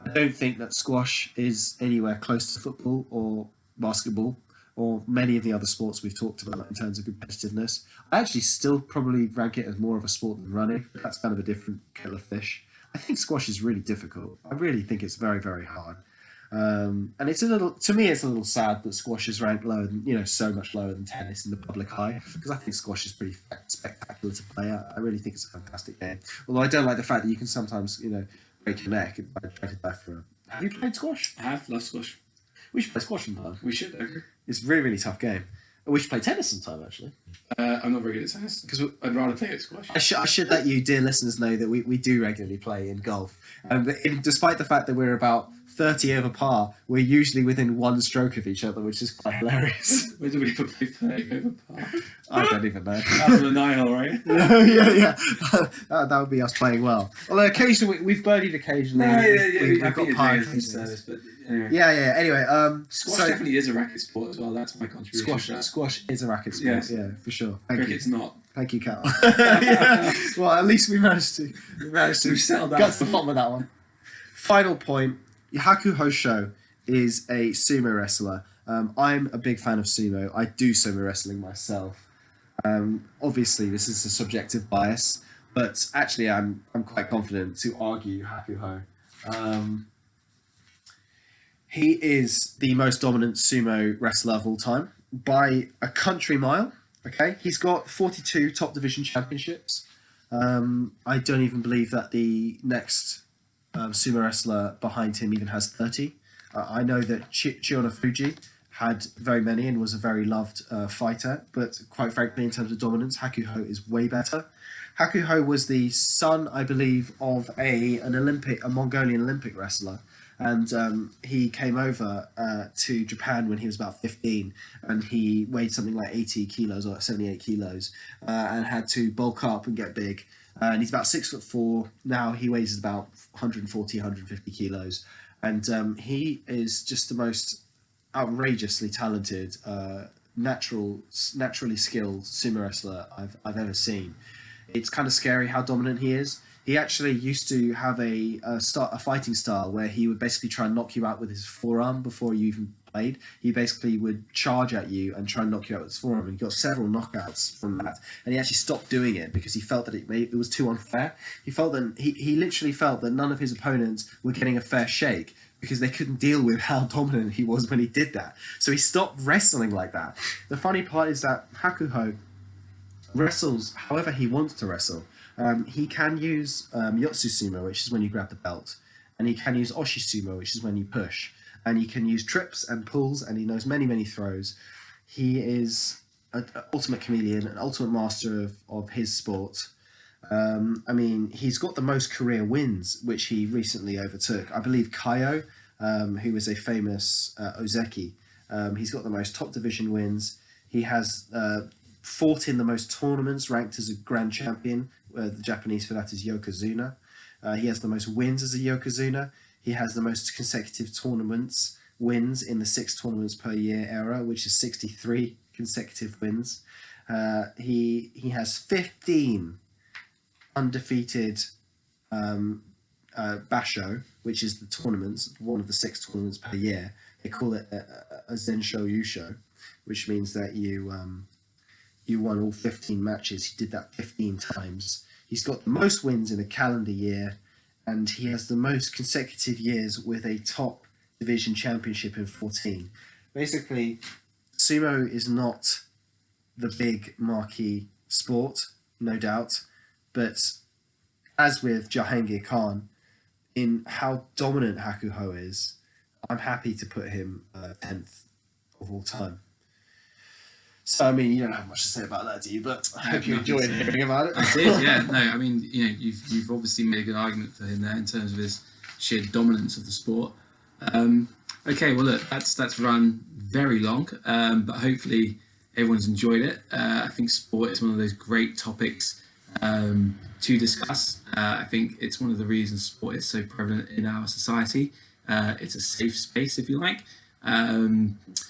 I don't think that squash is anywhere close to football or basketball or many of the other sports we've talked about in terms of competitiveness. I actually still probably rank it as more of a sport than running. That's kind of a different kettle of fish. I think squash is really difficult. I really think it's very, very hard. And it's to me, it's a little sad that squash is ranked lower than, so much lower than tennis in the public eye, because I think squash is pretty spectacular to play at. I really think it's a fantastic game. Although I don't like the fact that you can sometimes, break your neck by trying to die for a... Have you played squash? I have loved squash. We should play squash sometime. We should, I agree. It's a really, really tough game. We should play tennis sometime, actually. I'm not very good at tennis, because I'd rather play at squash. I should let you, dear listeners, know that we do regularly play in golf. Despite the fact that we're about 30 over par, we're usually within one stroke of each other, which is quite hilarious. Where do we ever play 30 over par? I don't even know. That's on the 9 hole, right? yeah. That would be us playing well. Although occasionally, we've birdied occasionally. We've got par service, but anyway. Yeah. Anyway, squash definitely is a racket sport as well. That's my contribution. Squash is a racket sport. Yeah, for sure. Cricket's not. Thank you, Cal. Yeah. Well, at least we managed to We've settled that. Got to the bottom of that one. Final point. Haku Hosho is a sumo wrestler. I'm a big fan of sumo. I do sumo wrestling myself. Obviously, this is a subjective bias, but actually, I'm quite confident to argue Haku Ho. He is the most dominant sumo wrestler of all time by a country mile. Okay, he's got 42 top division championships. I don't even believe that the next sumo wrestler behind him even has 30. I know that Chiona Fuji had very many and was a very loved fighter, but quite frankly, in terms of dominance, Hakuho is way better. Hakuho was the son, I believe, of a Mongolian Olympic wrestler. And he came over to Japan when he was about 15, and he weighed something like 80 kilos or 78 kilos, and had to bulk up and get big. And he's about 6'4" now. He weighs about 140, 150 kilos, and he is just the most outrageously talented, naturally skilled sumo wrestler I've ever seen. It's kind of scary how dominant he is. He actually used to have a fighting style where he would basically try and knock you out with his forearm before you even played. He basically would charge at you and try and knock you out with his forearm, and he got several knockouts from that. And he actually stopped doing it because he felt that it was too unfair. He literally felt that none of his opponents were getting a fair shake because they couldn't deal with how dominant he was when he did that. So he stopped wrestling like that. The funny part is that Hakuho wrestles however he wants to wrestle. He can use Yotsu Sumo, which is when you grab the belt, and he can use Oshi Sumo, which is when you push, and he can use trips and pulls, and he knows many, many throws. He is an ultimate chameleon, an ultimate master of his sport. He's got the most career wins, which he recently overtook. I believe Kaio, who is a famous Ozeki, he's got the most top division wins. He has fought in the most tournaments, ranked as a grand champion. The Japanese for that is Yokozuna. He has the most wins as a Yokozuna. He has the most consecutive tournaments wins in the 6 tournaments per year era, which is 63 consecutive wins. He has 15 undefeated basho, which is the tournaments, one of the 6 tournaments per year. They call it a Zensho Yusho, which means that you won all 15 matches. He did that 15 times. He's got the most wins in a calendar year, and he has the most consecutive years with a top division championship in 14. Basically, sumo is not the big marquee sport, no doubt, but as with Jahangir Khan, in how dominant Hakuho is, I'm happy to put him 10th of all time. So, I mean, you don't have much to say about that, do you? But I hope you enjoyed hearing about it. I did, yeah. No, I mean, you've obviously made a good argument for him there in terms of his sheer dominance of the sport. Okay, well, look, that's run very long, but hopefully everyone's enjoyed it. I think sport is one of those great topics to discuss. I think it's one of the reasons sport is so prevalent in our society. It's a safe space, if you like.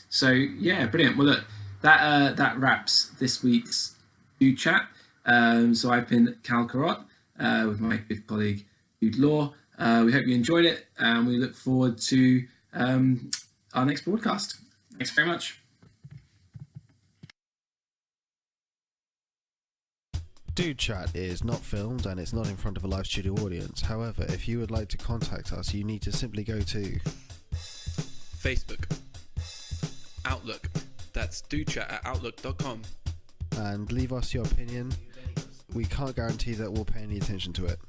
So yeah, brilliant. Well, look, that wraps this week's Dude Chat. So I've been Cal Carrot with my good colleague Dude Law. We hope you enjoyed it, and we look forward to our next broadcast. Thanks very much. Dude Chat is not filmed and it's not in front of a live studio audience. However, if you would like to contact us, you need to simply go to Facebook, Outlook, that's dudechat@outlook.com, and leave us your opinion. We can't guarantee that we'll pay any attention to it.